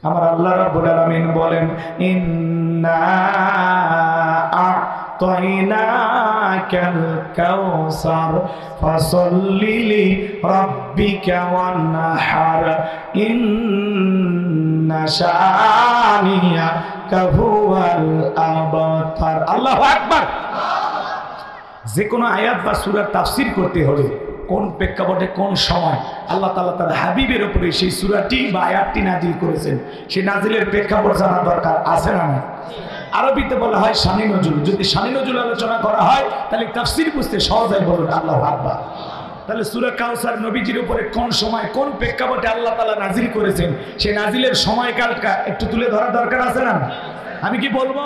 আমার আল্লাহ রাব্বুল আলামিন বলেন, ইন্না আ'তাইনাকাল কাউসার ফাসাল্লি লিরাব্বিকা ওয়ানহার ইন্না শানিয়াকা হুয়াল আবতার। আল্লাহু আকবার। যে কোনো আয়াত বা সূরার তাফসীর করতে হলে কোন প্রেক্ষাপটে কোন সময় আল্লাহ তাআলা তার হাবিবের উপরে সেই সূরাটি বা আয়াতটি নাজিল করেছেন, সেই নাজিলের প্রেক্ষাপট জানা দরকার আছে না? আরবিতে বলা হয় শানি নজুল। যদি শানি নজুল আলোচনা করা হয় তাহলে তাফসীর বুঝতে সহজ হয়। বলুন আল্লাহু আকবার। তাহলে সূরা কাউসার নবীজির উপরে কোন সময় কোন প্রেক্ষাপটে আল্লাহ তাআলা নাজিল করেছেন, সেই নাজিলের সময়কালটা একটু তুলে ধরা দরকার আছে না? আমি কি বলবো?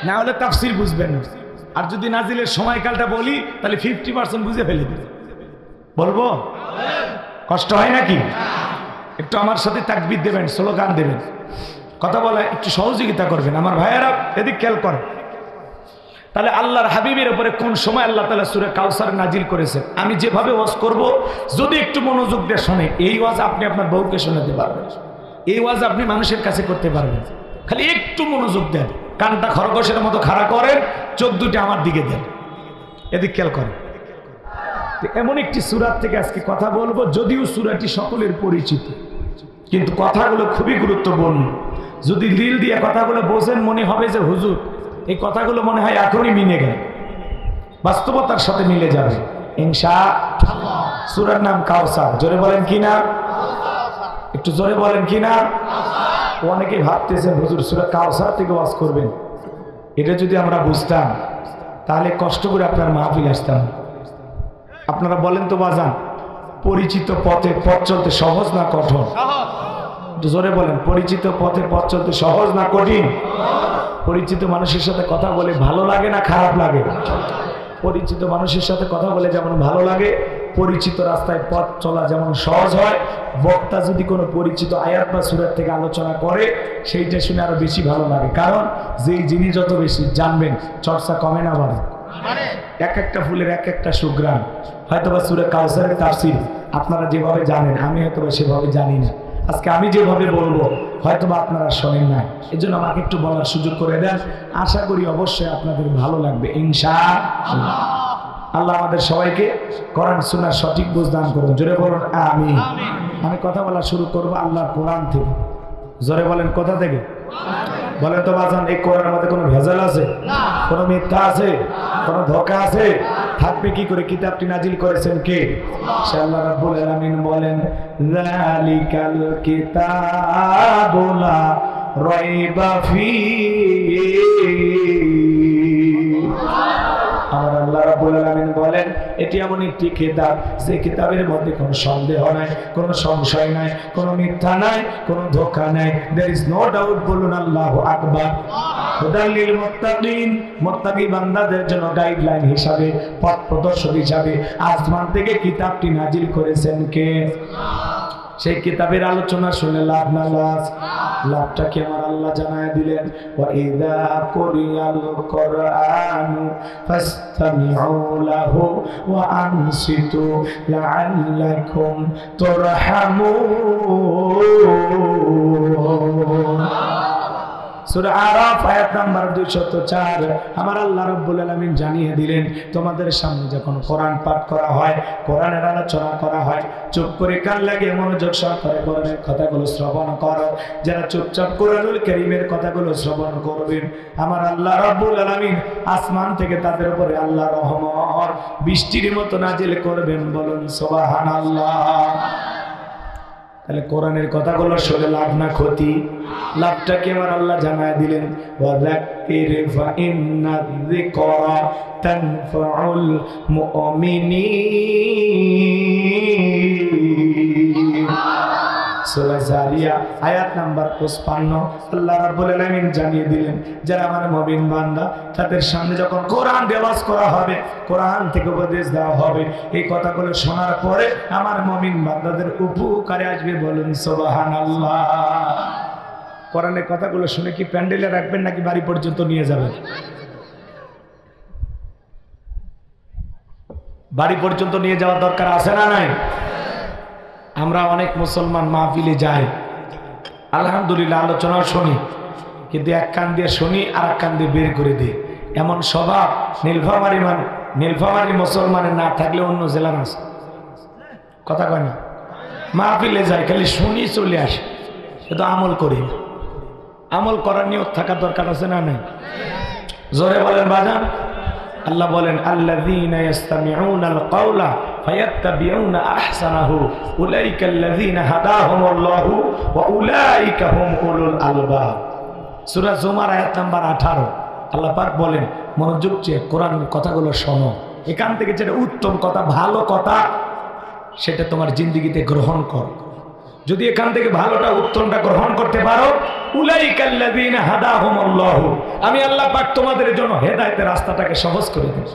না হলে তাফসীর বুঝবেন না। আর যদি নাজিলের সময়কালটা বলি তাহলে 50% বুঝে ফেলে দেবে। বলবো? কষ্ট হয় নাকি? একটু আমার সাথে তাকবীর দেবেন, স্লোগান দেবেন, কথা বলা একটু সহযোগিতা করবেন। আমার ভাইয়েরা এদিক খেয়াল করেন। তাহলে আল্লাহর হাবিবের উপরে কোন সময় আল্লাহ তাআলা সূরা কাউসার নাজিল করেছেন, আমি যেভাবে ওয়াজ করব যদি একটু মনোযোগ দিয়ে শোনে, এই ওয়াজ আপনি আপনার বউকে শোনাতে পারবেন, এই ওয়াজ আপনি মানুষের কাছে করতে পারবেন। খালি একটু মনোযোগ দেন, কানটা খরগোশের মতো খাড়া করেন, চোখ দুটো আমার দিকে দেন, এদিক খেয়াল করেন। এমন একটি সূরা থেকে আজকে কথা বলবো, যদিও সূরাটি সকলের পরিচিত, কিন্তু কথাগুলো খুবই গুরুত্বপূর্ণ। যদি দিল দিয়ে কথাগুলো বোঝেন মনে হবে যে হুজুর এই কথাগুলো মনে হয় এখনই মিলে গেল, বাস্তবতার সাথে মিলে যাবে ইনশাআল্লাহ। সূরার নাম কাউসার। জোরে বলেন কি না? একটু জোরে বলেন কি না? অনেকেই ভাবতেছেন হুজুর সূরা কাউসার থেকে ওয়াজ করবেন। এটা যদি আমরা বুঝতাম তাহলে কষ্ট করে আপনার মাহফিল আসতাম। আপনারা বলেন তো বাজান, পরিচিত পথে পথ চলতে সহজ না কঠিন? জোরে বলেন, পরিচিত পথে পথ চলতে সহজ না কঠিন? পরিচিত মানুষের সাথে কথা বলে ভালো লাগে না খারাপ লাগে? পরিচিত মানুষের সাথে কথা বলে যেমন ভালো লাগে, পরিচিত রাস্তায় পথ চলা যেমন সহজ হয়, বক্তা যদি কোনো পরিচিত আয়াত বা সূরা থেকে আলোচনা করে সেইটা শুনে আরো বেশি ভালো লাগে। কারণ যেই জিনিস যত বেশি জানবেন চর্চা কমে না বাড়ে। এক একটা ফুলের এক একটা সুঘ্রাণ। হয়তোবা সূরা কাউসারের তাফসীর আপনারা যেভাবে জানেন আমি হয়তোবা সেভাবে জানি না। আজকে আমি যেভাবে বলবো হয়তোবা আপনারা শোনেন না, এজন্য আমাকে একটু বলার সুযোগ করে দেন। আশা করি অবশ্যই আপনাদের ভালো লাগবে ইনশাআল্লাহ। আল্লাহ আমাদের সবাইকে কোরআন সুন্নাহ সঠিক বুঝ দান করুন। জোরে বলুন আমিন। আমি কথা বলা শুরু করবো আল্লাহর কোরআন থেকে। জোরে বলেন কোথা থেকে? বলেন তো বাজান, এই কোরআনের মধ্যে কোনো ভেজাল আছে? কোনো মিথ্যা আছে? কোনো ধোঁকা আছে? থাকবে কি করে? কিতাবটি নাজিল করেছেন কে? সে আল্লাহ রাব্বুল আলামিন বলেন, যালিকাল কিতাবু লা রাইবা ফীহি। আমার আল্লাহ রাব্বুল আলামিন বলেন, এটি এমন একটি কিতাব যে কিতাবের মধ্যে কোনো সন্দেহ নাই, কোনো সংশয় নাই, কোনো মিথ্যা নাই, কোনো ধোঁকা নাই। there is no doubt। বলুন আল্লাহু আকবার। হুদাল লিল মুত্তাকিন, মুত্তাকি বান্দাদের জন্য গাইডলাইন হিসাবে, পথ প্রদর্শক হিসাবে আসমান থেকে কিতাবটি নাজিল করেছেন কে? সেই কিতাবের আলোচনা শুনে লাভ না লস? লাভটা কি আমার আল্লাহ জানায় দিলেন, ওয়া ইযা কুরিয়াল কুরআনু ফাসতামিউ লাহু ওয়া আনসিতু লাআল্লাকুম তুরহামুন। সূরা আরাফ আয়াত নাম্বার 204। আমার আল্লাহ রাব্বুল আলামিন জানিয়ে দিলেন, তোমাদের সামনে যখন কোরআন পাঠ করা হয়, কোরআনের আলোচনা করা হয়, চুপ করে কান লাগিয়ে মনোযোগ সহকারে কোরআনের কথাগুলো শ্রবণ করো। যারা চুপচাপ কোরআনুল কারীমের কথাগুলো শ্রবণ করবেন, আমার আল্লাহ রাব্বুল আলামিন আসমান থেকে তাদের উপরে আল্লাহর রহমত বৃষ্টির মতো নাজিল করবেন। বলুন সুবহানাল্লাহ। তাহলে কোরআনের কথাগুলো শুনে লাভ না ক্ষতি? লাভটা কি আমার আল্লাহ জানায় দিলেন, ওয়াযাক্কির ফাইন্নায-যিকরা তানফাউল মুমিনিন। সূরা জারিয়া আয়াত নাম্বার 55। আল্লাহ রাব্বুল আলামিন জানিয়ে দিলেন, যারা আমার মুমিন বান্দা তাদের সামনে যখন কোরআন দেওয়াজ করা হবে, কোরআন থেকে উপদেশ দেওয়া হবে, এই কথাগুলো শোনার পরে আমার মুমিন বান্দাদের উপকারে আসবে। বলুন সুবহানাল্লাহ। কোরআনের কথাগুলো শুনে কি প্যান্ডেলে রাখবেন নাকি বাড়ি পর্যন্ত নিয়ে যাবেন? বাড়ি পর্যন্ত নিয়ে যাওয়ার দরকার আছে না নাই? আমরা অনেক মুসলমান মাহফিলে যাই, আলহামদুলিল্লাহ আলোচনাও শুনি, কিন্তু এক কান দিয়ে শুনি আর এক কান দিয়ে বের করে দিই, এমন স্বভাব নীলফামারী মুসলমানের না থাকলে অন্য জেলার আছে। কথা কয় না, মাহফিলে যায় খালি শুনি চলে আসে, কিন্তু আমল করি না। আমল করার নিয়ত থাকার দরকার আছে না নাই? জোরে বলেন বাজান। আল্লাহ বলেন আল্লাযীনা ইসতামিউনাল কাওলা ফায়াত্তাবিউনা আহসানাহু উলাইকাল্লাযীনা হাদাহুমুল্লাহু ওয়া উলাইকা হুম উলুল আলবাব। সূরা জুমার আয়াত নাম্বার 18। আল্লাহ পাক বলেন মনোযোগ দিয়ে কোরআনের কথাগুলো শোনো, এখান থেকে যেটা উত্তম কথা, ভালো কথা, সেটা তোমার জিন্দেগিতে গ্রহণ করো। যদি এখান থেকে ভালোটা উত্তমটা গ্রহণ করতে পারো, উলাইকাল্লাযীনা হাদাহুমুল্লাহু, আমি আল্লাহ পাক তোমাদের জন্য হেদায়েতের রাস্তাটাকে সহজ করে দেব।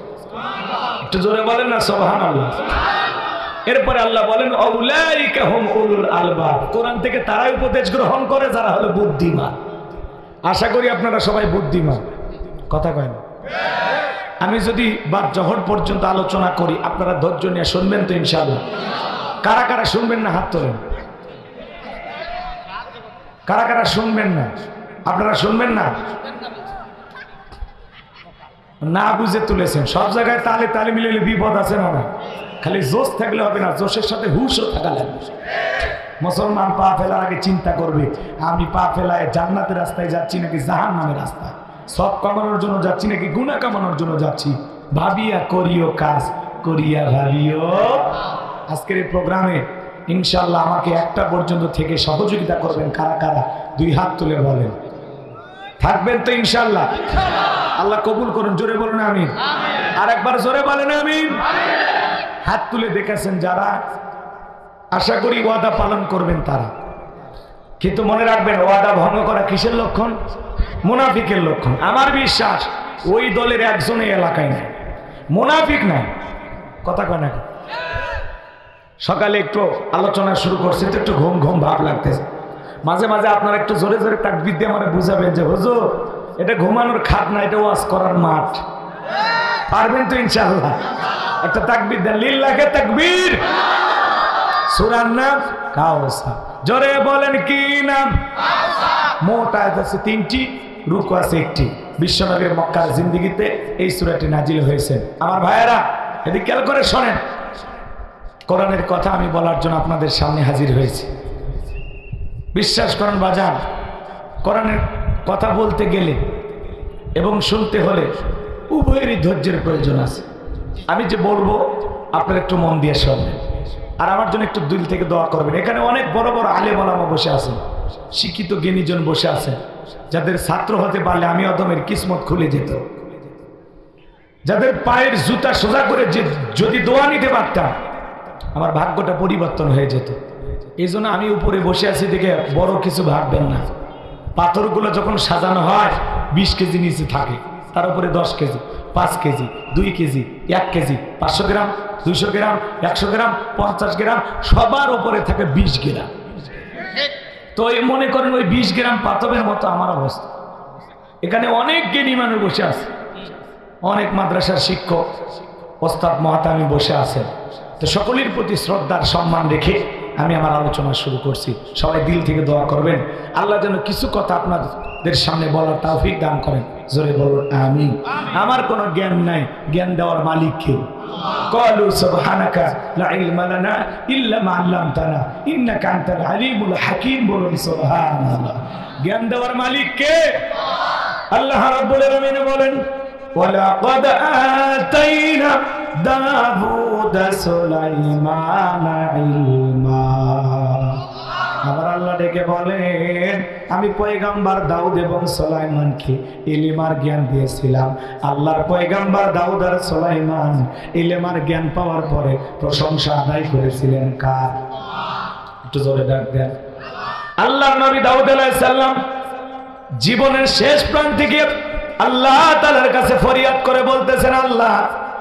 একটু জোরে বলেন না সুবহানাল্লাহ। এরপরে আল্লাহ বলেন উলাইকা হুম উলুল আলবাব, কোরআন থেকে তারাই উপদেশ গ্রহণ করে যারা হলো বুদ্ধিমান। আশা করি আপনারা সবাই বুদ্ধিমান। কথা কয় না? আমি যদি বাদ জহর পর্যন্ত আলোচনা করি, আপনারা ধৈর্য নিয়ে শুনবেন তো ইনশাআল্লাহ? কারা কারা শুনবেন না হাত তোলেন। কারা কারা শুনবেন না? আপনারা শুনবেন না? না বুঝে তুলেছেন। সব জায়গায় তালে তালে মিলে বিপদ আছে না? খালি জোশ থাকলে হবে না, জোশের সাথে হুশও থাকা লাগবে। মুসলমান পা ফেলার আগে চিন্তা করবে, আমি পা ফেলায় জান্নাতের রাস্তায় যাচ্ছি নাকি জাহান্নামের রাস্তায়, সব কামানোর জন্য যাচ্ছি নাকি গুনাহ কামানোর জন্য যাচ্ছি। ভাবিয়া করিও কাজ, করিয়া ভাবিও। আজকের এই প্রোগ্রামে ইনশাআল্লাহ আমাকে একটা পর্যন্ত থেকে সহযোগিতা করবেন কারা কারা? দুই হাত তুলে বলেন। থাকবেন তো ইনশাআল্লাহ? আল্লাহ কবুল করুন। জোরে বলুন আমিন। আর একবার জোরে বলেন আমিন। হাত তুলে দেখেছেন যারা, আশা করি ওয়াদা পালন করবেন তারা। কিন্তু মনে রাখবেন, ওয়াদা ভঙ্গ করা কিসের লক্ষণ? মুনাফিকের লক্ষণ। আমার বিশ্বাস ওই দলের একজন এই এলাকায় নাই, মুনাফিক নাই। কথা কয় না? সকালে একটু আলোচনা শুরু করছে তো একটু ঘুম ঘুম ভাব লাগতেছে। মাঝে মাঝে আপনারা একটু জোরে জোরে তাকবীর দিয়ে আমারে বুঝাবেন যে হুজুর এটা ঘুমানোর খাট না, এটা ওয়াজ করার মাঠ। পারবেন তো ইনশাআল্লাহ? একটা তাকবীর দেন, লিল্লাহি তাকবীর। সূরার নাম কাউসার। জোরে বলেন কি নাম? মোট আয়াত আছে 3টি, রুকু আছে 1টি। বিশ্বনবীর মক্কার জিন্দেগিতে এই সূরাটি নাজিল হয়েছে। আমার ভাইয়েরা এদিকে খেয়াল করে শোনেন, কোরআনের কথা আমি বলার জন্য আপনাদের সামনে হাজির হয়েছি। বিশ্বাস করেন বাজান, কোরআনের কথা বলতে গেলে এবং শুনতে হলে উভয়েরই ধৈর্যের প্রয়োজন আছে। আমি যে বলবো আপনারা একটু মন দিয়ে শুনবেন, আর আমার জন্য একটু দিল থেকে দোয়া করবেন। এখানে অনেক বড় বড় আলেম ওলামা বসে আছেন, শিক্ষিত জ্ঞানীজন বসে আছেন, যাদের ছাত্র হতে পারলে আমি অদমের কিসমত খুলে যেত, যাদের পায়ের জুতা সোজা করে যদি দোয়া নিতে পারতাম আমার ভাগ্যটা পরিবর্তন হয়ে যেত। এই জন্য আমি উপরে বসে আছি দেখে বড় কিছু ভাববেন না। পাথরগুলো যখন সাজানো হয় 20 কেজি নিচে থাকে, তার উপরে 10 কেজি, 5 কেজি, 2 কেজি, 1 কেজি, 500 গ্রাম, 200 গ্রাম, 100 গ্রাম, 50 গ্রাম, সবার উপরে থাকে 20 গ্রাম। তো মনে করেন ওই 20 গ্রাম পাথরের মতো আমার অবস্থা। এখানে অনেক জ্ঞানী মানুষ বসে আছে, অনেক মাদ্রাসার শিক্ষক ওস্তাদ মহাতামি বসে আছেন। তো সকলের প্রতি শ্রদ্ধার সম্মান রেখে আমি আমার আলোচনা শুরু করছি। সবাই দিল থেকে দোয়া করবেন, আল্লাহ যেন কিছু কথা আপনাদের সামনে বলার তৌফিক দান করেন। জোরে বলুন আমিন। আমার কোনো জ্ঞান নাই, জ্ঞান দেওয়ার মালিক কে? ক্বালু সুবহানাকা লা ইলমা লানা ইল্লা মা আল্লামতানা ইন্নাকা আনতাল আলিমুল হাকীম। বলুন সুবহানাল্লাহ। জ্ঞান দেওয়ার মালিক কে? আল্লাহ রাব্বুল আলামিন বলেন ওয়ালাকাদ আতাইনা দাউদা সুলাইমানা ইলমা। আমার আল্লাহ ডেকে বলেন আমি পয়গম্বর দাউদ এবং সুলাইমানকে ইলমার জ্ঞান দিয়েছিলাম। আল্লাহর পয়গম্বর দাউদ আর সুলাইমান ইলমার জ্ঞান পাওয়ার পরে প্রশংসা আদায় করেছিলেন কার? একটু জোরে ডাক দেন। আল্লাহর নবী দাউদ আলাইহিস সালাম জীবনের শেষ প্রান্তে গিয়ে আল্লাহ তাআলার কাছে ফরিয়াদ করে বলতেছেন, আল্লাহ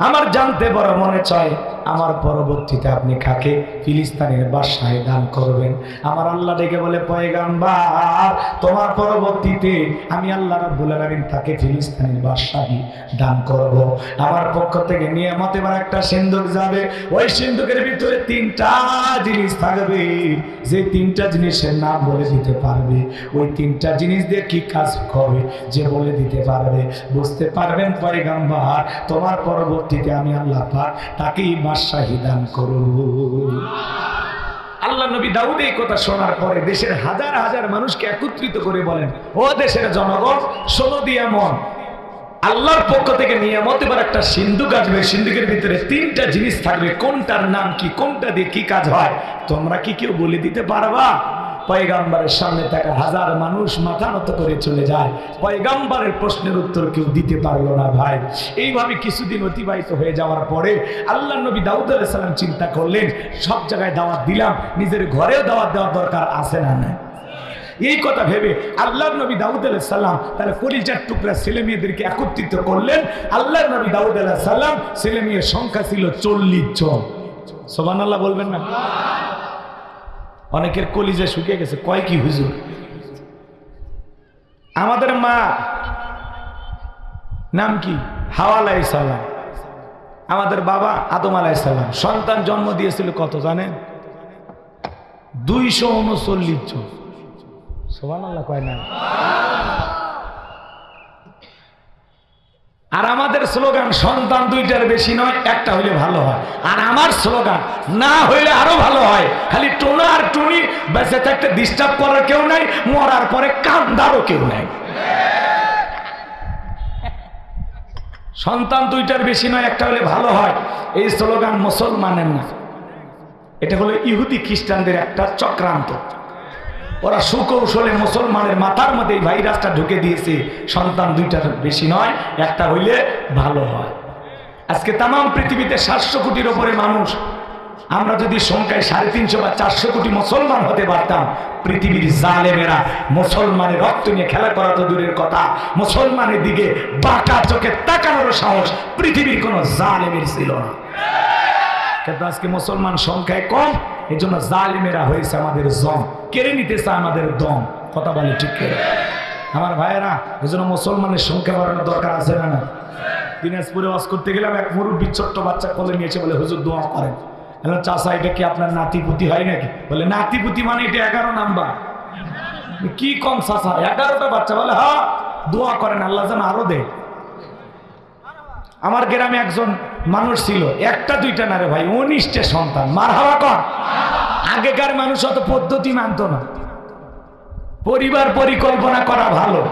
আমার জানতে বড় মনে চায় আমার পরবর্তীতে আপনি কাকে ফিলিস্তিনের বাদশাহে দান করবেন। আমার আল্লাহ ডেকে বলে, পয়গম্বর তোমার পরবর্তীতে আমি আল্লাহ রাব্বুল আলামিন তাকে ফিলিস্তিনের বাদশাহী দান করব। আমার পক্ষ থেকে নিয়ামত এবার একটা সিন্ধুক যাবে, ওই সিন্ধুকের ভিতরে 3টা জিনিস থাকবে। যে 3টা জিনিসের নাম বলে দিতে পারবে, ওই 3টা জিনিস দিয়ে কি কাজ হবে যে বলে দিতে পারবে, বুঝতে পারবেন পয়গম্বর তোমার পরবর্তীতে আমি আল্লাহ পাক তাকেই বাদশাহী দান করব। আল্লাহ নবী দাউদ এই কথা শোনার পরে দেশের হাজার হাজার মানুষকে একত্রিত করে বলেন, ও দেশের জনগণ, শোনো দিয়া মন, আল্লাহর পক্ষ থেকে নিয়ামত এবার একটা সিন্ধুক আসবে। সিন্ধুকের ভিতরে 3টা জিনিস থাকবে, কোনটার নাম কি, কোনটা দিয়ে কি কাজ হয়, তোমরা কি কেউ বলে দিতে পারবা? পয়গম্বরের সামনে থাকা হাজার মানুষ মাথা নত করে চলে যায়। পয়গম্বরের প্রশ্নের উত্তর কেউ দিতে পারলো না ভাই। এইভাবে কিছুদিন অতিবাহিত হয়ে যাওয়ার পরে আল্লাহ নবী দাউদ আলাইহিস সালাম চিন্তা করলেন, সব জায়গায় দাওয়াত দিলাম, নিজের ঘরেও দাওয়াত দেওয়ার দরকার আছে না না? এই কথা ভেবে আল্লাহর নবী দাউদ আলাইহিস সালাম তার কলিজার টুকরা ছেলে মেয়েদেরকে একত্রিত করলেন। আল্লাহর নবী দাউদ আলাইহিস সালাম ছেলে মেয়ের সংখ্যা ছিল 40 জন। সুবহানাল্লাহ বলবেন না? অনেকের কলিজা শুকিয়ে গেছে, কয় কি হুজুর? আমাদের মা নাম কি? হাওয়া আলাইহিস সালাম। আমাদের বাবা আদম আলাইহিস সালাম। সন্তান জন্ম দিয়েছিল কত জানেন? 239 জন। সুবহানাল্লাহ কয় না? আর আমাদের স্লোগান সন্তান 2টার বেশি নয়, একটা হইলে ভালো হয়। আর আমার স্লোগান না হইলে আরো ভালো হয়, খালি টোনা আর টুনি, বেঁচে থাকতে ডিস্টার্ব করার কেউ নাই, মরার পরে কান্দারও কেউ নাই। সন্তান 2টার বেশি নয়, একটা হলে ভালো হয়, এই স্লোগান মুসলমানের না, এটা হলো ইহুদি খ্রিস্টানদের একটা চক্রান্ত। ওরা সুকৌশলে মুসলমানের মাথার মধ্যে এই ভাইরাসটা ঢুকে দিয়েছে, সন্তান 2টার বেশি নয়, একটা হইলে ভালো হয়। আজকে তাম পৃথিবীতে 700 কোটির ওপরে মানুষ, আমরা যদি সংখ্যায় 350 বা 400 কোটি মুসলমান হতে পারতাম, পৃথিবীর জালেমেরা মুসলমানের রক্ত নিয়ে খেলা করা তো দূরের কথা, মুসলমানের দিকে বাঁকা চোখে তাকানোর সাহস পৃথিবীর কোনো জালেমের ছিল না। কিন্তু আজকে মুসলমান সংখ্যায় কম, এই জন্য জালিমেরা হয়েছে আমাদের জম, কেড়ে নিতেছে আমাদের দম। কথা বলে ঠিক করে আমার ভাইয়েরা, এই জন্য মুসলমানের সংখ্যা বাড়ানোর দরকার আছে না? দিনাজপুরে ওয়াজ করতে গেলাম, এক মুরব্বী ছোট্ট বাচ্চা কোলে নিয়েছে, বলে হুজুর দোয়া করেন। চাচা এটা কি আপনার নাতিপুতি হয় নাকি? বলে নাতিপুতি মানে এটা 11 নাম্বার। কি কম চাচা, 11টা বাচ্চা? বলে হ্যাঁ, দোয়া করেন আল্লাহ যেন আরো দেয়। আমার গ্রামে একজন মানুষ ছিল, 1টা 2টা না রে ভাই, 19টা সন্তান। মারহাবা কর। আগেকার মানুষ অত পদ্ধতি মানত না, পরিবার পরিকল্পনা করা ভালো।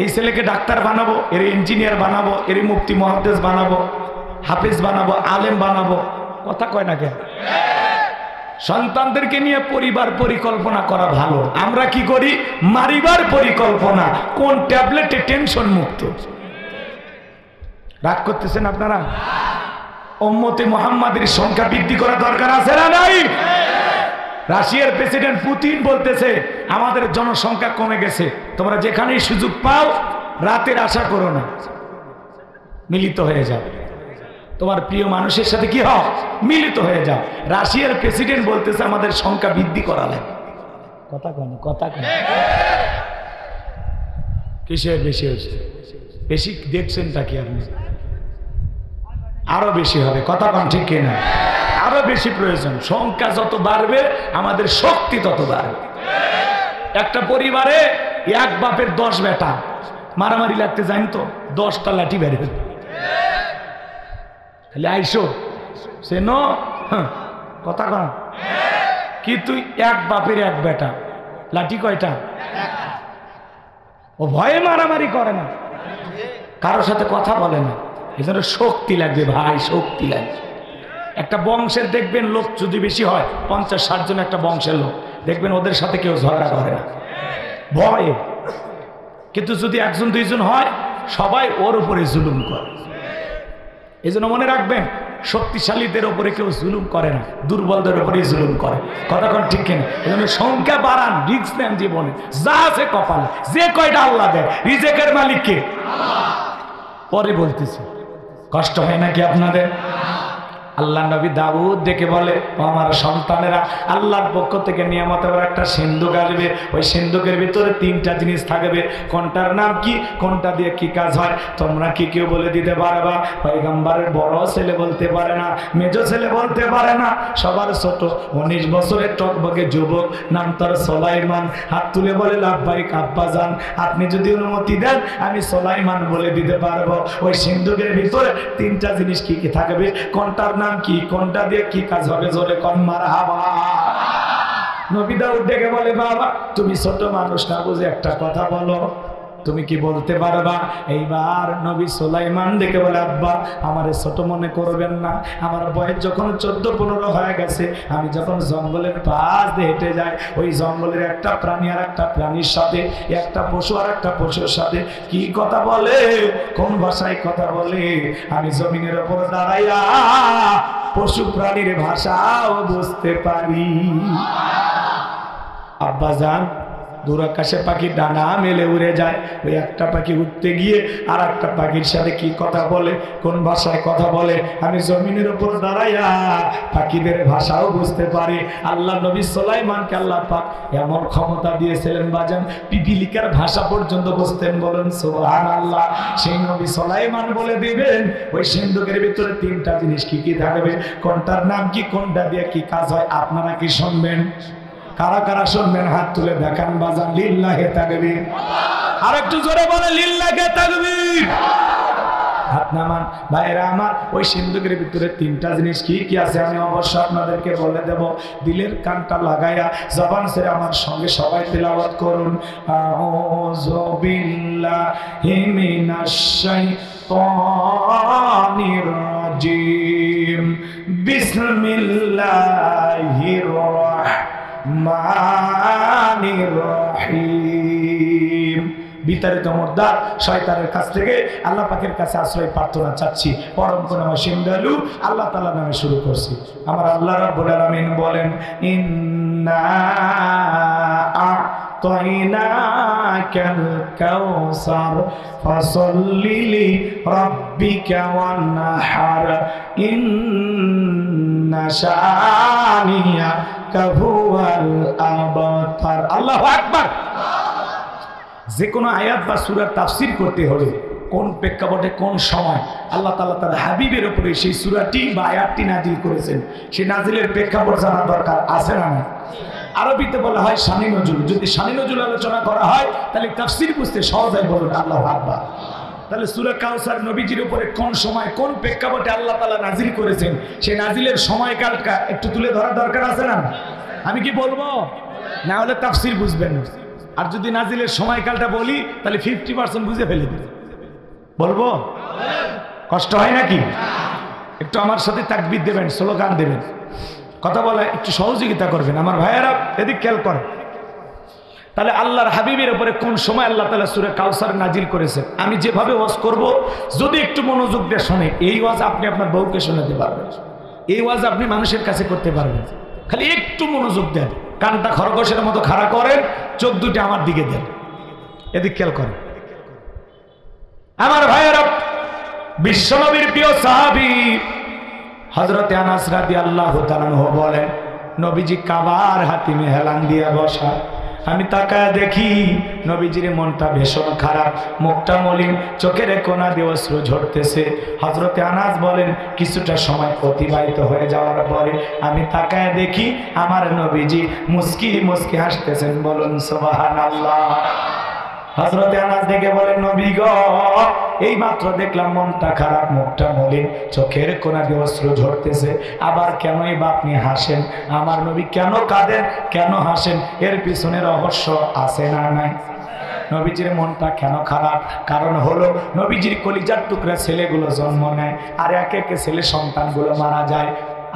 এই ছেলেকে ডাক্তার বানাবো, এর ইঞ্জিনিয়ার বানাবো, এর মুফতি মুহাদ্দিস বানাবো, হাফেজ বানাবো, আলেম বানাবো। কথা কয় না কেন? সন্তানদেরকে নিয়ে পরিবার পরিকল্পনা করা ভালো। আমরা কি করি? মারিবার পরিকল্পনা। কোন ট্যাবলেটে টেনশন মুক্ত। রাগ করতেছেন আপনারা? উম্মতে মুহাম্মাদের সংখ্যা বৃদ্ধি করা দরকার আছে না নাই? রাশিয়ার প্রেসিডেন্ট পুতিন বলতেছে আমাদের জনসংখ্যা কমে গেছে, তোমরা যেখানেই সুযোগ পাও রাতের আশা করো না, মিলিত হয়ে যাও, তোমার প্রিয় মানুষের সাথে কি হয়, মিলিত হয়ে যাও। রাশিয়ার প্রেসিডেন্ট বলতেছে আমাদের সংখ্যা বৃদ্ধি করা লাগে। কথা কেন? কথা কেন? কিসের বেশি হয়েছে? বেশি দেখছেনটা কি আপনি? আরো বেশি হবে। কথা কন ঠিক কিনা? আরো বেশি প্রয়োজন। সংখ্যা যত বাড়বে আমাদের শক্তি তত বাড়বে। একটা পরিবারে এক বাপের 10 বেটা, মারামারি লাগতে জানি তো 10টা লাঠি বের হবে। খালি আইসো সে ন কথা কন কি? তুই এক বাপের 1 বেটা, লাঠি কয়টা? ও ভয়ে মারামারি করে না, কারোর সাথে কথা বলে না। এজন্য শক্তি লাগবে ভাই, শক্তি লাগবে। একটা বংশের দেখবেন লোক যদি বেশি হয়, 50-60 জন একটা বংশের লোক, দেখবেন ওদের সাথে কেউ ঝগড়া করে না, ভয়ে। কিন্তু যদি 1 2 জন হয়, সবাই ওর উপরে জুলুম করে। এই জন্য মনে রাখবেন, শক্তিশালীদের উপরে কেউ জুলুম করে না, দুর্বলদের উপরে জুলুম করে। কথা কোন ঠিক কিনা? এই জন্য সংখ্যা বাড়ান, রিস্ক নেন জীবনে। যা আছে কপালে, যে কয়টা আল্লাহ দেয়, রিজেকের মালিক কে? পরে বলতেছি। কষ্ট হয় নাকি আপনাদের? আল্লাহ নবী দাউদ ডেকে বলে, ও আমার সন্তানেরা, আল্লাহর পক্ষ থেকে নিয়ামতের একটা সিন্ধুক আসবে, ওই সিন্ধুকের ভিতরে তিনটা জিনিস থাকবে, কোনটার নাম কি, কোনটা দিয়ে কি কাজ হয়, তোমরা কি কেউ বলে দিতে পারবা? পয়গম্বরের বড় ছেলে বলতে পারে না, মেজো ছেলে বলতে পারে না, সবার ছোট 19 বছরের টকবকে যুবক, নাম তার সুলাইমান, হাত তুলে বলে লাব্বাইক আব্বাজান, আপনি যদি অনুমতি দেন আমি সুলাইমান বলে দিতে পারবো। ওই সিন্ধুকের ভিতরে তিনটা জিনিস কি কি থাকবে, কোনটার নাম কি, কোনটা দিয়ে কি কাজ হবে, জোরে কোন মারহাবা। নবী দাউদ ডেকে বলে, বাবা তুমি ছোট মানুষ না বুঝে একটা কথা বলো, তুমি কি বলতে পারবা? এইবার নবী সুলাইমান ডেকে বলে, আব্বা আমারে ছোট মনে করবেন না, আমার বয়স যখন 14-15 হয়ে গেছে, আমি যখন জঙ্গলের পাশ দিয়ে হেঁটে যাই, ওই জঙ্গলের একটা প্রাণী আর একটা প্রাণীর সাথে, একটা পশু আর একটা পশুর সাথে কি কথা বলে, কোন ভাষায় কথা বলে, আমি জমিনের ওপর দাঁড়াইয়া পশু প্রাণীর ভাষাও বুঝতে পারি। আব্বা জান, দূর আকাশে পাখি ডানা মেলে উড়ে যায়, ওই একটা পাখি উঠতে গিয়ে আর একটা পাখির সাথে কি কথা বলে, কোন ভাষায় কথা বলে, আমি জমিনের উপর দাঁড়াইয়া পাখিদের ভাষাও বুঝতে পারি। আল্লাহ নবী সুলাইমানকে আল্লাহ পাক এমন ক্ষমতা দিয়েছিলেন বাজান, পিপিলিকার ভাষা পর্যন্ত বুঝতেন, বলেন সুবহানাল্লাহ। সেই নবী সুলাইমান বলে দিবেন ওই সিন্ধুকের ভিতরে তিনটা জিনিস কি কি থাকবে, কোনটার নাম কি, কোনটা দিয়ে কি কাজ হয়। আপনারা কি শুনবেন? কারা কারা শুনবেন হাত তুলে দেখান বাজান, লিল্লাহে তাকবীর। আর একটু জোরে বলে লিল্লাহে তাকবীর। হাত নামান ভাইরা আমার। ওই সিন্ধুকের ভিতরে তিনটা জিনিস কি কি আছে আমি অবশ্য আপনাদেরকে বলে দেব, দিলের কানটা লাগাইয়া জবান ছেড়ে আমার সঙ্গে সবাই তিলাওয়াত করুন। আউযু বিল্লাহি মিনাশ শাইতানির রাজিম, বিসমিল্লাহির রাহমানির রহিম। বিতাড়িত মুর্দার শয়তানের কাছ থেকে আল্লাহ পাকের কাছে আশ্রয় প্রার্থনা চাচ্ছি। পরম করুণাময় সিন্ধু আল্লাহ তাআলা নামে শুরু করছি। আমার আল্লাহ রাব্বুল আলামিন বলেন, ইন্না আ'তাইনাকাল কাউসার ফাসাল্লি লিরাব্বিকা ওয়ানহার ইন্না শানিয়াকা হুয়াল আবতার। আল্লাহু আকবার। যে কোনো আয়াত বা সূরার তাফসীর করতে হলে কোন প্রেক্ষাপটে কোন সময় আল্লাহ তাআলা তার হাবিবের উপরে সেই সূরাটি বা আয়াতটি নাজিল করেছেন, সেই নাজিলের প্রেক্ষাপট জানা দরকার আছে না? আরবিতে বলা হয় শানি নজুল। যদি শানি নজুল আলোচনা করা হয় তাহলে তাফসীর বুঝতে সহজ হয়। বলুন আল্লাহু আকবার। তাহলে সূরা কাউসার নবীজির উপরে কোন সময় কোন প্রেক্ষাপটে আল্লাহ তাআলা নাজিল করেছেন, সেই নাজিলের সময়কালটা একটু তুলে ধরা দরকার আছে না? আমি কি বলবো? না হলে তাফসীর বুঝবেন না। আর যদি নাজিলের সময়কালটা বলি তাহলে 50% বুঝে ফেলে দেবে। বলবো? কষ্ট হয় নাকি? একটু আমার সাথে তাকবীর দেবেন, স্লোগান দেবেন, কথা বলা একটু সহযোগিতা করবেন আমার ভাইয়েরা, এদিক খেয়াল করেন। তাহলে আল্লাহর হাবিবের উপরে কোন সময় আল্লাহ তাআলা সূরা কাউসার নাজিল করেছেন, আমি যেভাবে ওয়াজ করব যদি একটু মনোযোগ দিয়ে শোনেন, এই ওয়াজ আপনি আপনার বউকে শোনাতে পারবেন, এই ওয়াজ আপনি মানুষের কাছে করতে পারবেন। খালি একটু মনোযোগ দেন, কানটা খরগোশের মতো খাড়া করেন, চোখ দুটো আমার দিকে দেন, এদিক খেয়াল করেন আমার ভাইয়েরা। বিশ্বনবীর প্রিয় সাহাবী হযরতে আনাস রাদিয়াল্লাহু তাআলা বলেন, নবীজি কাবার হাতিমে হেলান দিয়ে বসা, আমি তাকায় দেখি নবীজির মনটা ভীষণ খারাপ, মুখটা মলিন, চোখের কোনা দিয়ে অশ্রু ঝরতেছে। হযরতে আনাস বলেন, কিছুটা সময় অতিবাহিত হয়ে যাওয়ার পরে আমি তাকায় দেখি আমার নবীজি মুস্কি মুস্কি হাসতেছেন। বলুন সুবহানাল্লাহ। হযরতে আনাস দেখে বলেন, নবী গো, এই মাত্র দেখলাম মনটা খারাপ, মুখটা মলিন, চোখের কোনা দিয়ে অশ্রু ঝরতেছে, আবার কেনই বা আপনি হাসেন? আমার নবী কেন কাঁদেন, কেন হাসেন? এর পিছনে রহস্য আছে না নাই? নবীজির মনটা কেন খারাপ? কারণ হলো নবীজির কলিজার টুকরা ছেলেগুলো জন্ম নেয়, আর একে একে ছেলে সন্তানগুলো মারা যায়।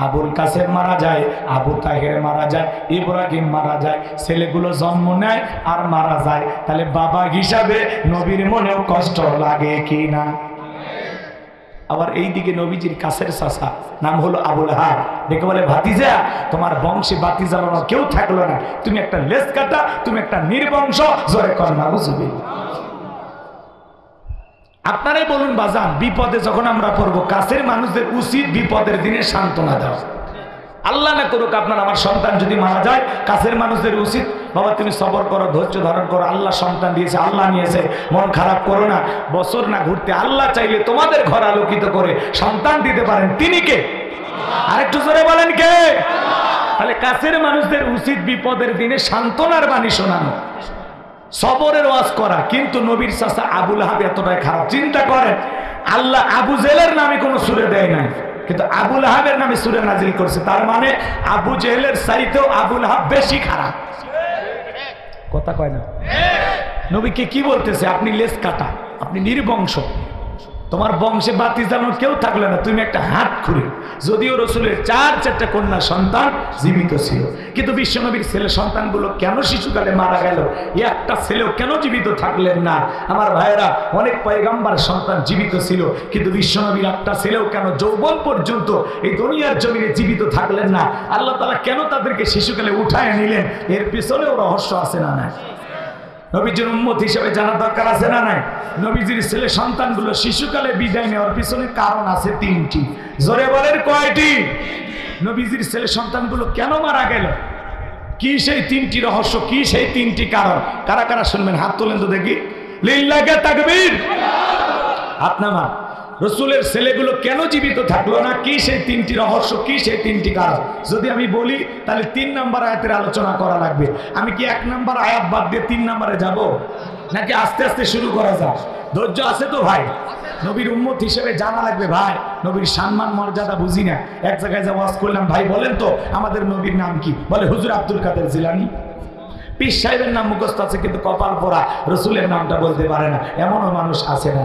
আবুল কাসেম মারা যায়, আবু তাহের মারা যায়, ইব্রাহিম মারা যায়, ছেলেগুলো জন্ম নেয় আর মারা যায়। তাহলে বাবা হিসাবে নবীর মনেও কষ্ট লাগে কি না? আবার এইদিকে নবীজির কাছের চাচা নাম হলো আবুল হাব, দেখে বলে, ভাতিজা তোমার বংশে বাতি জ্বালানো কেউ থাকলো না, তুমি একটা লেজ কাটা, তুমি একটা নির্বংশ। জোরে কর নাউজুবিল্লাহ। আপনারাই বলুন বাজান, বিপদে যখন আমরা পড়বো, কাছের মানুষদের উচিত বিপদের দিনে সান্ত্বনা দেওয়া। আল্লাহ না করুক আপনার আমার সন্তান যদি মারা যায়, কাছের মানুষদের উচিত, বাবা তুমি সবর করো, ধৈর্য ধারণ করো, আল্লাহ সন্তান দিয়েছে, আল্লাহ নিয়েছে, মন খারাপ করো না, বছর না ঘুরতে আল্লাহ চাইলে তোমাদের ঘর আলোকিত করে সন্তান দিতে পারেন, তিনি কে? আরেকটু জোরে বলেন কে? তাহলে কাছের মানুষদের উচিত বিপদের দিনে সান্ত্বনার বাণী শোনানো, সবরের ওয়াজ করা। কিন্তু নবীর চাচা আবু লাহাব এতটাই খারাপ, চিন্তা করেন, আল্লাহ আবু জেলের নামে কোনো সূরা দেয় নাই, কিন্তু আবু লাহাবের নামে সূরা নাজিল করছে। তার মানে আবু জেহেলের চাইতেও আবু লাহাব বেশি খারাপ। কথা কয় না? নবীকে কি বলতেছে? আপনি লেজ কাটা, আপনি নির্বংশ, তোমার বংশে বাতি জানো কেউ থাকলে না, তুমি একটা হাত খুঁড়ি। যদিও রসুলের চারটা কন্যা সন্তান জীবিত ছিল, কিন্তু বিশ্বনবীর ছেলে সন্তানগুলো কেন শিশুকালে মারা গেল? একটা ছেলেও কেন জীবিত থাকলেন না? আমার ভাইয়েরা, অনেক পয়গম্বর সন্তান জীবিত ছিল, কিন্তু বিশ্বনবীর একটা ছেলেও কেন যৌবন পর্যন্ত এই দুনিয়ার জমিনে জীবিত থাকলেন না? আল্লাহ তাআলা কেন তাদেরকে শিশুকালে উঠায় নিলেন? এর পিছনেও রহস্য আছে না নাই? নবীজির উম্মত হিসেবে জানা দরকার আছে না নাই? নবীজির ছেলে সন্তানগুলো শিশুকালে বিদায় নেওয়ার পিছনে কারণ আছে তিনটি। জোরে বলেন কয়টি? নবীজির ছেলে সন্তানগুলো কেন মারা গেল? কি সেই তিনটি রহস্য, কি সেই তিনটি কারণ? কারা কারা শুনবেন? হাত তোলেন তো দেখি। লিল্লাহি তাকবীর। হাত নামা। রসুলের ছেলেগুলো কেন জীবিত থাকলো না? কি সেই তিনটি রহস্য, কি সেই তিনটি কারণ? যদি আমি বলি তাহলে 3 নম্বর আয়াতের আলোচনা করা লাগবে। আমি কি 1 নম্বর আয়াত বাদ দিয়ে 3 নম্বরে যাব, নাকি আস্তে আস্তে শুরু করা যায়? ধৈর্য আছে তো ভাই? নবীর উম্মত হিসেবে জানা লাগবে ভাই, নবীর সম্মান মর্যাদা বুঝি না। এক জায়গায় যা ওয়াজ করলাম, ভাই বলেন তো আমাদের নবীর নাম কি? বলে হুজুর আব্দুল কাদের জিলানী। পীর সাহেবের নাম মুখস্থ আছে, কিন্তু কপাল পোড়া রসুলের নামটা বলতে পারে না, এমনও মানুষ আছে না?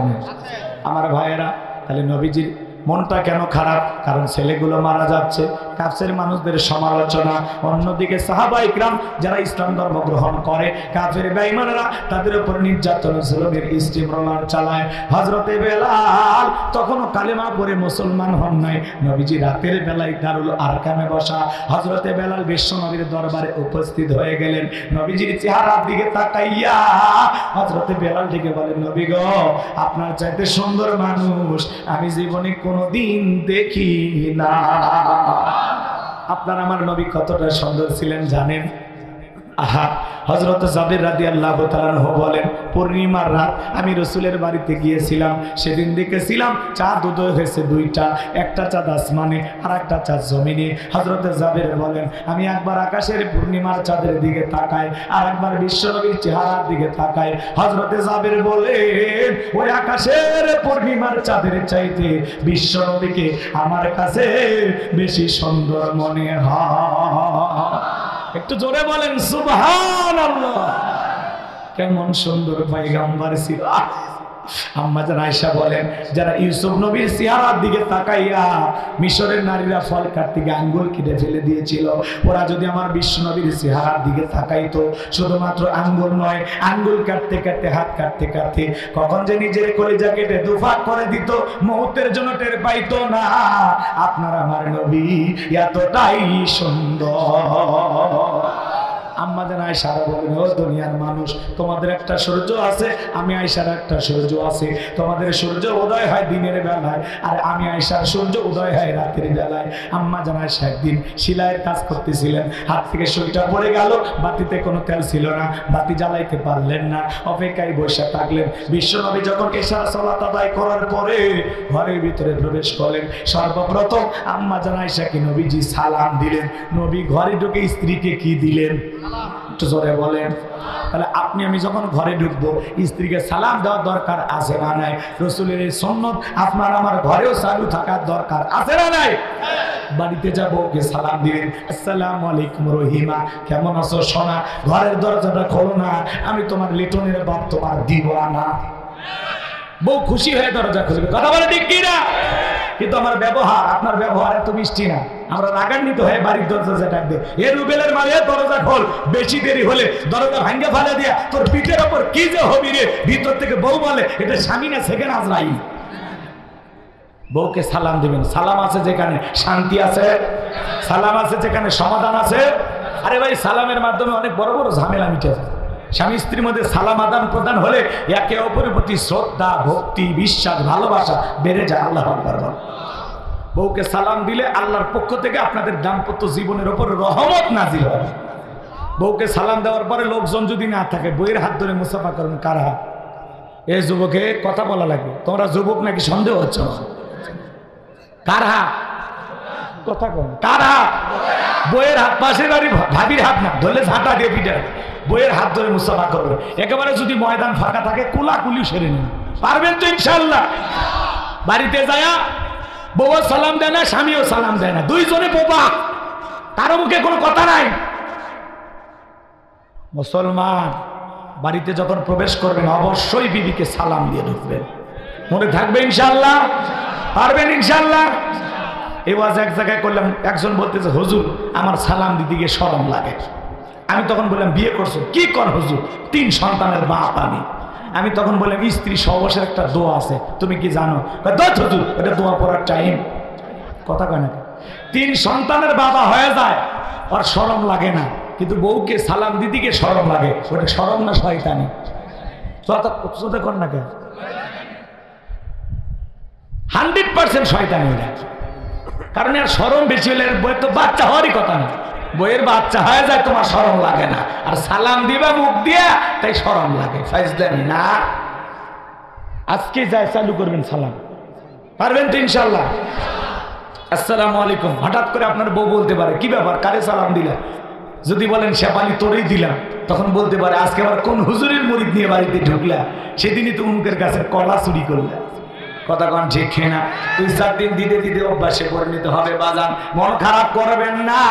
আমার ভাইয়েরা, তাহলে নবীজির মনটা কেন খারাপ? কারণ ছেলেগুলো মারা যাচ্ছে, কাফের মানুষদের সমালোচনা। অন্যদিকে সাহাবা ইকরাম যারা ইসলাম ধর্ম গ্রহণ করে, কাফের বেঈমানরা তাদের উপর নির্যাতন জুলুমের স্টিমরোলার চালায়। হযরতে বেলাল তখনও কালেমা পড়ে মুসলমান হন নাই। নবীজি রাতের বেলায় দারুল আরকামে বসা। হযরতে বেলাল বিশ্ব নবীর দরবারে উপস্থিত হয়ে গেলেন। নবীজির চেহারার দিকে তাকাইয়া হযরতে বেলাল দিকে বলেন, নবী গো, আপনার চাইতে সুন্দর মানুষ আমি জীবনে কোনদিন দেখি না। আপনার আমার নবী কতটা সুন্দর ছিলেন জানেন? আহা, হযরত জাবের রাদিয়াল্লাহু তাআলা আনহু বলেন, পূর্ণিমার রাত আমি রাসূলের বাড়িতে গিয়েছিলাম। সেদিন দেখেছিলাম চাঁদ উদয় হয়েছে 2টা, একটা চাঁদ আসমানে আর একটা চাঁদ জমিনে। হযরত জাবের বলেন, আমি একবার আকাশের পূর্ণিমার চাঁদের দিকে তাকাই, আর একবার বিশ্বনবীর চেহারার দিকে তাকাই। হযরত জাবের বলেন, ওই আকাশের পূর্ণিমার চাঁদের চাইতে বিশ্বনবীকে আমার কাছে বেশি সুন্দর মনে হয়। একটু জোরে বলেন সুবহানাল্লাহ। কেমন সুন্দর পয়গম্বর ছিল। আম্মা জান আয়েশা বলেন, যারা ইউসুফ নবীর চেহারার দিকে তাকাইয়া মিশরের নারীরা ফল কাটতে গিয়ে আঙ্গুল কেটে ফেলে দিয়েছিল, ওরা যদি আমার বিশ্ব নবীর চেহারার দিকে তাকাইতো, শুধুমাত্র আঙ্গুল নয়, আঙ্গুল কাটতে কাটতে, হাত কাটতে কাটতে কখন যে নিজের কলিজা কেটে দুফাক করে দিত, মুহূর্তের জন্য টের পাইতো না। আপনার আমার নবী এতটাই সুন্দর। আম্মা জান আয়েশা বলেন, ও দুনিয়ার মানুষ, তোমাদের একটা সূর্য আছে, আমি আয়েশার একটা সূর্য আছে। তোমাদের সূর্য উদয় হয় দিনের বেলায়, আর আমি আয়েশার সূর্য উদয় হয় রাতের বেলায়। আম্মা জান আয়েশা একদিন সেলাইয়ের কাজ করতেছিলেন, হাত থেকে সুইটা পড়ে গেল, বাতিতে কোনো তেল ছিল না, বাতি জ্বালাইতে পারলেন না, অপেক্ষায় বসে থাকলেন। বিশ্বনবী যখন এশার সালাত আদায় করার পরে ঘরের ভিতরে প্রবেশ করলেন, সর্বপ্রথম আম্মা জান আয়েশাকে নবীজি সালাম দিলেন। নবী ঘরে ঢুকে স্ত্রীকে কি দিলেন? একটু জোরে বলেন। তাহলে আপনি আমি যখন ঘরে ঢুকবো, স্ত্রীকে সালাম দেওয়ার দরকার আছে না নাই? রাসূলের এই সুন্নাত আপনার আমার ঘরেও চালু থাকার দরকার আছে না নাই? বাড়িতে যাব, ওকে সালাম দিলেন, আসসালামু আলাইকুম রহিমা, কেমন আছো সোনা? ঘরের দরজাটা খোলো না, আমি তোমার লিটনের বাপ, তোমার দিওয়ানা। বউ খুশি হয়ে দরজা খুলবে, কথা বলে ঠিক কি না? কিন্তু আমার ব্যবহার, আপনার ব্যবহার এত মিষ্টি না। আমরা রাগান্বিত হয়ে বাড়ির দরজা ডাক দে, এ রুবেলের মালে দরজা খোল, বেশি দেরি হলে দরজা ভাঙ্গে ফেলে দিয়া তোর পিঠের ওপর কি যে হবি রে। ভিতর থেকে বউ বলে, এটা স্বামী না সেকেন্ড আজরাইল। বউকে সালাম দিবেন। সালাম আছে যেখানে শান্তি আছে, সালাম আছে যেখানে সমাধান আছে। আরে ভাই, সালামের মাধ্যমে অনেক বড় বড় ঝামেলা মিটে যায়। স্বামী স্ত্রীর মধ্যে সালাম আদান প্রদান হলে একে অপরের প্রতি শ্রদ্ধা, ভক্তি, বিশ্বাস, ভালোবাসা বেড়ে যায়। আল্লাহু আকবার। বউকে সালাম দিলে আল্লাহর পক্ষ থেকে আপনাদের দাম্পত্য জীবনের উপর রহমত নাজিল হবে। বউকে সালাম দেওয়ার পরে লোকজন যদি না থাকে, বইয়ের হাত ধরে মুসাফা করবেন। কার হাত? এ যুবকে কথা বলা লাগবে। তোমরা যুবক নাকি সন্দেহ হচ্ছে? কার হাত? কথা কম। কার হাত? বইয়ের হাত। পাশের বাড়ি ভাবির হাত না, ধরলে ঝাঁটা দিয়ে পিটার। বইয়ের হাত ধরে মুসাফা করবে। একেবারে যদি ময়দান ফাঁকা থাকে কুলাকুলি সেরে নেন। পারবেন তো ইনশাআল্লাহ? বাড়িতে যায়া বউ সালাম দেয় না, স্বামীও সালাম দেয় না, দুইজনে বোবা, কারো মুখে কোনো কথা নাই। মুসলমান বাড়িতে যখন প্রবেশ করবেন অবশ্যই বিবিকে সালাম দিয়ে ঢুকবেন। মনে থাকবে ইনশাআল্লাহ? পারবেন ইনশাআল্লাহ? এই ওয়াজ এক জায়গায় করলাম, একজন বলতেছে হুজুর আমার সালাম দিতে গিয়ে শরম লাগে। আমি তখন বললাম বিয়ে করছো? কি কর হুজুর? 3 সন্তানের বাপ আমি। আমি তখন বললাম স্ত্রী সহবাসের একটা দোয়া আছে, তুমি কি জানো? হুজুর এটা দোয়া পড়ার টাইম। কথা কয় না? 3 সন্তানের বাবা হয়ে যায়, আর শরম লাগে না, কিন্তু বউকে সালাম দিতে গিয়ে শরম লাগে। ওটা শরম না শয়তানি? চোখে কর না কেন? 100% শয়তানি ওটা। কারণ এর শরম বেশি হলে বইয়ের তো বাচ্চা হওয়ারই কথা না। বইয়ের বাচ্চা হয়ে যায়, তোমার শরম লাগে না, আর সালাম দিবা মুখ দিয়া, তাই শরম লাগে। ফাইজলামি না। আজকে যাই চালু করবেন সালাম। পারবেন তো ইনশাআল্লাহ? আসসালামু আলাইকুম। হঠাৎ করে আপনার বউ বলতে পারে কি ব্যাপার, কারে সালাম দিলা? যদি বলেন শেফালি তোরেই দিলাম, তখন বলতে পারে আজকে আবার কোন হুজুরের মুরিদ নিয়ে বাড়িতে ঢুকলা, সেদিনই তো উনকের কাছে কলা চুরি করলা। কথা কন ঠিক না? 2-4 দিন দিতে দিতে অভ্যাসে পরিণত হবে। বাজান মন খারাপ করবেন না।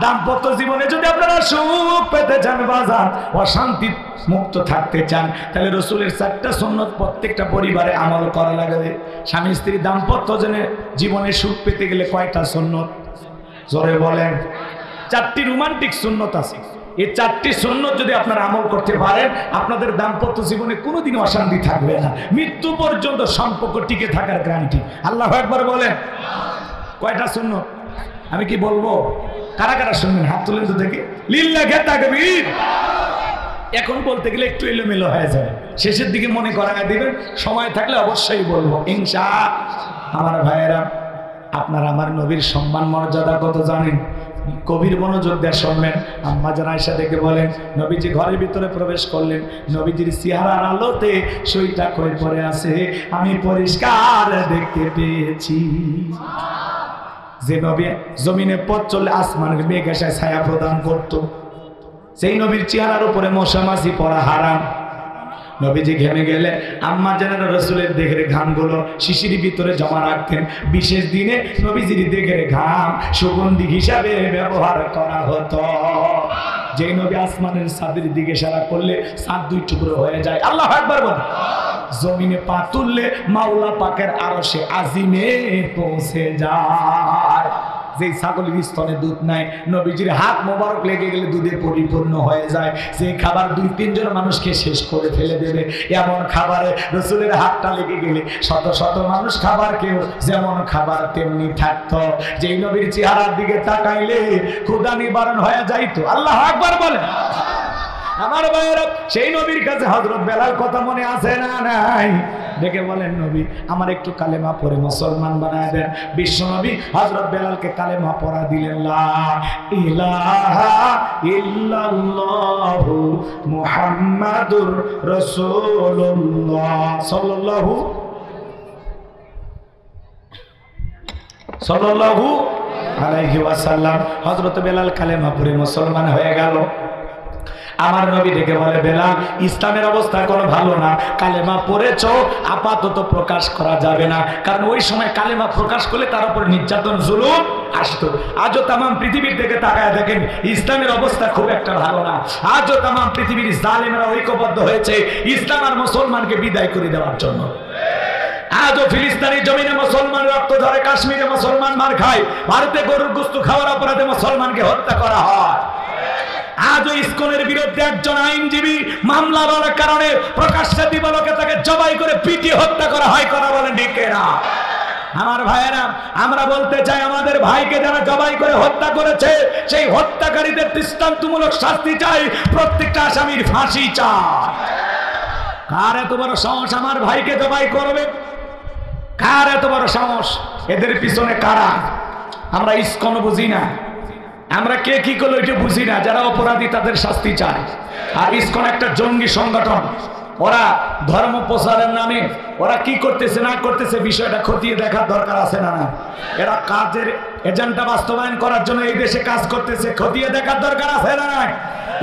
দাম্পত্য জীবনে যদি আপনারা সুখ পেতে চান বাজান, অশান্তি মুক্ত থাকতে চান, তাহলে রসুলের 4টা সুন্নত প্রত্যেকটা পরিবারে আমল করা লাগবে। স্বামী স্ত্রী দাম্পত্য জীবনে সুখ পেতে গেলে কয়টা সুন্নত? জোরে বলেন। 4টি রোমান্টিক সুন্নত আছে। এই 4টি সুন্নত যদি আপনারা আমল করতে পারেন, আপনাদের দাম্পত্য জীবনে কোনোদিন অশান্তি থাকবে না। মৃত্যু পর্যন্ত সম্পর্ক টিকে থাকার গ্যারান্টি। আল্লাহু আকবার বলেন। কয়টা সুন্নত আমি কি বলবো? কারা কারা শুনবেন? হাত তুলেন তো দেখি। লিল্লাহি তাকবীর। এখন বলতে গেলে একটু এলোমেলো হয়ে যায়, শেষের দিকে মনে করায় দিবেন। সময় থাকলে অবশ্যই বলবো ইনশাআল্লাহ। আমার ভাইয়েরা, আপনারা আমার নবীর সম্মান মর্যাদা কত জানেন? কবির মনোযোগ দিয়ে শুনবেন। আম্মা জান আয়েশা দেখে বলেন, নবীজি ঘরের ভিতরে প্রবেশ করলেন, নবীজির চেহারার আলোতে সইটা কই পড়ে আছে আমি পরিষ্কার দেখতে পেয়েছি। যে নবী জমিনে পথ চললে আসমানের মেঘ এসে ছায়া প্রদান করত, সেই নবীর চেহারার উপরে মশা মাছি পড়া হারাম। নবীজি ঘেমে গেলে আম্মা জানেন রসুলের দেহের ঘামগুলো শিশির ভিতরে জমা রাখতেন। বিশেষ দিনে নবীজির দেহের ঘাম সুগন্ধি হিসাবে ব্যবহার করা হতো। যে নবী আসমানের ছাদের দিকে ইশারা করলে ছাদ 2 টুকরো হয়ে যায়। আল্লাহু আকবার বল। জমিনে পা তুললে মাওলা পাকের আরশে আজিমে পৌঁছে যায়। যে ছাগলের স্তনে দুধ নাই, নবীজির হাত মোবারক লেগে গেলে দুধে পরিপূর্ণ হয়ে যায়। যে খাবার 2-3 জন মানুষকে শেষ করে ফেলে দেবে, এমন খাবারে রসুলের হাতটা লেগে গেলে শত শত মানুষ খাবার কেউ যেমন খাবার তেমনি থাকতো। যেই নবীর চেহারার দিকে তাকাইলে ক্ষুধা নিবারণ হয়ে যাইতো। আল্লাহু আকবার বলে। আমার ভাইয়েরা, সেই নবীর কাছে হযরত বেলাল কথা মনে আছে না নাই? ডেকে বলেন নবী আমার একটু কালেমা পড়ে মুসলমান বানায় দেন। বিশ্ব নবী হযরত বেলালকে কালেমা পড়া দিলেন। লা ইলাহা ইল্লাল্লাহু মুহাম্মাদুর রাসূলুল্লাহ সাল্লাল্লাহু আলাইহি ওয়াসাল্লাম। হযরত বেলাল কালেমা পড়ে মুসলমান হয়ে গেল। আমার নবী ডেকে বলে, বেলাল ইসলামের অবস্থা কোনো ভালো না, কালেমা পড়েছো আপাতত প্রকাশ করা যাবে না। কারণ ওই সময় কালেমা প্রকাশ করলে তার উপর নির্যাতন জুলুম আসতো। আজও তাম পৃথিবীর দিকে তাকায় দেখেন, ইসলামের অবস্থা খুব একটা ভালো না। আজও তাম পৃথিবীর জালেমরা ঐক্যবদ্ধ হয়েছে ইসলাম আর মুসলমানকে বিদায় করে দেওয়ার জন্য। আজও ফিলিস্তিনি জমিনে মুসলমান রক্ত ঝরে, কাশ্মীরে মুসলমান মার খায়, ভারতে গরুর গোশত খাওয়ার অপরাধে মুসলমানকে হত্যা করা হয়। আজও ইসকনের বিরুদ্ধে একজন আইনজীবী মামলা করার কারণে প্রকাশ্যে দিবালোকে তাকে জবাই করে পিটিয়ে হত্যা করা হয়। কথা বলেন ঠিক না? আমার ভাইয়েরা, আমরা বলতে চাই আমাদের ভাইকে যারা জবাই করে হত্যা করেছে সেই হত্যাকারীদের দৃষ্টান্তমূলক শাস্তি চাই, প্রত্যেকটা আসামির ফাঁসি চাই। কার এত বড় সাহস আমার ভাইকে জবাই করবে? কার এত বড় সাহস? এদের পিছনে কারা? আমরা ইসকন বুঝি না, আমরা কে কি করলো এটা বুঝি না। যারা অপরাধী তাদের শাস্তি চায়। আর ইসকন একটা জঙ্গি সংগঠন, ওরা ধর্ম প্রচারের নামে ওরা কি করতেছে না করতেছে বিষয়টা খতিয়ে দেখার দরকার আছে না? না, এরা কাজের এজেন্ডা বাস্তবায়ন করার জন্য এই দেশে কাজ করতেছে, খতিয়ে দেখার দরকার আছে না? না,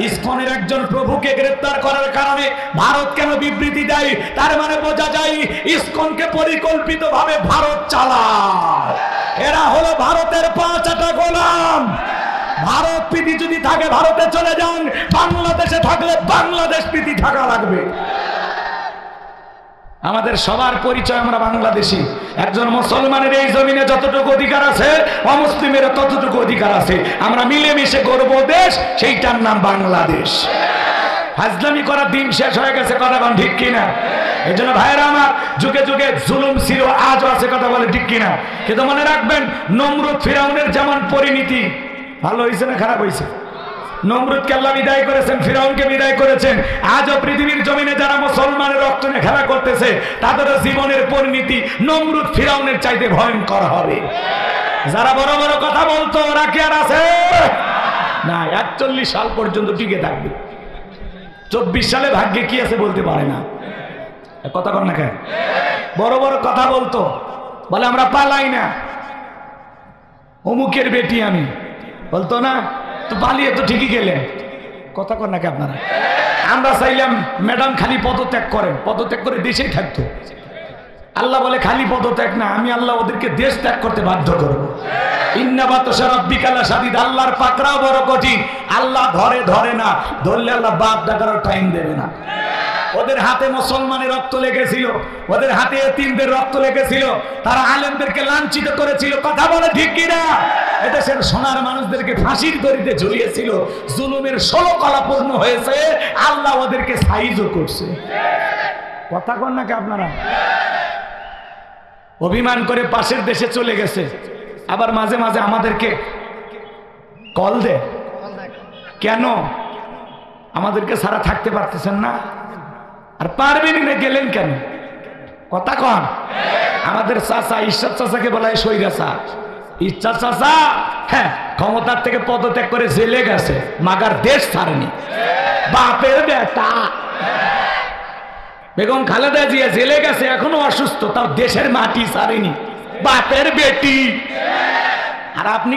ইসকনের একজন প্রভুকে গ্রেফতার করার কারণে ভারত কেন বিবৃতি দেয়? তার মানে বোঝা যায় ইসকনকে পরিকল্পিতভাবে ভারত চালায়। এরা হলো ভারতের পাঁচটা গোলাম। ভারত প্রীতি যদি থাকে ভারতে চলে যান, বাংলাদেশে থাকলে বাংলাদেশ প্রীতি থাকা লাগবে। আমাদের সবার পরিচয় আমরা বাংলাদেশি। একজন মুসলমানের এই জমিনে যতটুকু অধিকার আছে অমুসলিমের ততটুকু অধিকার আছে। আমরা মিলেমিশে গর্ব দেশ, সেইটার নাম বাংলাদেশ। ফাজলামি করার দিন শেষ হয়ে গেছে, কথা বলেন ঠিক কিনা? এই জন্য ভাইয়েরা আমার, যুগে যুগে জুলুম ছিল, আজও আছে, কথা বলে ঠিক কিনা? কিন্তু মনে রাখবেন, নমরুদ ফিরাউনের যেমন পরিণতি, ভালো হয়েছে না খারাপ হয়েছে? নমরুদকে আল্লাহ বিদায় করেছেন, ফিরাউনকে বিদায় করেছেন। আজও পৃথিবীর জমিনে যারা মুসলমানের রক্ত নিয়ে খেলা করতেছে তাদের জীবনের পরিণতি নমরুদ ফিরাউনের চাইতে ভয়ঙ্কর হবে। যারা বড় বড় কথা বলতো ওরা কি আর আছে? না, 41 সাল পর্যন্ত টিকে থাকবে। 24 সালে ভাগ্যে কি আছে বলতে পারে না। কথা কর না কেন? বড় বড় কথা বলতো, বলে আমরা পালাই না, অমুকের বেটি আমি, বলতো না? তো পালিয়ে তো ঠিকই গেলেন। কথা কর নাকি আপনারা? আমরা চাইলাম ম্যাডাম খালি পদত্যাগ করেন, পদত্যাগ করে দেশেই থাকতো। আল্লাহ বলে খালি পদত্যাগ না, আমি আল্লাহ ওদেরকে দেশ ত্যাগ করতে বাধ্য করবো। আল্লাহর পাকড়াও বড় কঠিন। আল্লাহ ধরে না, ধরলে আল্লাহ বাপ ডাকারও টাইম দেবে না। ওদের হাতে মুসলমানের রক্ত লেগেছিল, ওদের হাতে এতিমদের রক্ত লেগেছিল, তারা আলেমদেরকে লাঞ্ছিত করেছিল। কথা বলে ঠিক কিনা? এদেশের সোনার মানুষদেরকে ফাঁসির দড়িতে ঝুলিয়েছিল। জুলুমের 16 কলা পূর্ণ হয়েছে, আল্লাহ ওদেরকে সাইজও করছে। কথা কন নাকি আপনারা? অভিমান করে পাশের দেশে চলে গেছে, আবার মাঝে মাঝে আমাদেরকে কল দে। কেন? আমাদেরকে সারা থাকতে পারতেছেন না? আর পারবেন না, গেলেন কেন? কথা কন। আমাদের চাচা ঈশ্বর চাচাকে বলা হয় সৈরাচা। ঈশ্বর চাচা হ্যাঁ ক্ষমতার থেকে পদত্যাগ করে জেলে গেছে, মাগার দেশ ছাড়েনি। বাপের বেটা বেগম খালেদা জিয়া জেলে গেছে, এখনো অসুস্থ, তাও দেশের মাটি ছাড়েনি। বাপের বেটি। আর আপনি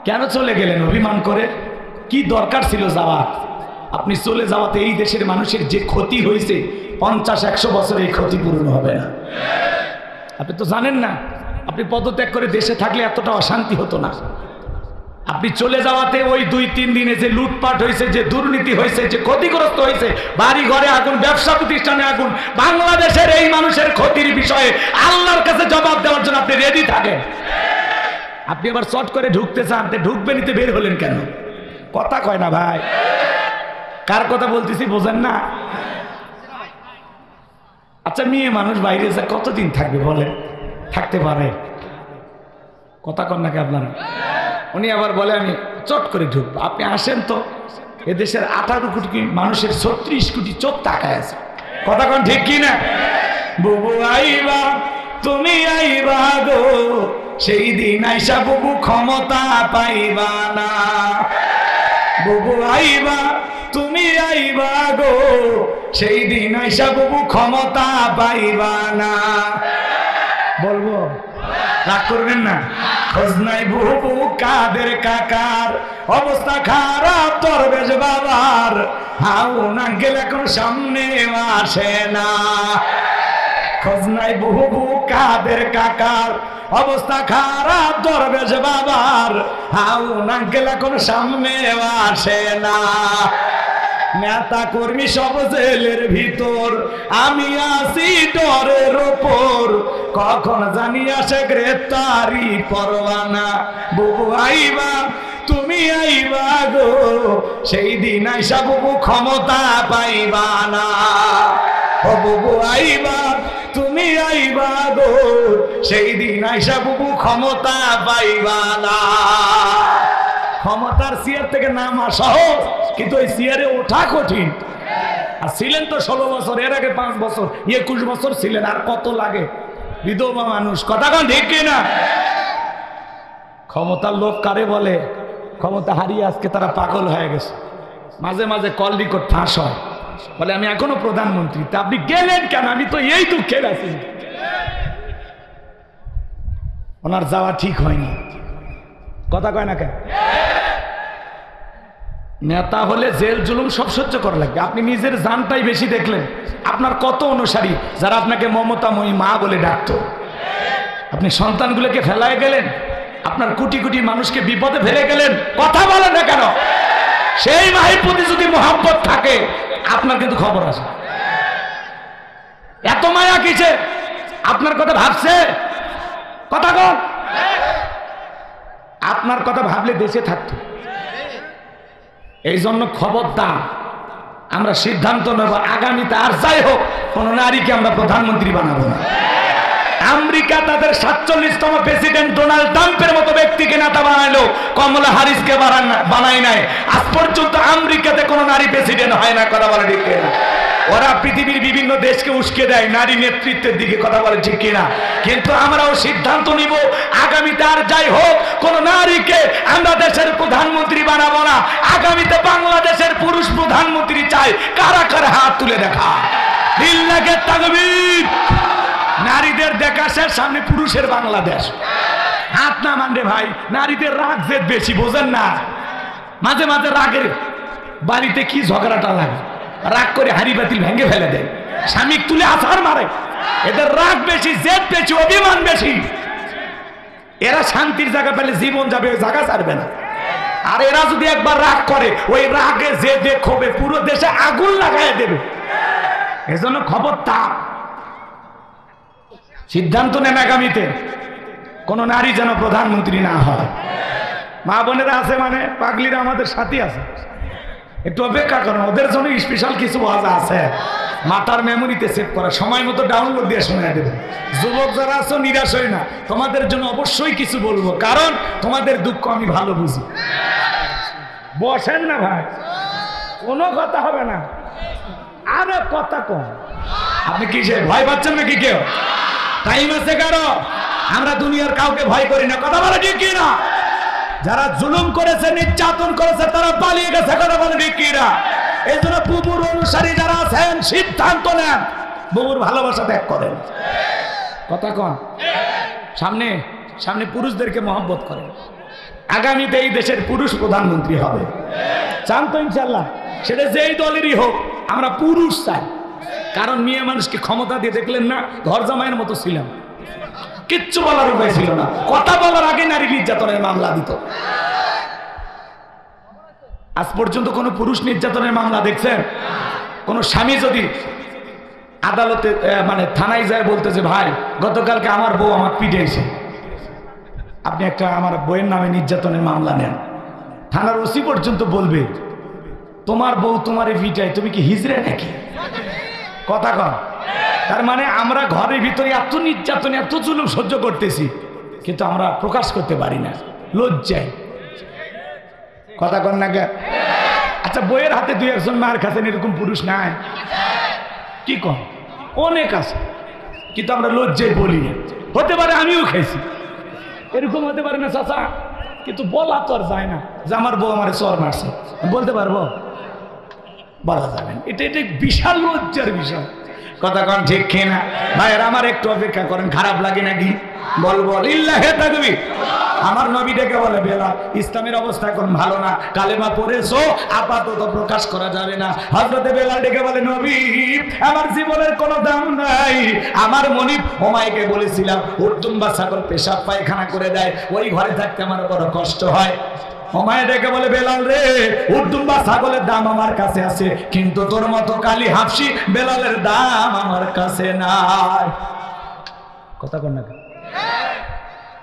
কেন চলে গেলেন অভিমান করে? কি দরকার ছিল যাওয়ার? আপনি চলে যাওয়াতে এই দেশের মানুষের যে ক্ষতি হয়েছে 50-100 বছর এই ক্ষতি পূরণ হবে না। আপনি তো জানেন না, আপনি পদত্যাগ করে দেশে থাকলে এতটা অশান্তি হতো না। আপনি চলে যাওয়াতে ওই 2-3 দিনে যে লুটপাট হয়েছে, যে দুর্নীতি হয়েছে, যে ক্ষতিগ্রস্ত হয়েছে, বাড়ি ঘরে আগুন, ব্যবসা প্রতিষ্ঠানে আগুন, বাংলাদেশের এই মানুষের ক্ষতির বিষয়ে আল্লাহর কাছে জবাব দেওয়ার জন্য আপনি রেডি থাকেন। আপনি আবার শর্ট করে ঢুকতে চান, ঢুকবে নিতে বের হলেন কেন? কথা কয় না ভাই। কার কথা বলতেছি বোঝেন না? আচ্ছা, মেয়ে মানুষ বাইরে যা কতদিন থাকবে বলেন? থাকতে পারে? কথা কন নাকি আপনারা? উনি আবার বলে আমি চট করে ঢুকবো। আপনি আসেন তো, এদেশের 18 কোটি মানুষের 36 কোটি চোখ তাকায় আছে। কথা কন ঠিক কি না? বুবু আইবা তুমি আইবা গো, সেই দিন আইসা বুবু ক্ষমতা পাইবা না। বুবু আইবা তুমি আইবা গো, সেই দিন আইসা বুবু ক্ষমতা পাইবা না। বলবো? রাগ করবেন না? খোঁজ নাই বুবু কাদের কাকার, অবস্থা খারাপ দরবেশ বাবার, হাউন আঙ্কেল এখন সামনে আসে না। খোঁজ নাই বুবু কাদের কাকার, অবস্থা খারাপ দরবেশ বাবার, হাউন আঙ্কেল এখন সামনে আসে না। নেতা কর্মী সব জেলের ভিতর, আমি আছি ডরের ওপর, কখন জানি আসে গ্রেফতারি পরোয়ানা। বুবু আইবা তুমি আইবা গো, সেই দিন আইসা বুবু ক্ষমতা পাইবা না। ও বুবু আইবা তুমি তুমি আইবা গো, সেই দিন আইসা বুবু ক্ষমতা পাইবা না। ক্ষমতার চেয়ার থেকে নামা সহজ, কিন্তু ওই চেয়ারে ওঠা কঠিন। আর ছিলেন তো 16 বছর, এর আগে 5 বছর 21 বছর ছিলেন, আর কত লাগে? বিধবা মানুষ, কথা কোন ঠিক কিনা? ক্ষমতার লোভ কারে বলে? ক্ষমতা হারিয়ে আজকে তারা পাগল হয়ে গেছে। মাঝে মাঝে কল রেকর্ড ফাঁস হয়, বলে আমি এখনো প্রধানমন্ত্রী, তা আপনি গেলেন কেন? আমি তো এই দুঃখের আছি। ওনার যাওয়া ঠিক হয়নি, কথা কয় না কেন? নেতা হলে জেল জুলুম সব সহ্য করা লাগবে। আপনি নিজের জানটাই বেশি দেখলেন। আপনার কত অনুসারী যারা আপনাকে মমতাময়ী মা বলে ডাকতো, আপনি সন্তানগুলোকে ফেলায় গেলেন, আপনার কোটি কোটি মানুষকে বিপদে ফেলে গেলেন। কথা বলেন না কেন? সেই মায়ের প্রতি যদি মোহাব্বত থাকে, আপনার কিন্তু খবর আছে। এত মায়া কিসে? আপনার কথা ভাবছে? কথা কন, আপনার কথা ভাবলে দেশে থাকতো। এই জন্য খবরদার, আমরা সিদ্ধান্ত নেব আগামীতে আর যাই হোক কোন নারীকে আমরা প্রধানমন্ত্রী বানাবো না। আমেরিকা তাদের 47তম প্রেসিডেন্ট ডোনাল্ড ট্রাম্পের মতো ব্যক্তিকে নেতা বানাইলো, কমলা হ্যারিসকে বানায় নাই। আজ পর্যন্ত আমেরিকাতে কোনো নারী প্রেসিডেন্ট হয় না, কথা বলে ঠিক কিনা? ওরা পৃথিবীর বিভিন্ন দেশকে উস্কে দেয় নারী নেতৃত্বের দিকে, কথা বলে ঠিক কিনা? কিন্তু আমরাও সিদ্ধান্ত নিব আগামীতে আর যাই হোক কোন নারীকে আমরা দেশের প্রধানমন্ত্রী বানাবো না। আগামীতে বাংলাদেশের পুরুষ প্রধানমন্ত্রী চাই। কারা কারা হাত তুলে দেখা? লিল্লাহে তাকবীর। নারীদের দেখা শেষ, সামনে পুরুষের বাংলাদেশ। হাত না মানবে ভাই, নারীদের রাগ জেদ বেশি, বোঝেন না? মাঝে মাঝে রাগের বাড়িতে কি ঝগড়াটা লাগে, রাগ করে হাড়ি বাতিল ভেঙে ফেলে দেয়, স্বামী তুলে আছাড় মারে। এদের রাগ বেশি, জেদ বেশি, অভিমান বেশি। এরা শান্তির জায়গা পেলে জীবন যাবে, ওই জায়গা ছাড়বে না। আর এরা যদি একবার রাগ করে, ওই রাগে জেদে ক্ষোভে পুরো দেশে আগুন লাগাই দেবে। এজন্য খবরদার, সিদ্ধান্ত নেন আগামীতে কোন নারী যেন প্রধানমন্ত্রী না হয়। মা বোনেরা আছে মানে পাগলিরা আমাদের সাথে আছে, একটু অপেক্ষা করেন, ওদের জন্য স্পেশাল কিছু ওয়াজ আছে। মাথার মেমোরিতে সেভ করা, সময় মতো ডাউনলোড দিয়ে শোনা দেবে। যুবক যারা আছো নিরাশ হয় না, তোমাদের জন্য অবশ্যই কিছু বলবো, কারণ তোমাদের দুঃখ আমি ভালো বুঝি। বসেন না ভাই, কোনো কথা হবে না, আরে কথা কম। আপনি কিসে ভয় পাচ্ছেন নাকি? কেউ টাইম আছে কারো? আমরা দুনিয়ার কাউকে ভয় করি না, কথা বলে ঠিক কিনা? যারা জুলুম করেছে, নির্যাতন করেছে, তারা পালিয়ে গেছে, কথা বলে ঠিক কিনা? এই জন্য বুবুর অনুসারী যারা আছেন, সিদ্ধান্ত নেন, বুবুর ভালোবাসা ত্যাগ করেন, কথা কন। সামনে সামনে পুরুষদেরকে মহব্বত করেন। আগামীতে এই দেশের পুরুষ প্রধানমন্ত্রী হবে, চান তো ইনশাল্লাহ? সেটা যেই দলেরই হোক, আমরা পুরুষ চাই। কারণ মেয়ে মানুষকে ক্ষমতা দিয়ে দেখলেন না, ঘর জামাইয়ের মতো ছিলাম, কিচ্ছু বলার উপায় ছিল না। কথা বলার আগে নারী নির্যাতনের মামলা দিত। আজ পর্যন্ত কোন পুরুষ নির্যাতনের মামলা দেখছেন? কোন স্বামী যদি আদালতে মানে থানায় যায় বলতেছে, ভাই গতকালকে আমার বউ আমার পিটাইছে, আপনি একটা আমার বউয়ের নামে নির্যাতনের মামলা নেন, থানার ওসি পর্যন্ত বলবে তোমার বউ তোমারে পিটায়, তুমি কি হিজড়ে নাকি? কথা কন। তার মানে আমরা ঘরের ভিতরে এত নির্যাতন, এত জুলুম সহ্য করতেছি, কিন্তু আমরা প্রকাশ করতে পারি না, লজ্জায়, কথা কন না কে? আচ্ছা, বইয়ের হাতে 2-1জন মার খাচ্ছেন, এরকম পুরুষ নাই? কি কন? অনেক আছে, কিন্তু আমরা লজ্জায় বলি না। হতে পারে আমিও খাইছি, এরকম হতে পারে না চাচা, কিন্তু বলা তো আর যায় না যে আমার বউ আমার চর মারছে, বলতে পারবো? বলা যাবে না। এটা বিশাল লজ্জার বিষয়, কথা কন ঠিক কিনা? ভাইয়ের আমার একটু অপেক্ষা করেন, খারাপ লাগে নাকি? বলবো লিল্লাহে তাকবীর। আমার নবী ডেকে বলে, বেলাল ইসলামের অবস্থা এখন ভালো না, কালেমা পড়েছো, আপাতত প্রকাশ করা যাবে না। হযরতে বেলাল ডেকে বলে, নবী আমার জীবনের কোনো দাম নাই। আমার মনিব ওমাইকে বলেছিলাম, উর্দুম্বা ছাগল পেশাব পায়খানা করে দেয়, ওই ঘরে থাকতে আমার বড় কষ্ট হয়। ওমায় ডেকে বলে, বেলাল রে, উর্দুম্বা ছাগলের দাম আমার কাছে আছে, কিন্তু তোর মতো কালি হাফসি বেলালের দাম আমার কাছে নাই। কথা কন না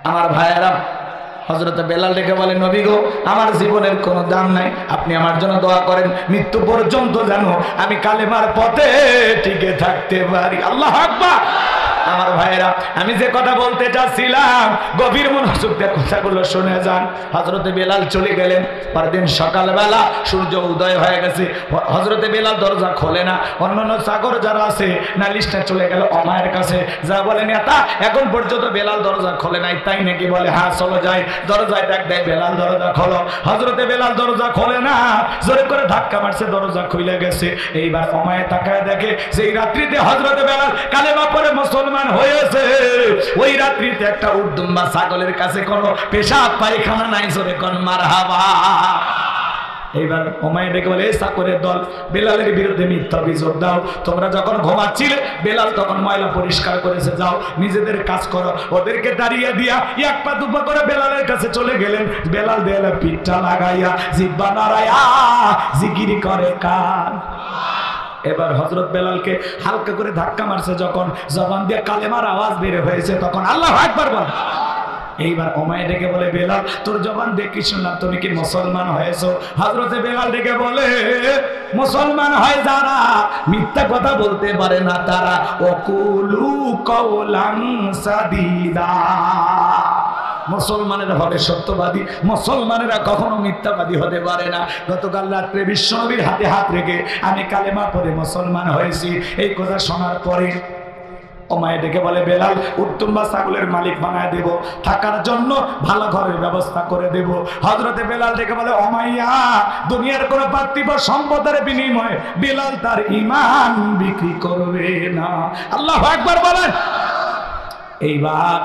আমার ভাইয়েরা? হযরত বেলাল ডেকে বলে, নবী গো আমার জীবনের কোনো দাম নাই, আপনি আমার জন্য দোয়া করেন, মৃত্যু পর্যন্ত যেন আমি কালেমার পথে টিকে থাকতে পারি। আল্লাহু আকবার, আমার ভাইরা, আমি যে কথা বলতে চাচ্ছিলাম গভীর মনোযোগ দিয়ে কথাগুলো শুনে যান। হযরতে বেলাল চলে গেলেন। পরদিন সকালবেলা সূর্য উদয় হয়ে গেছে, হযরতে বেলাল দরজা খোলে না। অন্যান্য চাকর যারা আছে নালিশটা চলে গেল উমায়ের কাছে, যা বলে নেতা এখন পর্যন্ত বেলাল দরজা খোলে নাই, তাই নাকি? বলে হ্যাঁ চলো যাই। দরজায় ডাক দেয়, বেলাল দরজা খোলো। হযরতে বেলাল দরজা খোলে না, জোরে করে ধাক্কা মারছে, দরজা খুলে গেছে। এইবার উমায়ে তাকায় দেখে সেই রাত্রিতে হযরতে বেলাল কালেমা পড়ে মুসলমান হয়েছে। ওই রাত্রিতে একটা উর্দুম্বা ছাগলের কাছে কোনো পেশাব পায়খানা নাই, জোরে কোন মারহাবা। এইবার উমাইয়া ডেকে বলে, এই চাকরের দল, বেলালের বিরুদ্ধে মিথ্যা অভিযোগ দাও। তোমরা যখন ঘুমাচ্ছিলে বেলাল তখন ময়লা পরিষ্কার করেছে, যাও নিজেদের কাজ করো। ওদেরকে দাঁড়িয়ে দিয়া এক পা দুপা করে বেলালের কাছে চলে গেলেন। বেলাল দেয়ালে পিঠটা লাগাইয়া জিহ্বা নাড়াইয়া জিকির করে কান। এবার হযরত বেলালকে হালকা করে ধাক্কা মারছে, যখন জবান দিয়ে কালেমার আওয়াজ বের হয়েছে তখন আল্লাহু আকবার বল। এইবার উমাইয়া ডেকে বলে, বেলাল তোর জবান দেখি শুনলাম তুমি কি মুসলমান হয়েছো? হযরতে বেলাল ডেকে বলে, মুসলমান হয় যারা মিথ্যা কথা বলতে পারে না তারা ওকুলু কওলান সাদিদা। মুসলমানেরা হবে সত্যবাদী, মুসলমানেরা কখনো মিথ্যাবাদী হতে পারে না। গতকাল রাত্রে বিশ্বনবীর হাতে হাত রেখে আমি কালেমা পড়ে মুসলমান হয়েছি। এই কথা শোনার পরে উমাইয়া ডেকে বলে, বেলাল উত্তম্বা ছাগলের মালিক বানায় দেব, থাকার জন্য ভালো ঘরের ব্যবস্থা করে দেব। হযরতে বেলাল ডেকে বলে, উমাইয়া দুনিয়ার কোনো পার্থিব সম্পদের বিনিময়ে বেলাল তার ঈমান বিক্রি করবে না। আল্লাহু আকবার বলেন। এইবার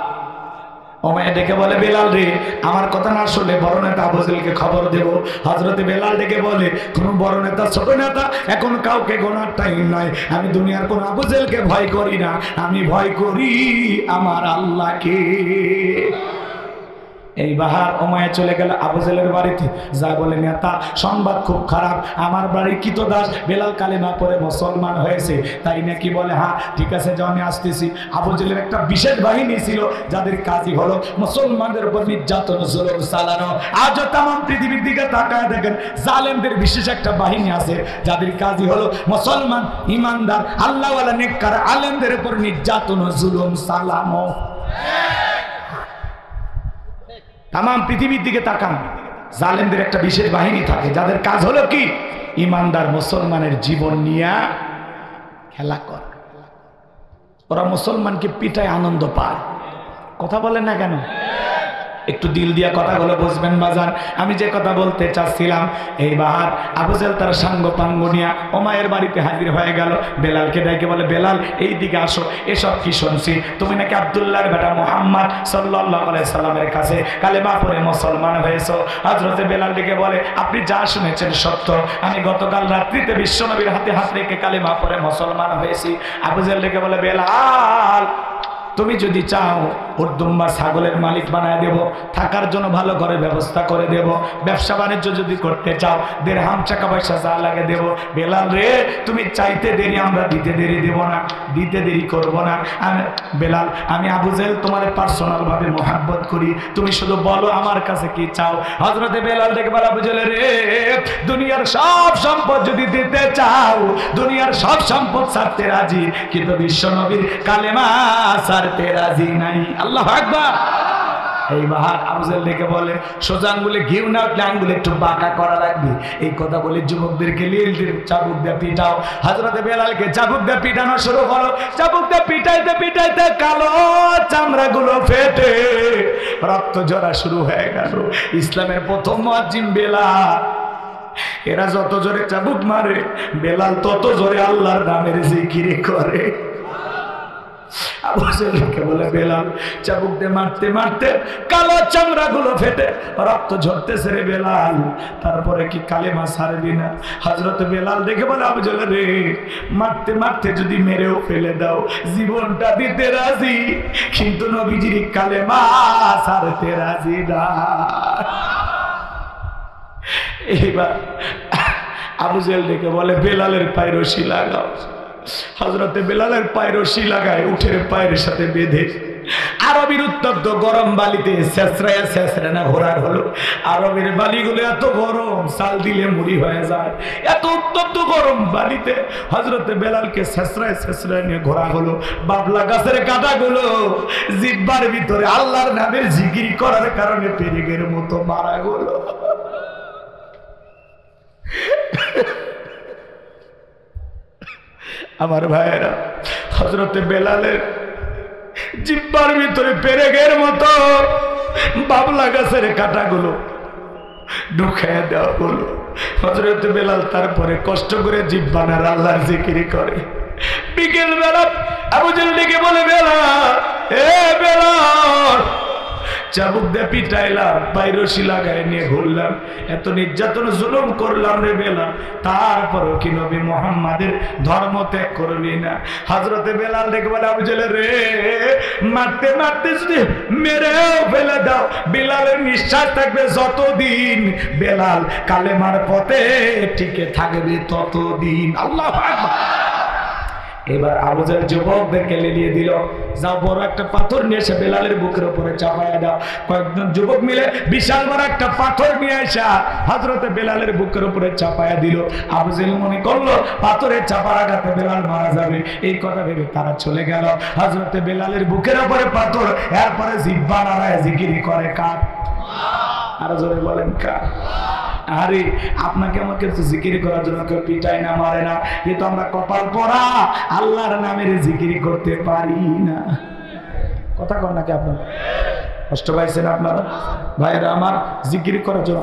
উমাইয়া ডেকে বলে, বেলাল রে আমার কথা না শুনলে বড় নেতা আবু জেহেলকে খবর দেব। হযরতে বেলাল ডেকে বলে, কোন বড় নেতা ছোট নেতা এখন কাউকে গোনার টাইম নাই। আমি দুনিয়ার কোন আবু জেহেলকে ভয় করি না, আমি ভয় করি আমার আল্লাহকে। এইবার উমাইয়া চলে গেল আবু জেহেলের বাড়িতে, যা বলে, নেতা সংবাদ খুব খারাপ, আমার বাড়ির কৃতদাস বেলাল কালেমা পড়ে মুসলমান হয়েছে। তাই নাকি? বলে হ্যাঁ ঠিক আছে, যাও আমি আসতেছি। আবু জেহেলের একটা বিশেষ বাহিনী ছিল যাদের কাজই হলো মুসলমানদের উপর নির্যাতন জুলুম চালানো। আজও তাম পৃথিবীর দিকে তাকায় দেখেন, জালেমদের বিশেষ একটা বাহিনী আছে যাদের কাজই হলো মুসলমান ইমানদার আল্লাহওয়ালা নেককার আলেমদের উপর নির্যাতন জুলুম চালানো। তাম পৃথিবীর দিকে তাকান, জালেমদের একটা বিশেষ বাহিনী থাকে যাদের কাজ হলো কি? ইমানদার মুসলমানের জীবন নিয়ে খেলা করা। ওরা মুসলমানকে পিটায় আনন্দ পায়। কথা বলেন না কেন? একটু দিল দিয়া কথাগুলো বুঝবেন বাজান। আমি যে কথা বলতে চাচ্ছিলাম, এইবার আবু জেহেল তার সাঙ্গ পাঙ্গ নিয়া উমাইয়ার বাড়িতে হাজির হয়ে গেল। বেলালকে ডেকে বলে, বেলাল এই দিকে আসো, এসব কি শুনছি? তুমি নাকি আব্দুল্লাহর বেটা মুহাম্মদ সাল্লাল্লাহু আলাইহি সাল্লামের কাছে কালেমা পড়ে মুসলমান হয়েছো। হযরতে বেলাল ডেকে বলে, আপনি যা শুনেছেন সত্য, আমি গতকাল রাত্রিতে বিশ্বনবীর হাতে হাত রেখে কালেমা পড়ে মুসলমান হয়েছি। আবু জেহেল ডেকে বলে, বেলাল তুমি যদি চাও উর্দুম্বা ছাগলের মালিক বানায় দেব, থাকার জন্য ভালো ঘরের ব্যবস্থা করে দেব, ব্যবসা বাণিজ্য যদি করতে চাও দেড়হাম টাকা পয়সা যা লাগে দেব। বেলাল রে তুমি চাইতে দেরি, আমরা দিতে দেরি দেব না, দিতে দেরি করব না। বেলাল আমি আবু জেহেল তোমার পার্সোনাল ভাবে মহাব্বত করি, তুমি শুধু বলো আমার কাছে কি চাও। হযরতে বেলাল দেখে বলে, আবু জেহেল রে দুনিয়ার সব সম্পদ যদি দিতে চাও, দুনিয়ার সব সম্পদ ছাড়তে রাজি, কিন্তু বিশ্বনবীর কালেমা ছাড়তে রাজি নাই। আল্লাহু আকবার। এইবার আবু জেহেল ডেকে বলে, সোজা আঙ্গুলে ঘিউ না উঠলে আঙ্গুলে একটু বাঁকা করা লাগবে। এই কথা বলে যুবকদেরকে লিলটির চাবুক দিয়ে পিটাও। হযরতে বেলালকে চাবুক দিয়ে পিটানো শুরু করো। চাবুক দিয়ে পিটাইতে পিটাইতে কালো চামড়াগুলো ফেটে রক্ত ঝরা শুরু হয়ে গেল। ইসলামের প্রথম মুয়াজ্জিন বেলাল। এরা যত জোরে চাবুক মারে বেলাল তত জোরে আল্লাহর নামের জিকির করে। আবু জেহেলকে বলে, বেলাল চাবুক দিয়ে মারতে মারতে কালো চামড়াগুলো ফেটে রক্ত ঝরতেছে রে বেলাল, তারপরে কি কালেমা ছাড়বি না? হযরতে বেলাল দেখে বলে, আবু জেহেল রে মারতে মারতে যদি মেরেও ফেলে দাও জীবনটা দিতে রাজি, কিন্তু নবীজির কালেমা ছাড়তে রাজি না। এইবার আবু জেহেল দেখে বলে, বেলালের পায়ে রশি লাগাও। হযরতে বেলালের পায়ে রশি লাগায় উঠের পায়ের সাথে বেঁধে আরবের উত্তপ্ত গরম বালিতে ছেঁচড়ানা ঘোরা হলো। আরবের বালিগুলো এত গরম, চাল দিলে মুড়ি হয়ে যায়। এত উত্তপ্ত গরম বালিতে হযরত বেলালকে ছেঁচড়ায় নিয়ে ঘোরা হলো। বাবলা গাছের কাঁটাগুলো জিহ্বার ভিতরে আল্লাহর নামের জিকির করার কারণে পেরেকের মতো মারা গেল। আমার ভাইয়েরা, হযরত বেলালের জিহ্বার ভিতরে পেরেকের মতো বাবলা গাছের কাঁটাগুলো ঢুকাইয়া দেওয়া হলো। হযরত বেলাল তারপরে কষ্ট করে জিহ্বানার আল্লাহর জিকির করে। বিকেল বেলা আবু জেহেল ডেকে বলে, বেলাল, এ বেলাল, চাবুক দিয়ে পিটাইলাম, পাইরসি লাগাই নিয়ে ঘুরলাম, এত নির্যাতন জুলুম করলাম রে বেলাল, তারপরও কি নবী মুহাম্মাদের ধর্ম ত্যাগ করবি না? হযরতে বেলাল ডেকে বলে, আবু জেহেল রে, মারতে মারতে যদি মেরেও ফেলে দাও, বেলালের নিঃশ্বাস থাকবে যতদিন, বেলাল কালেমার পথে টিকে থাকবে ততদিন। আল্লাহু আকবার। এবার আবু জেহেল যুবকদেরকে লেলিয়ে দিল, যাও বড় একটা পাথর নিয়ে এসে বেলালের বুকের উপরে চাপায়া দাও। কয়েকজন যুবক মিলে বিশাল বড় একটা পাথর নিয়ে আসা হযরতে বেলালের বুকের উপরে চাপায়া দিল। আবু জেহেল মনে করলো পাথরের চাপার আঘাতে বেলাল মারা যাবে, এই কথা ভেবে তারা চলে গেল। হযরতে বেলালের বুকের উপরে পাথর, এরপরে জিহ্বা নাড়ায় জিকির করে কার? আরো জোরে বলেন কার? আরে আপনাকে আমাকে তো জিকির করার জন্য কেউ পিটায় না, মারে না, কিন্তু আমরা কপাল পরা আল্লাহর নামের জিকির করতে পারি না। কথা কর নাকি আপনারা? কষ্ট পাইছেন আপনারা? ভাইরা আমার, জিকির করার জন্য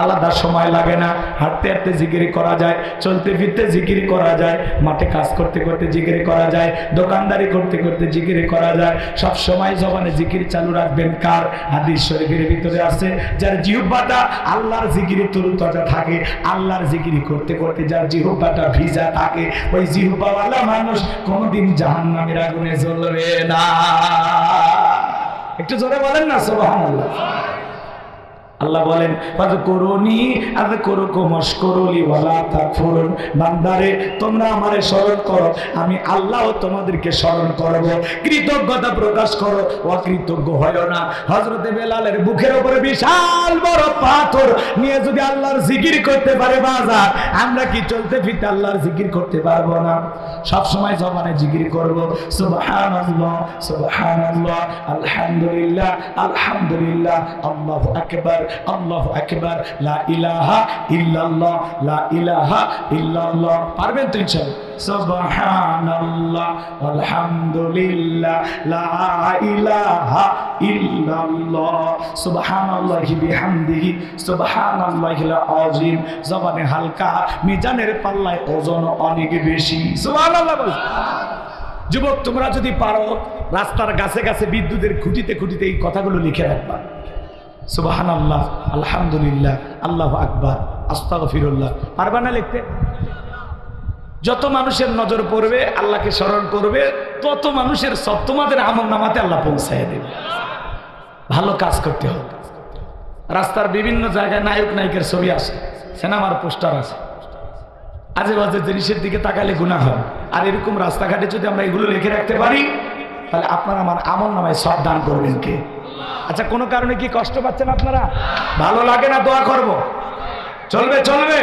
আলাদা সময় লাগে না। হাঁটতে হাঁটতে জিকির করা যায়, চলতে ফিরতে জিকির করা যায়, মাঠে কাজ করতে করতে জিকির করা যায়, দোকানদারি করতে করতে জিকির করা যায়। সব সময় জবানে জিকির চালু রাখবেন কার? হাদিস শরীফের ভিতরে আছে, যার জিহ্বাটা আল্লাহর জিকিরে তরুতাজা থাকে, আল্লাহর জিকির করতে করতে যার জিহ্বাটা ভিজা থাকে, ওই জিহ্বাওয়ালা মানুষ কোনোদিন জাহান্নামের আগুনে জ্বলবে না। একটু জোরে বলেন না সুবহানাল্লাহ। আল্লাহ বলেন, ফাযকুরুনি আযকুরুকুম ওয়াশকুরুলি ওয়ালা তাকফুরুন। বান্দারে, তোমরা আমারে স্মরণ করো, আমি আল্লাহও তোমাদেরকে স্মরণ করব। কৃতজ্ঞতা প্রকাশ করো, অকৃতজ্ঞ হয়ো না। হযরতে বেলালের বুকের উপরে বিশাল বড় পাথর নিয়ে যদি আল্লাহর জিকির করতে পারে বাজার, আমরা কি চলতে ফিরতে আল্লাহর জিকির করতে পারবো না? সব সময় জবানে জিকির করব, সুবহানাল্লাহ সুবহানাল্লাহ, আলহামদুলিল্লাহ আলহামদুলিল্লাহ, আল্লাহু আকবার আল্লাহু আকবার, লা ইলাহা ইল্লাল্লাহ লা ইলাহা ইল্লাল্লাহ। পারবেন তো ইনশাআল্লাহ? সুবহানাল্লাহ আলহামদুলিল্লাহ লা ইলাহা ইল্লাল্লাহ, সুবহানাল্লাহি বিহামদিহি সুবহানাল্লাহিল আযীম। জবানে হালকা, মিজানের পাল্লায় ওজন অনেক বেশি। সুবহানাল্লাহ বল। যুবক, তোমরা যদি পারো রাস্তার গাছে গাছে বিদ্যুতের খুঁটিতে খুঁটিতে এই কথাগুলো লিখে রাখবা। সুবহানাল্লাহ আলহামদুলিল্লাহ আল্লাহু আকবার আস্তাগফিরুল্লাহ। পারবা না লিখতে? যত মানুষের নজর পড়বে, আল্লাহকে স্মরণ করবে, তত মানুষের সব তোমাদের আমলনামাতে আল্লাহ পৌঁছায় দেবে। ভালো কাজ করতে হবে। রাস্তার বিভিন্ন জায়গায় নায়ক নায়িকার ছবি আছে, সিনেমার পোস্টার আছে, আজে বাজে জিনিসের দিকে তাকালে গুনাহ হয়। আর এরকম রাস্তাঘাটে যদি আমরা এগুলো লিখে রাখতে পারি, তাহলে আপনারা আমার আমলনামায় সব দান করবেন কে? আচ্ছা, কোনো কারণে কি কষ্ট পাচ্ছেন আপনারা? ভালো লাগে না? দোয়া করব, চলবে চলবে।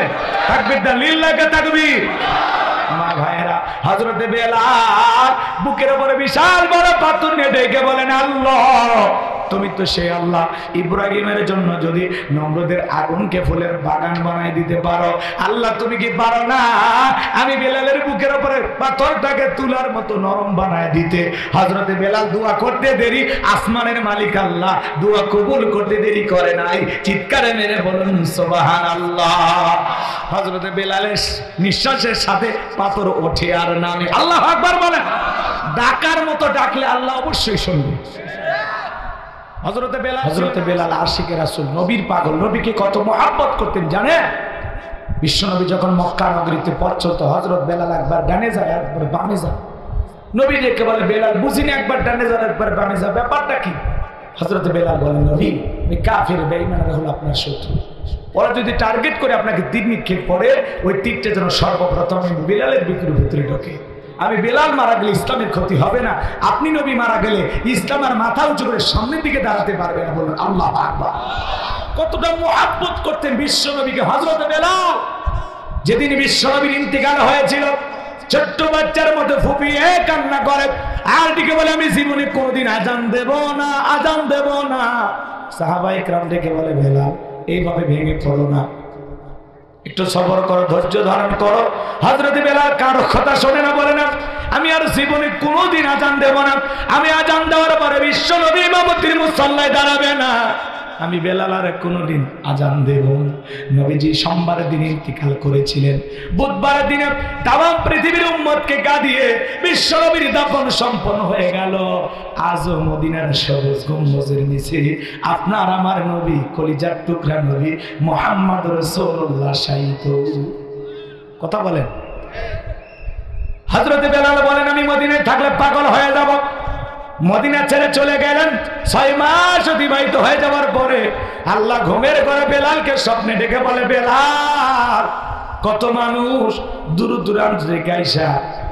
তাকবীর দা লিল্লাহি তাকবীর। আমার ভাইয়েরা, হযরতে বেলাল বুকের উপরে বিশাল বড় পাথর নিয়ে ডেকে বলেন, আল্লাহ তুমি তো সেই আল্লাহ, ইব্রাহিমের জন্য যদি নমরুদের আগুনকে ফুলের বাগান বানাই দিতে পারো, আল্লাহ তুমি কি পারো না আমি বেলালের বুকের উপরে পাথরটাকে তুলার মতো নরম বানায় দিতে? হযরতে বেলাল দোয়া করতে দেরি, আসমানের মালিক আল্লাহ দোয়া কবুল করতে দেরি করে নাই। চিৎকারে মেরে বলুন সুবহানাল্লাহ। হযরতে বেলালের নিঃশ্বাসের সাথে পাথর ওঠে আর নামে। আল্লাহু আকবার বলেন। ডাকার মতো ডাকলে আল্লাহ অবশ্যই শুনবে। হযরতে বেলাল আশিকে রাসূল, নবীর পাগল, নবীকে কত মহব্বত করতেন জানেন? বিশ্বনবী যখন মক্কা নগরীতে পথ চলতো, হযরত বেলাল একবার ডানে যায় একবার বামে যায়। নবী ডেকে বলে, বেলাল বুঝিনি, একবার ডানে যায় একবার বামে যায়, ব্যাপারটা কি? হযরতে বেলাল বলেন, নবী ওই কাফির বেঈমানরা হলো আপনার শত্রু, ওরা যদি টার্গেট করে আপনাকে তীর নিক্ষেপ করে, ওই তীরটা যেন সর্বপ্রথম বেলালের বুকের ভিতরে ঢোকে। আমি বেলাল মারা গেলে ইসলামের ক্ষতি হবে না, আপনি নবী মারা গেলে ইসলাম আর মাথা উঁচু করে সামনের দিকে দাঁড়াতে পারবে না। বলুন আল্লাহু আকবার। কতটা মুহাব্বত করতেন বিশ্ব নবীকে হযরত বেলাল। যেদিন বিশ্ব নবীর ইন্তেকাল হয়েছিল, ছোট্ট বাচ্চার মতো ফুপিয়ে কান্না করে আর দিকে বলে আমি জীবনে কোনোদিন আজান দেব না, আজান দেব না। সাহাবায়ে কেরাম ডেকে বলে বেলাল এইভাবে ভেঙে পড়ো না, একটু সবর করো, ধৈর্য ধারণ করো। হযরত বেলাল কারো কথা শোনে না, বলে না আমি আর জীবনে কোনোদিন আজান দেব না, আমি আজান দেওয়ার পরে বিশ্ব নবী ইমামতির মুসল্লায় দাঁড়াবে না, আমি বেলাল আর কোনোদিন আজান দেব না। নবীজি সোমবারের দিনে ইন্তিকাল করেছিলেন, বুধবারের দিনে তামাম পৃথিবীর উম্মতকে কাঁদিয়ে বিশ্ব নবীর দাফন সম্পন্ন হয়ে গেল। আজও মদিনার সবুজ গম্বুজের নিচে আপনার আমার নবী, কলিজার টুকরা নবী মুহাম্মদ রাসূলুল্লাহ শায়িত। কথা বলেন। হযরত বেলাল বলেন আমি মদিনায় থাকলে পাগল হয়ে যাব। মদিনা ছেড়ে চলে গেলেন। 6 মাস অতিবাহিত হয়ে যাওয়ার পরে আল্লাহ ঘুমের ঘরে বেলালকে স্বপ্নে ডেকে বলে বেলাল, কত মানুষ দূর দূরান্ত থেকে আইসা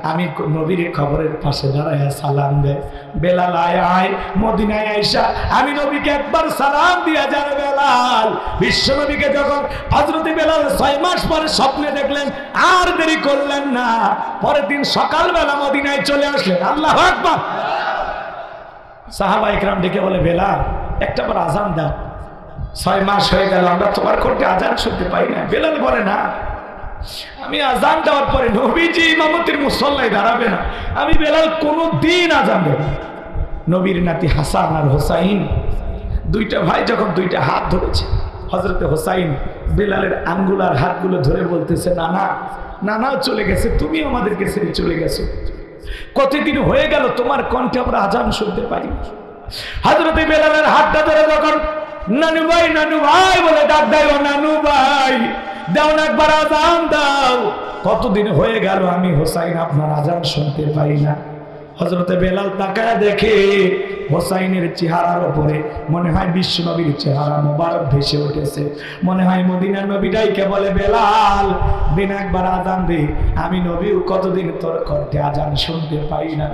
আমি নবীর খবরের পাশে দাঁড়াইয়া সালাম দেয়। বেলাল আয় আয়, মদিনায় আইসা আমি নবীকে একবার সালাম দিয়া যাবে। বেলাল বিশ্ব নবীকে যখন হযরত বেলাল 6 মাস পরে স্বপ্নে দেখলেন, আর দেরি করলেন না, পরের দিন সকালবেলা মদিনায় চলে আসলেন। আল্লাহু আকবার। সাহাবায়ে কেরাম ডেকে বলে বেলাল একটা বার আজান দাও, 6 মাস হয়ে গেল আমরা তোমার কোর্টে আজান শুনতে পাই না। বেলাল বলে না, আমি আজান দেওয়ার পরে নবীজি ইমামতির মুসল্লায় দাঁড়াবে না, আমি বেলাল কোনো দিন আজান দেব। নবীর নাতি হাসান আর হোসাইন দুইটা ভাই যখন দুইটা হাত ধরেছে, হযরতে হোসাইন বেলালের আঙ্গুলার হাতগুলো ধরে বলতেছে নানা, নানাও চলে গেছে, তুমি আমাদেরকে ছেড়ে চলে গেছো, কতদিন হয়ে গেল তোমার কণ্ঠে আমরা আজান শুনতে পাই। হযরতে বেলালের হাতটা ধরে যখন নানু ভাই বলে ডাক দেয়, ও নানু ভাই দাও না একবার আজান দাও, কতদিন হয়ে গেল আমি হোসাইন আপনার আজান শুনতে পাই না। হযরতে বেলাল তাকায় দেখে হোসাইনের চেহারার উপরে মনে হয় বিশ্ব নবীর চেহারা মোবারক ভেসে উঠেছে। মনে হয় মদিনার নবীটাইকে বলে বেলাল দিন একবার আজান দে, আমি নবীও কতদিন তোর কণ্ঠে আজান শুনতে পাই না।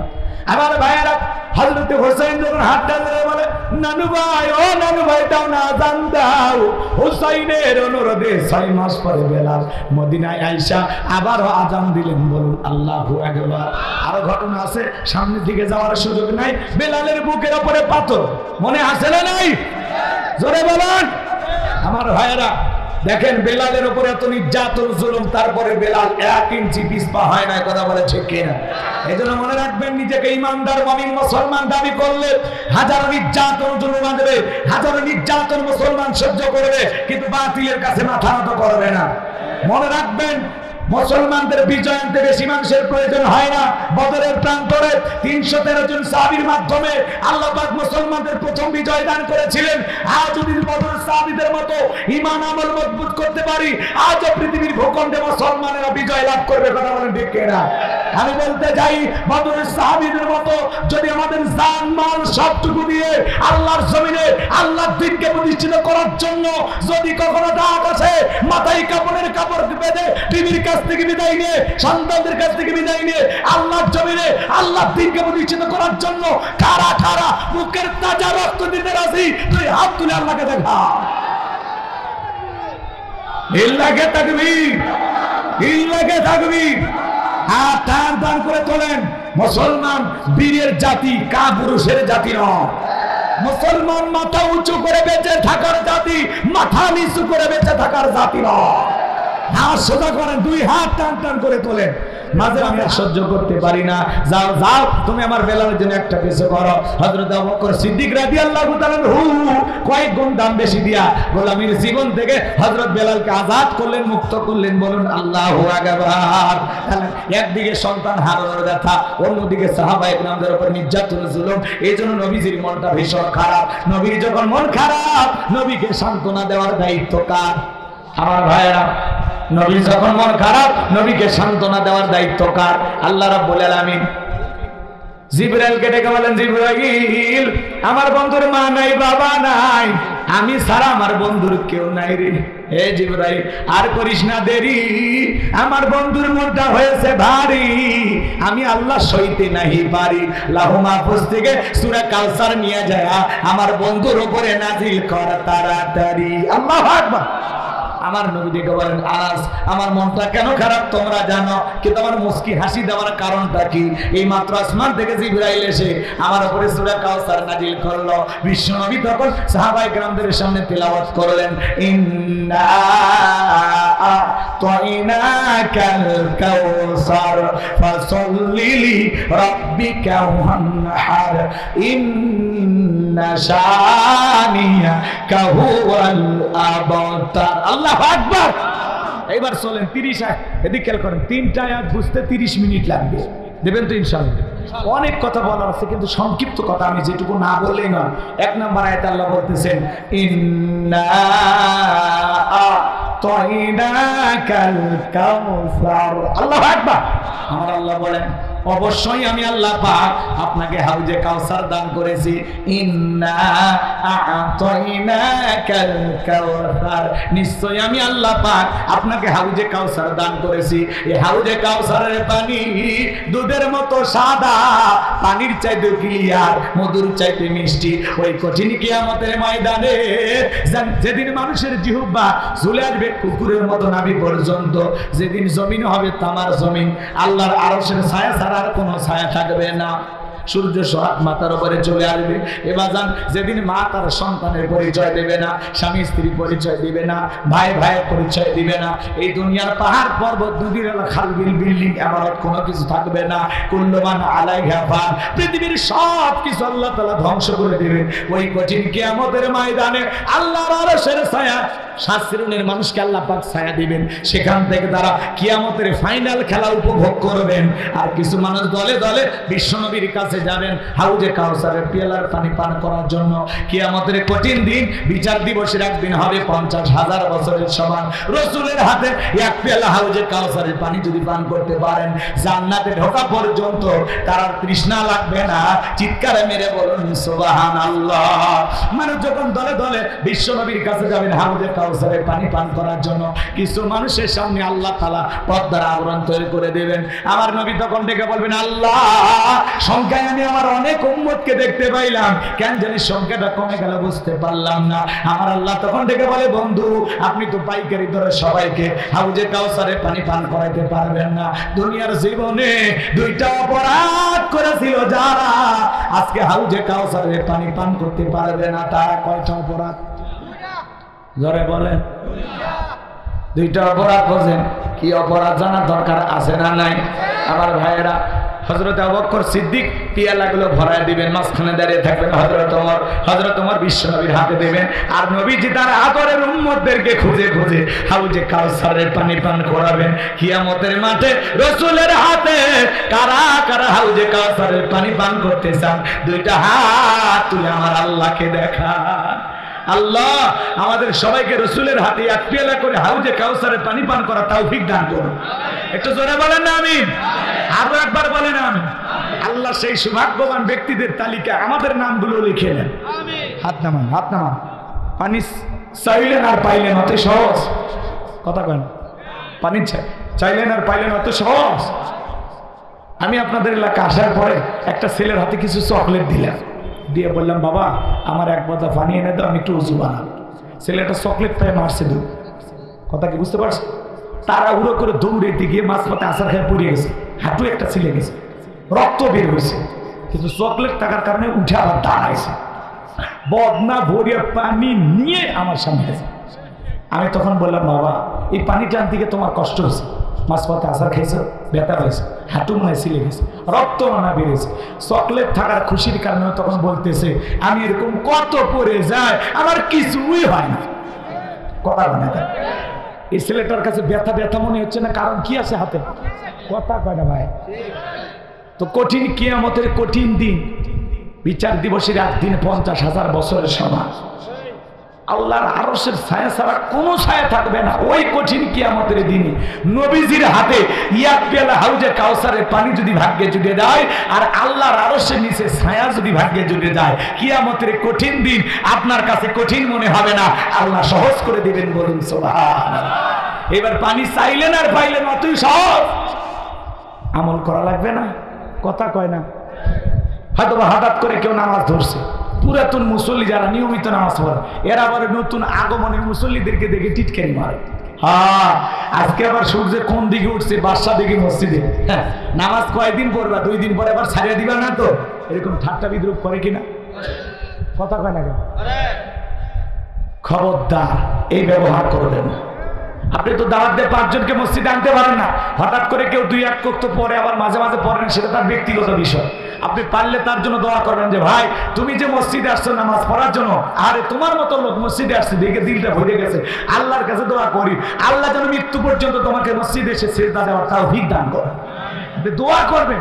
আমার ভাইয়েরা, হযরতে হোসাইন যখন হাতটা ধরে বলে নানু ভাই, ও নানু ভাই দাও না আজান দাও, হোসাইনের অনুরোধে 6 মাস পরে বেলাল মদিনায় আইসা আবারও আজান দিলেন। বলুন আল্লাহু আকবার। আরো ঘটনা আছে, সামনের দিকে যাওয়ার সুযোগ নাই। বেলালের বুকের উপরে পাথর, মনে আছে না নাই? জোরে বলুন। আমার ভাইয়েরা দেখেন, বেলালের উপরে এত নির্যাতন জুলুম, তারপরে বেলাল 1 ইঞ্চি পিছপা হয় না। কথা বলে ঠিক কিনা? এই জন্য মনে রাখবেন, নিজেকে ইমানদার মুমিন মুসলমান দাবি করলে হাজারো নির্যাতন জুলুম আসবে, হাজারো নির্যাতন মুসলমান সহ্য করবে, কিন্তু বাতিলের কাছে মাথা নত করবে না। মনে রাখবেন, মুসলমানদের বিজয় আনতে বেশি মানুষের প্রয়োজন হয় না। বদরের প্রান্তরে 313 জন সাহাবীর মাধ্যমে আল্লাহ পাক মুসলমানদের প্রথম বিজয় দান করেছিলেন। আজ যদি বদরের সাহাবীদের মতো ঈমান আমল মজবুত করতে পারি, আজও পৃথিবীর ভূখণ্ডে মুসলমানেরা বিজয় লাভ করবে। কথা বলেন ঠিক কিনা? আমি বলতে চাই, বদরের সাহাবীদের মতো যদি আমাদের জান মাল সবটুকু দিয়ে আল্লাহর জমিনে আল্লাহর দ্বীনকে প্রতিষ্ঠিত করার জন্য যদি কখনো ডাক আসে, মাথায় কাপড়ের কাপড় বেঁধে টিভির কাছ থেকে বিদায় নিয়ে, সন্তানদের কাছ থেকে বিদায় নিয়ে আল্লাহর জমিনে আল্লাহর দ্বীনকে প্রতিষ্ঠিত করার জন্য কারা কারা বুকের তাজা রক্ত দিতে রাজি, তুই হাত তুলে আল্লাহকে দেখা। ইল্লাকে তাকবীর, ইল্লাকে তাকবীর। হাত টান টান করে তোলেন। মুসলমান বীরের জাতি, কাপুরুষের জাতি নয়। মুসলমান মাথা উঁচু করে বেঁচে থাকার জাতি, মাথা নিচু করে বেঁচে থাকার জাতি নয়। হাত সোজা করেন, 2 হাত টান টান করে তোলেন। মাঝে আমি আর সহ্য করতে পারি না, যাও যাও তুমি আমার বেলালের জন্য একটা কিছু করো। হযরত আবু বকর সিদ্দিক রাদিয়াল্লাহু তাআলা কয়েক গুণ দাম বেশি দিয়া গোলামীর জীবন থেকে হযরত বেলালকে আজাদ করলেন, মুক্ত করলেন। বলুন আল্লাহু আকবার। একদিকে সন্তান হারানোর ব্যথা, অন্যদিকে সাহাবায়ে কেরামদের উপর নির্যাতন জুলুম। এইজন্য নবীজির মনটা ভীষণ খারাপ। নবীর যখন মন খারাপ, নবীকে সান্ত্বনা দেওয়ার দায়িত্ব কার? আমার ভাইয়েরা, নবী যখন মন খারাপ, নবীকে সান্ত্বনা দেওয়ার দায়িত্ব কার? আল্লাহ রাব্বুল আলামিন জিবরাইলকে ডেকে বলেন, জিবরাইল আমার বন্ধুর মা নাই, বাবা নাই, আমি ছাড়া আমার বন্ধুর কেউ নাই রে। হে জিবরাইল আর করিস না দেরি, আমার বন্ধুর মনটা হয়েছে ভারী, আমি আল্লাহ সইতে নাহি পারি। লাহু মাহফুজ থেকে সূরা কাউসার নিয়ে যায় আমার বন্ধুর উপরে নাজিল কর তাড়াতাড়ি। আল্লাহু আকবার। আমার নবী ডেকে বলেন, আনাস আমার মনটা কেন খারাপ তোমরা জানো, কিন্তু আমার মুস্কি হাসি দেওয়ার কারণটা কি? এই মাত্র আসমান থেকে জিবরাইল এসে আমার উপরে সূরা কাউসার নাজিল করলো। বিশ্ব নবী তখন সাহাবায়ে কেরামদের সামনে তেলাওয়াত করলেন, ইন্না আ'তাইনাকাল কাউসার ফাসাল্লি লিরাব্বিকা ওয়ানহার ইন্না শানিয়াকা হুয়াল আবতার। আল্লাহু আকবার। এবার চলেন 30 আয়াত, এদিকে খেয়াল করেন, 3টা আয়াত বুঝতে 30 মিনিট লাগবে, দেবেন তো ইনশাআল্লাহ? অনেক কথা বলার আছে, কিন্তু সংক্ষিপ্ত কথা আমি যেটুকু না বললেই নয়। 1 নম্বর আয়াতে আল্লাহ বলতেছেন, ইন্না আ'তাইনাকাল কাউসার। আল্লাহু আকবার। আমার আল্লাহ বলেন, অবশ্যই আমি আল্লাহ পাক আপনাকে হাউজে কাউসার দান করেছি। ইন্না আ'তাইনাকাল কাউসার, নিশ্চয়ই আমি আল্লাহ পাক আপনাকে হাউজে কাউসার দান করেছি। এই হাউজে কাউসারের পানি দুধের মতো সাদা, পানির চাইতে ক্লিয়ার, মধুর চাইতে মিষ্টি। ওই কঠিন কিয়ামতের ময়দানে যেদিন মানুষের জিহ্বা ঝুলে আসবে কুকুরের মতো নাভি পর্যন্ত, যেদিন জমিন হবে তামার জমিন, আল্লাহর আরশের ছায়া ছাড়া আর কোনো ছায়া থাকবে না। সূর্য সোহাগ মাথার উপরে চলে আসবে। এবার যান, যেদিন মা তার সন্তানের পরিচয় দেবে না, স্বামী স্ত্রী পরিচয় দিবে না, ভাই ভাইয়ের পরিচয় দিবে না, এই দুনিয়ার পাহাড় পর্বত নদীর খাল বিল বিল্ডিং ইমারত কোনো কিছু থাকবে না। কুল্লু মান আলাইহা ফান, পৃথিবীর সব কিছু আল্লাহ তাআলা ধ্বংস করে দিবেন। ওই কঠিন কিয়ামতের ময়দানে আল্লাহর আরশের ছায়া 7 শ্রেণীর মানুষকে আল্লাহ পাক ছায়া দিবেন। সেখান থেকে তারা কিয়ামতের ফাইনাল খেলা উপভোগ করবেন। আর কিছু মানুষ দলে দলে বিশ্বনবীর কাছে যাবেন হাউজে কাউসারের পেয়ালার পানি পান করার জন্য। কিয়ামতের কঠিন দিন, বিচার দিবসের একদিন হবে 50,000 বছরের সমান। রাসূলের হাতে এক পেয়ালা হাউজে কাউসারের পানি যদি পান করতে পারেন, জান্নাতে ঢোকা পর্যন্ত তার আর তৃষ্ণা লাগবে না। চিৎকারে মেরে বলুন সুবহানাল্লাহ। মানুষ যখন দলে দলে বিশ্বনবীর কাছে যাবেন হাউজে কাউসারের পানি পান করার জন্য, কিছু মানুষের সামনে আল্লাহ তাআলা পর্দার আবরণ তৈরি করে দেবেন। আমার নবী তখন ডেকে বলবেন, আল্লাহ সংখ্যায় আমি আমার অনেক উম্মতকে দেখতে পাইলাম, কেন জানি সংখ্যাটা কমে গেল বুঝতে পারলাম না। আমার আল্লাহ তখন ডেকে বলে, বন্ধু আপনি তো পাইকারি দরে সবাইকে হাউজে কাউসারে পানি পান করাইতে পারবেন না। দুনিয়ার জীবনে 2টা অপরাধ করেছিল যারা, আজকে হাউজে কাউসারে পানি পান করতে পারবে না। তারা কয়টা অপরাধ? জোরে বলেন। 2টা অপরাধ বোঝেন। কি অপরাধ জানার দরকার আছে না নাই? আমার ভাইয়েরা, হযরত আবু বকর সিদ্দিক পিয়ালাগুলো ভরায় দিবেন, মাঝখানে দাঁড়িয়ে থাকবেন হযরত ওমর বিশ্বনবীর হাতে দেবেন। আর নবীজি তার আদরের উম্মতদেরকে খুঁজে খুঁজে হাউজে কাউসারের পানি পান করাবেন। কিয়ামতের মাঠে রাসূলের হাতে কারা কারা হাউজে কাউসারের পানি পান করতে চান, 2টা হাত তুলে আমার আল্লাহকে দেখান। আল্লাহ আমাদের সবাইকে রাসূলের হাতে এক পেয়ালা করে হাউজে কাউসারের পানি পান করা তৌফিক দান করুন। একটু জোরে বলেন না আমিন। আরো একবার বলেন আমিন। আল্লাহ সেই সৌভাগ্যবান ব্যক্তিদের তালিকা আমাদের নামগুলো লিখে নেন। হাত নামান, হাত নামান। পানি চাইলেন আর পাইলেন অত সহজ কথা কেন? পানি চাইলেন আর পাইলেন অত সহজ? আমি আপনাদের এলাকা আসার পরে একটা ছেলের হাতে কিছু চকলেট দিলাম, দিয়ে বললাম, বাবা আমার 1 বোতল পানি এনে দাও, আমি একটু উজু বানাবো। ছেলেটা চকলেট পেয়ে মারছে দূর। কথা কি বুঝতে পারছে? তারা উড়ো করে দৌড়েতে গিয়ে মাঝপথে আছাড় খেয়ে পড়ে গেছে, হাঁটু একটা ছিলে গেছে, রক্ত বের হয়েছে, কিন্তু চকলেট থাকার কারণে উঠে আবার দাঁড়াইছে, বদনা ভরিয়া পানি নিয়ে আমার সামনে গেছে। আমি তখন বললাম, বাবা এই পানিটা আনতে গিয়ে তোমার কষ্ট হয়েছে, মাঝপথে আছাড় খেয়েছে, ব্যথা হয়েছে, হাঁটু মনে ছিলে গেছে, রক্ত মানা বেড়েছে। চকলেট থাকার খুশির কারণে তখন বলতেছে, আমি এরকম কত পড়ে যায়, আমার কিছুই হয় না। কথা মানে এই ছেলেটার কাছে ব্যথা ব্যথা মনে হচ্ছে না, কারণ কি আছে হাতে? কথা কয় না ভাই। তো কঠিন কিয়ামতের কঠিন দিন, বিচার দিবসের একদিন 50,000 বছরের সমান। আল্লাহর আরশের ছায়া ছাড়া কোনো ছায়া থাকবে না। ওই কঠিন কিয়ামতের দিনে নবীজির হাতে ইয়াক পেয়ালা হাউজে কাউসারের পানি যদি ভাগ্যে জুটে যায়, আর আল্লাহর আরশের নিচে ছায়া যদি ভাগ্যে জুটে যায়, কিয়ামতের কঠিন দিন আপনার কাছে কঠিন মনে হবে না, আল্লাহ সহজ করে দিবেন। বলুন সুবহানাল্লাহ। এবার পানি চাইলেন আর পাইলেন অতই সহজ। আমল করা লাগবে না, কথা কয় না। হয়তো হঠাৎ করে কেউ নামাজ ধরছে, পুরাতন মুসল্লি যারা নিয়মিত নামাজ পড়ে, এরা আবার নতুন আগমনের মুসল্লিদেরকে দেখে টিটকারি মারে। হ্যাঁ, আজকে আবার সূর্যের কোন দিকে উঠছে, বাদশা দিকে মসজিদে, হ্যাঁ নামাজ কয়দিন পড়বা, 2 দিন পরে আবার ছাড়িয়ে দিবা না তো, এরকম ঠাট্টা বিদ্রুপ করে কিনা, কথা কয় না কেন? খবরদার এই ব্যবহার করবেন না। আপনি তো দাওয়াত দিয়ে 5 জনকে মসজিদে আনতে পারেন না, হঠাৎ করে কেউ 2-1 ওয়াক্ত পড়ে আবার মাঝে মাঝে পড়ে না, সেটা তার ব্যক্তিগত বিষয়। আপনি পারলে তার জন্য দোয়া করবেন যে ভাই তুমি যে মসজিদে আসছো নামাজ পড়ার জন্য, আরে তোমার মতো লোক মসজিদে আসছে দেখে দিলটা ভরে গেছে, আল্লাহর কাছে দোয়া করি আল্লাহ যেন মৃত্যু পর্যন্ত তোমাকে মসজিদে এসে সিজদা দেওয়ার তৌফিক দান করে। আপনি দোয়া করবেন।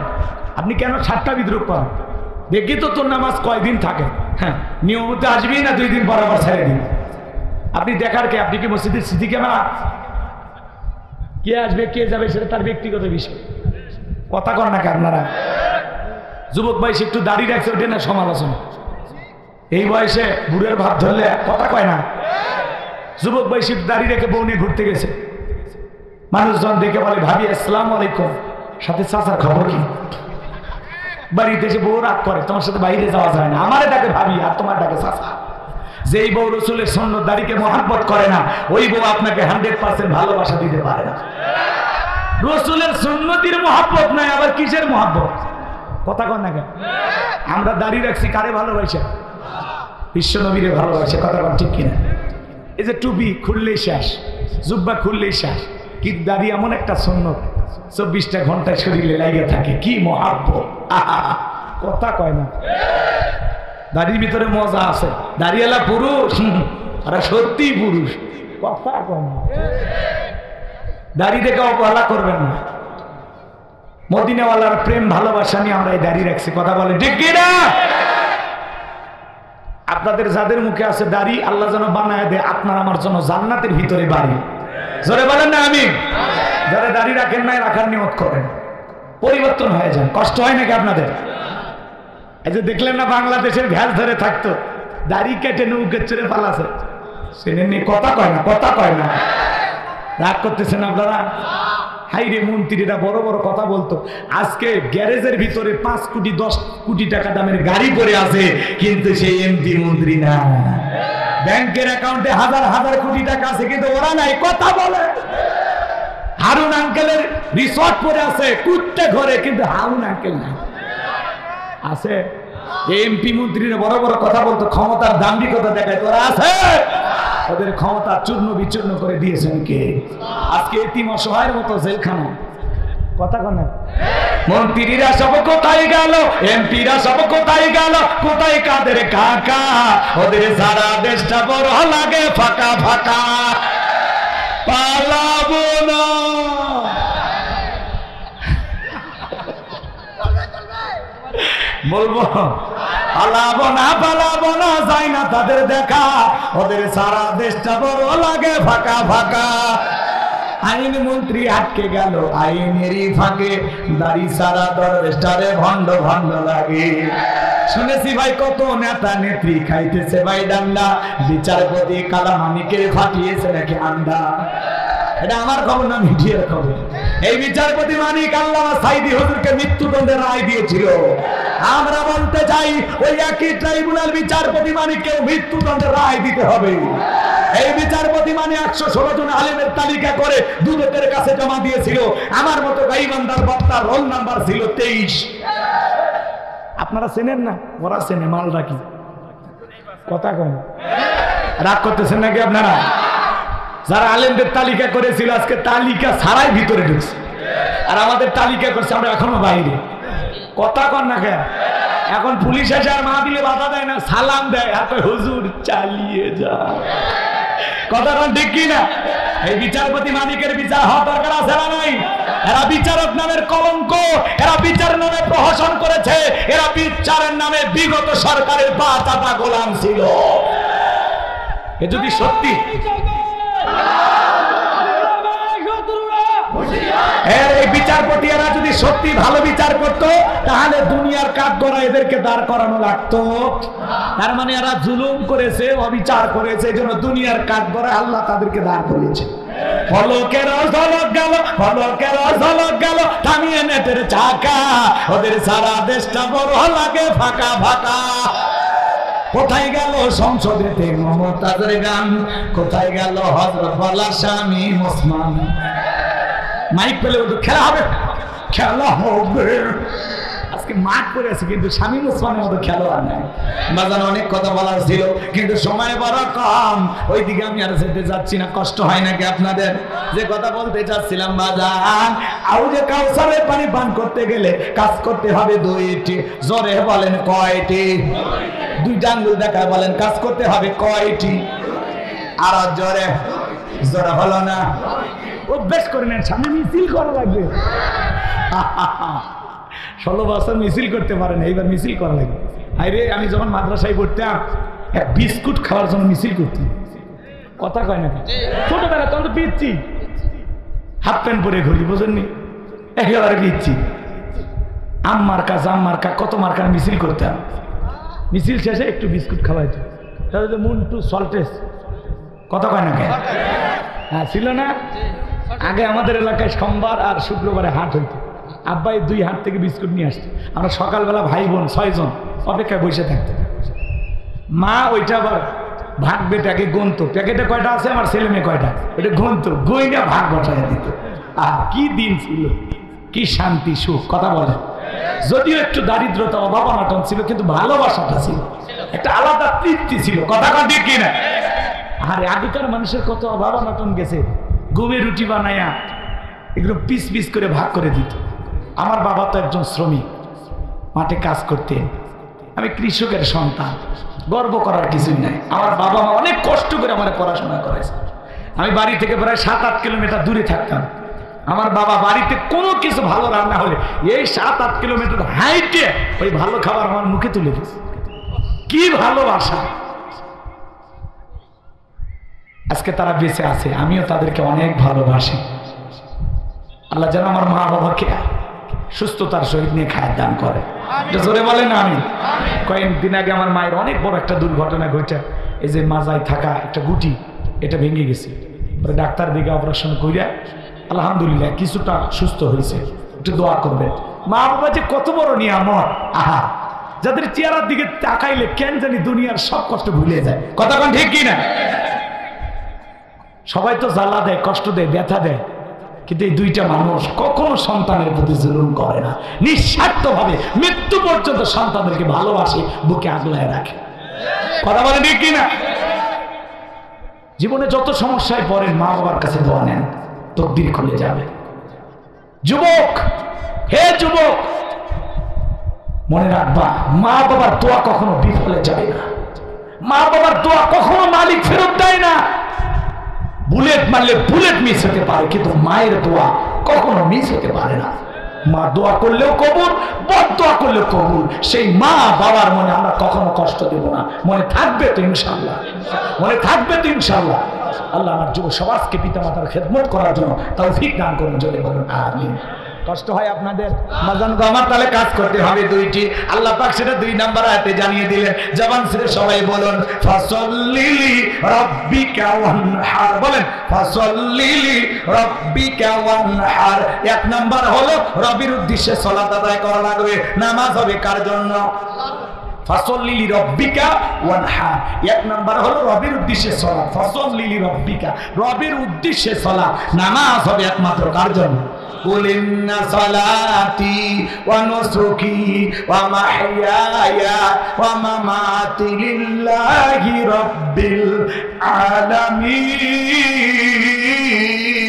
আপনি কেন ঠাট্টা বিদ্রুপ করেন? দেখি তো তোর নামাজ কয়দিন থাকে, হ্যাঁ নিয়মিত আসবি না 2 দিন পর আবার ছেড়ে দিন। আপনি দেখার কে? আপনি কি মসজিদের সিসি ক্যামেরা? কে আসবে কে যাবে সেটা তার ব্যক্তিগত বিষয়, কথা কর না আপনারা। যুবক বয়সে একটু দাড়ি রাখছে, ওঠে না সমালোচনা। এই বয়সে বুড়ের ভাব ধরলে কথা কয় না। যুবক বয়সে দাড়ি রেখে বউ নিয়ে ঘুরতে গেছে, মানুষজন দেখে বলে ভাবি আসসালামু আলাইকুম, সাথে চাচার খবর কি? বাড়িতে এসে বউ রাগ করে, তোমার সাথে বাইরে যাওয়া যায় না, আমারে ডাকে ভাবি আর তোমার ডাকে চাচা। যেই বউ রসুলের সুন্নত দাড়িকে মহব্বত করে না, ওই বউ আপনাকে 100% ভালোবাসা দিতে পারে না। রসুলের সুন্নতির মহব্বত নাই, আবার কিসের মহব্বত? কথা কন না কেন? আমরা দাড়ি রাখছি কারে ভালোবাসে? বিশ্ব নবীরে ভালোবাসে, কথা কন ঠিক কিনা? এই যে টুপি খুললেই শেষ, জুব্বা খুললেই শেষ, কি দাড়ি এমন একটা সুন্নত 24টা ঘন্টায় শরীরে লাগে থাকে, কি মহব্বত, কথা কয় না। দাড়ির ভিতরে মজা আছে, দাড়িওয়ালা পুরুষ আর সত্যি পুরুষ, কথা কয় না। দাড়ি দেখে অবহেলা করবেন না। মদিনাওয়ালার প্রেম ভালোবাসা নিয়ে আমরা এই দাড়ি রাখছি, কথা বলে ঠিক কিনা? আপনাদের যাদের মুখে আছে দাড়ি, আল্লাহ যেন বানায় দেয় আপনার আমার জন্য জান্নাতের ভিতরে বাড়ি। জোরে বলেন না আমি। যারা দাড়ি রাখেন নাই, রাখার নিয়ত করেন, পরিবর্তন হয়ে যান। কষ্ট হয় নাকি আপনাদের? এই যে দেখলেন না বাংলাদেশের ভ্যাস ধরে থাকতো, দাড়ি কেটে নৌকে চড়ে পালাছে, সেনে কথা কয় না, কথা কয় না। রাগ করতেছেন আপনারা? হাই রে, মন্ত্রীরা বড় বড় কথা বলতো, আজকে গ্যারেজের ভিতরে 5 কোটি 10 কোটি টাকা দামের গাড়ি পড়ে আছে, কিন্তু সেই এমপি মন্ত্রী না। ব্যাংকের অ্যাকাউন্টে হাজার হাজার কোটি টাকা আছে, কিন্তু ওরা নাই, কথা বলে। হারুন আঙ্কেলের রিসর্ট পড়ে আছে কুত্তে ঘরে, কিন্তু হারুন আঙ্কেল না আছে। এমপি মন্ত্রীরা বড় বড় কথা বলতো, ক্ষমতার দাম্ভিকতা দেখায়, তোরা আছে। ওদের ক্ষমতা চূর্ণ বিচূর্ণ করে দিয়েছেন কে? আজকে এতিম অসহায়ের মতো জেলখানা, কথা কন না। মন্ত্রীরা সব কোথায় গেল, এমপিরা সব কোথায় গেল, কোথায় কাদের কাকা? ওদের সারা দেশটা বড় লাগে ফাঁকা ফাঁকা, পালাবো না। বলবো পালাবো না, পালাবো না, যাই না তাদের দেখা, ওদের সারা দেশটা বড় লাগে ফাঁকা ফাঁকা। আইন মন্ত্রী আটকে গেল আইনেরই ফাঁকে, দাড়ি সারা দরবেশটারে ভণ্ড ভণ্ড লাগে। শুনেছি ভাই কত নেতা নেত্রী খাইতেছে ভাই ডান্ডা, বিচারপতি কালামানিকে ফাটিয়েছে নাকি আন্ডা। এটা আমার খবর না, মিডিয়ার খবর। এই বিচারপতি মানিক আল্লামা সাইদি হুজুরকে মৃত্যুদণ্ডের রায় দিয়েছিল। আমরা বলতে চাই ওই একই ট্রাইব্যুনাল বিচারপতি মানিককে মৃত্যুদণ্ডের রায় দিতে হবে। এই বিচারপতি মানে 116 জন আলেমের তালিকা করে দুদকের কাছে জমা দিয়েছিল। আমার মতো গাইবান্দার বক্তার রোল নাম্বার ছিল 23। আপনারা চেনেন না? ওরা চেনে, মাল রাখি, কথা কন। রাগ করতেছেন নাকি আপনারা? যারা আলেমদের তালিকা করেছিল আজকে তালিকা ছাড়াই ভিতরে ঢুকছে, আর আমাদের তালিকা করছে আমরা এখনো বাইরে, কথা কন না কেন? এখন পুলিশ এসে আর মাহফিলে বাধা দেয় না, সালাম দেয়, আর হুজুর চালিয়ে যা, কথা কন ঠিক কি না? এই বিচারপতি মানিকের বিচার হওয়া দরকার আছে না নাই? এরা বিচারক নামের কলঙ্ক, এরা বিচার নামে প্রহসন করেছে, এরা বিচারের নামে বিগত সরকারের পা চাটা গোলাম ছিল। এ যদি সত্যি এই বিচারপতিরা যদি সত্যি ভালো বিচার করত তাহলে দুনিয়ার কাঠগড়া এদেরকে দাঁড় করানো লাগতো। তার মানে এরা জুলুম করেছে, অবিচার করেছে, এই জন্য দুনিয়ার কাঠগড়া আল্লাহ তাদেরকে দাঁড় করিয়েছে। ফলকের ঝলক গেল, ফলকের ঝলক গেল, থামিয়ে নেটের চাকা, ওদের সারা দেশটা বড় লাগে ফাঁকা ফাঁকা। কোথায় গেল সংসদেতে মমতাজের গান, কোথায় গেল হযরত বলার স্বামী ওসমান। মাইক পেলে বলতো খেলা হবে, খেলা হবে। আজকে মাঠ করে আছে কিন্তু স্বামী ওসমানের মতো খেলোয়াড় নাই। বাজান অনেক কথা বলার ছিল কিন্তু সময় বড় কম, ওইদিকে আমি আর যেতে যাচ্ছি না। কষ্ট হয় নাকি আপনাদের? যে কথা বলতে চাচ্ছিলাম বাজান, আউজে কাউসারের পানি পান করতে গেলে কাজ করতে হবে দুইটি। জোরে বলেন কয়টি? দুইটা আঙ্গুল দেখা বলেন কাজ করতে হবে কয়টি? আর জোরে, জোরে হলো না। অভ্যাস করে নেন, সামনে মিছিল করা লাগবে। 16 বছর মিছিল করতে পারেন, এইবার মিছিল করা লাগবে। আরে আমি যখন মাদ্রাসায় পড়তাম এক বিস্কুট খাওয়ার জন্য মিছিল করতাম। কথা কয় না ছোটবেলা তখন তো পিচ্ছি, হাফ প্যান্ট পরে ঘুরি, বুঝেননি? একেবারে পিচ্ছি। আম মার্কা জাম মার্কা কত মার্কার মিছিল করতাম। মিছিল শেষে একটু বিস্কুট খাওয়াইতো, তাহলে মুন্টু সল্টেস। কথা কয় না কেন? হ্যাঁ ছিল না? আগে আমাদের এলাকায় সোমবার আর শুক্রবারে হাট হইতো। আব্বাই 2 হাট থেকে বিস্কুট নিয়ে আসতো। আমরা সকালবেলা ভাই বোন 6 জন অপেক্ষায় বসে থাকতাম। মা ওইটা আবার ভাগ বেটাকে গুনতো, প্যাকেটে কয়টা আছে আমার ছেলে মেয়ে কয়টা, ওইটা গুনতো, গুইনা ভাগ বসায় দিত। কি দিন ছিল, কি শান্তি সুখ। কথা বলে যদিও একটু দারিদ্রতা অভাব অনাটন ছিল কিন্তু ভালোবাসাটা ছিল, একটা আলাদা তৃপ্তি ছিল। কথা কন ঠিক কিনা? আরে আগেকার মানুষের কত অভাব অনাটন গেছে, গমের রুটি বানায়া এগুলো পিস পিস করে ভাগ করে দিত। আমার বাবা তো একজন শ্রমিক, মাঠে কাজ করতেন। আমি কৃষকের সন্তান, গর্ব করার কিছুই নাই। আমার বাবা মা অনেক কষ্ট করে আমার পড়াশোনা করেছে। আমি বাড়ি থেকে প্রায় 7-8 কিলোমিটার দূরে থাকতাম। আমার বাবা বাড়িতে কোনো কিছু ভালো রান্না হলে এই 7-8 কিলোমিটার হাইটে ওই ভালো খাবার আমার মুখে তুলে দিয়েছে। কি ভালোবাসা! আজকে তারা বেঁচে আছে, আমিও তাদেরকে অনেক ভালোবাসি। আল্লাহ যেন আমার মা বাবাকে সুস্থতার সহিত নিয়ে খায়ের দান করে। জোরে বলেন আমি। কয়েকদিন আগে আমার মায়ের অনেক বড় একটা দুর্ঘটনা ঘটে। এই যে মাজায় থাকা একটা গুটি, এটা ভেঙে গেছে। ডাক্তার দিকে অপারেশন কইরা আলহামদুলিল্লাহ কিছুটা সুস্থ হয়েছে। একটু দোয়া করবেন। মা বাবা যে কত বড় নিয়ামত, আহা, যাদের চেহারার দিকে তাকাইলে কেন জানি দুনিয়ার সব কষ্ট ভুলে যায়। কথা কোন ঠিক কিনা? সবাই তো জ্বালা দেয়, কষ্ট দেয়, ব্যথা দেয়, কিন্তু এই দুইটা মানুষ কখনো সন্তানের প্রতি জুলুম করে না। নিঃস্বার্থভাবে মৃত্যু পর্যন্ত সন্তানদেরকে ভালোবাসে, বুকে আগলায় রাখে। কথা বলে ঠিক কিনা? জীবনে যত সমস্যায় পড়েন মা বাবার কাছে দোয়া নেন, তকদির খুলে যাবে। যুবক, হে যুবক, মনে রাখবা মা বাবার দোয়া কখনো বিফলে যায় না। মা বাবার দোয়া কখনো মালিক ফেরত দেয় না। বুলেট মারলে বুলেট মিস হতে পারে, কিন্তু মায়ের দোয়া কখনো মিস হতে পারে না। মা দোয়া করলেও কবুল, বদ দোয়া করলেও কবুল। সেই মা বাবার মনে আমরা কখনো কষ্ট দেব না। মনে থাকবে তো ইনশাআল্লাহ, মনে থাকবে তো ইনশাআল্লাহ। আল্লাহ আমার যুব সমাজকে পিতা মাতার খেদমত করার জন্য তৌফিক দান করুন। জোরে বলুন আমিন। কষ্ট হয় আপনাদের? মাজান গো আমার তাহলে কাজ করতে হবে দুইটি। আল্লাহ পাক সেটা 2 নাম্বার আয়াতে জানিয়ে দিলেন। জবান ছেড়ে সবাই বলুন ফাসাল্লি রাব্বিকা ওয়ানহার। বলেন ফাসাল্লি রাব্বিকা ওয়ানহার। 1 নাম্বার হলো রবির উদ্দেশ্যে সালাত আদায় করা লাগবে। নামাজ হবে কার জন্য? ফাসাল্লি রাব্বিকা ওয়ানহার। 1 নাম্বার হলো রবির উদ্দেশ্যে সালাত। ফাসাল্লি রাব্বিকা, রবির উদ্দেশ্যে সালাত। নামাজ হবে একমাত্র কার জন্য? قل إن صلاتي ونسكي ومحياي ومماتي لله رب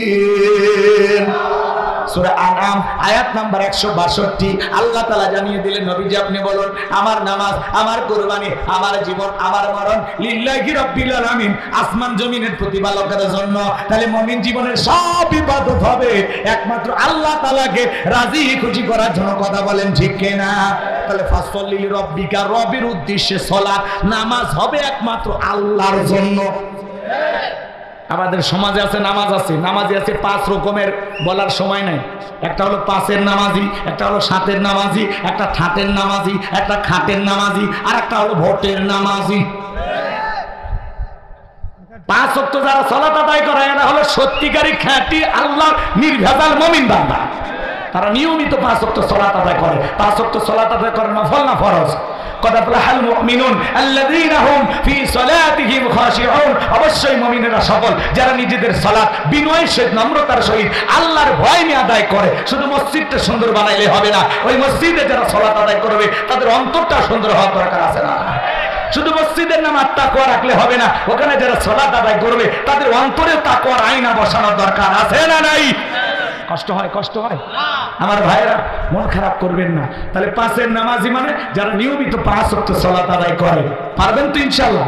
العالمين। সূরা আনআম আয়াত নাম্বার 162। আল্লাহ তাআলা জানিয়ে দিলেন নবীজি আপনি বলুন আমার নামাজ, আমার কুরবানি, আমার জীবন, আমার মরণ লিল্লাহি রাব্বিল আলামিন, আসমান জমিনের প্রতিপালকের জন্য। তাহলে মুমিন জীবনের সব ইবাদত হবে একমাত্র আল্লাহ তাআলাকে রাজি খুশি করার জন্য। কথা বলেন ঠিক কিনা? তাহলে ফাসল্লি লিরাব্বিকা, রবের উদ্দেশ্যে সালাত, নামাজ হবে একমাত্র আল্লাহর জন্য। আমাদের সমাজে আছে নামাজ আছে, নামাজি আছে 5 রকমের, বলার সময় নাই। একটা হলো 5-এর নামাজি, একটা হলো 7-এর নামাজি, একটা ঠাটের নামাজি, একটা খাটের নামাজি, আর একটা হলো ভোটের নামাজি। 5 ওয়াক্ত যারা সালাত আদায় করে এরা হলো সত্যিকারী খাঁটি আল্লাহর নির্ভেজাল মুমিন বান্দা। তারা নিয়মিত 5 ওয়াক্ত সালাত আদায় করে। 5 ওয়াক্ত সালাত আদায় করে নফল না ফরজ? অবশ্যই মুমিনেরা সফল যারা নিজেদের সালাত বিনয়ের সহিত নম্রতার সহিত আল্লাহর ভয় নিয়ে আদায় করে। শুধু মসজিদটা সুন্দর বানাইলে হবে না, ওই মসজিদে যারা সালাত আদায় করবে তাদের অন্তরটা সুন্দর হওয়ার দরকার আছে না? শুধু মসজিদের নাম তাকওয়া রাখলে হবে না, ওখানে যারা সালাত আদায় করবে তাদের অন্তরে তাকওয়ার আয়না বসানোর দরকার আছে না নাই? কষ্ট হয়, কষ্ট হয় আমার ভাইরা, মন খারাপ করবেন না। তাহলে 5-এর নামাজি মানে যারা নিয়মিত 5 ওয়াক্ত সালাত আদায় করে। পারবেন তো ইনশাআল্লাহ?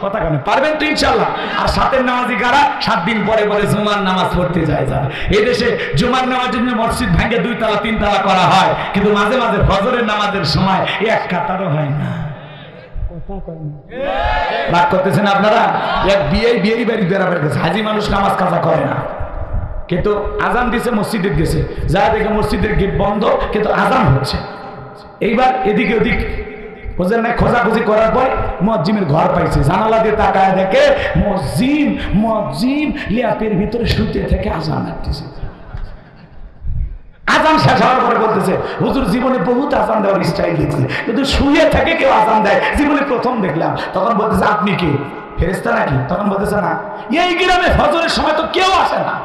কথা কেন পারবেন তো ইনশাআল্লাহ? আর 7-এর নামাজি কারা? 7 দিন পরে পরে জুমার নামাজ পড়তে যায় যারা। এই দেশে জুমার নামাজের জন্য মসজিদ ভেঙে 2 তলা 3 তলা করা হয়, কিন্তু মাঝে মাঝে ফজরের নামাজের সময় এক কাতারও হয় না। রাগ করতেছেন আপনারা? এক বিয়ে বাড়ি বেড়াবেড়ে গেছে, হাজি মানুষ নামাজ কাজা করে না, কিন্তু আজান দিছে, মসজিদে গেছে, যা দেখে মসজিদের গেট বন্ধ কিন্তু আজান হচ্ছে। এইবার এদিকে ওদিক বুঝলেন না, খোঁজাখুঁজি করার পর মুয়াজ্জিমের ঘর পাইছে, জানালা দিয়ে তাকায় দেখে মুয়াজ্জিম ল্যাপের ভিতরে শুতে থেকে আজান দিতেছে। আজান শেষ হওয়ার পরে বলতেছে, হুজুর জীবনে বহুত আজান দেওয়ার স্টাইল দেখছি, কিন্তু শুয়ে থেকে কেউ আজান দেয় জীবনে প্রথম দেখলাম। তখন বলতেছে, আপনি কি ফেরেশতা নাকি? তখন বলতেছে, না, এই গ্রামে ফজরের সময় তো কেউ আসে না,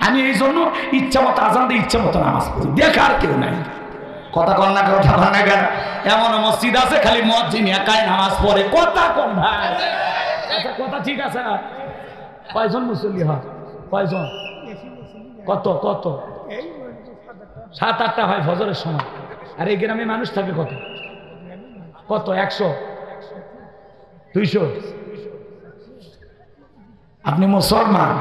আমি এই জন্য ইচ্ছা মতো আজান দিয়ে ইচ্ছা মতো নামাজ পড়ি, দেখার কেউ নাই। কথা কন না, কথা কন না কেন? এমন মসজিদ আছে খালি মুয়াজ্জিন একাই নামাজ পড়ে। কথা কন ভাই, কথা ঠিক আছে? কয়জন মুসল্লি হয়? কয়জন? কত কত? 7-8টা হয় ফজরের সময়। আর এই গ্রামে মানুষ থাকে কত? কত? 100, 200? আপনি মুসলমান,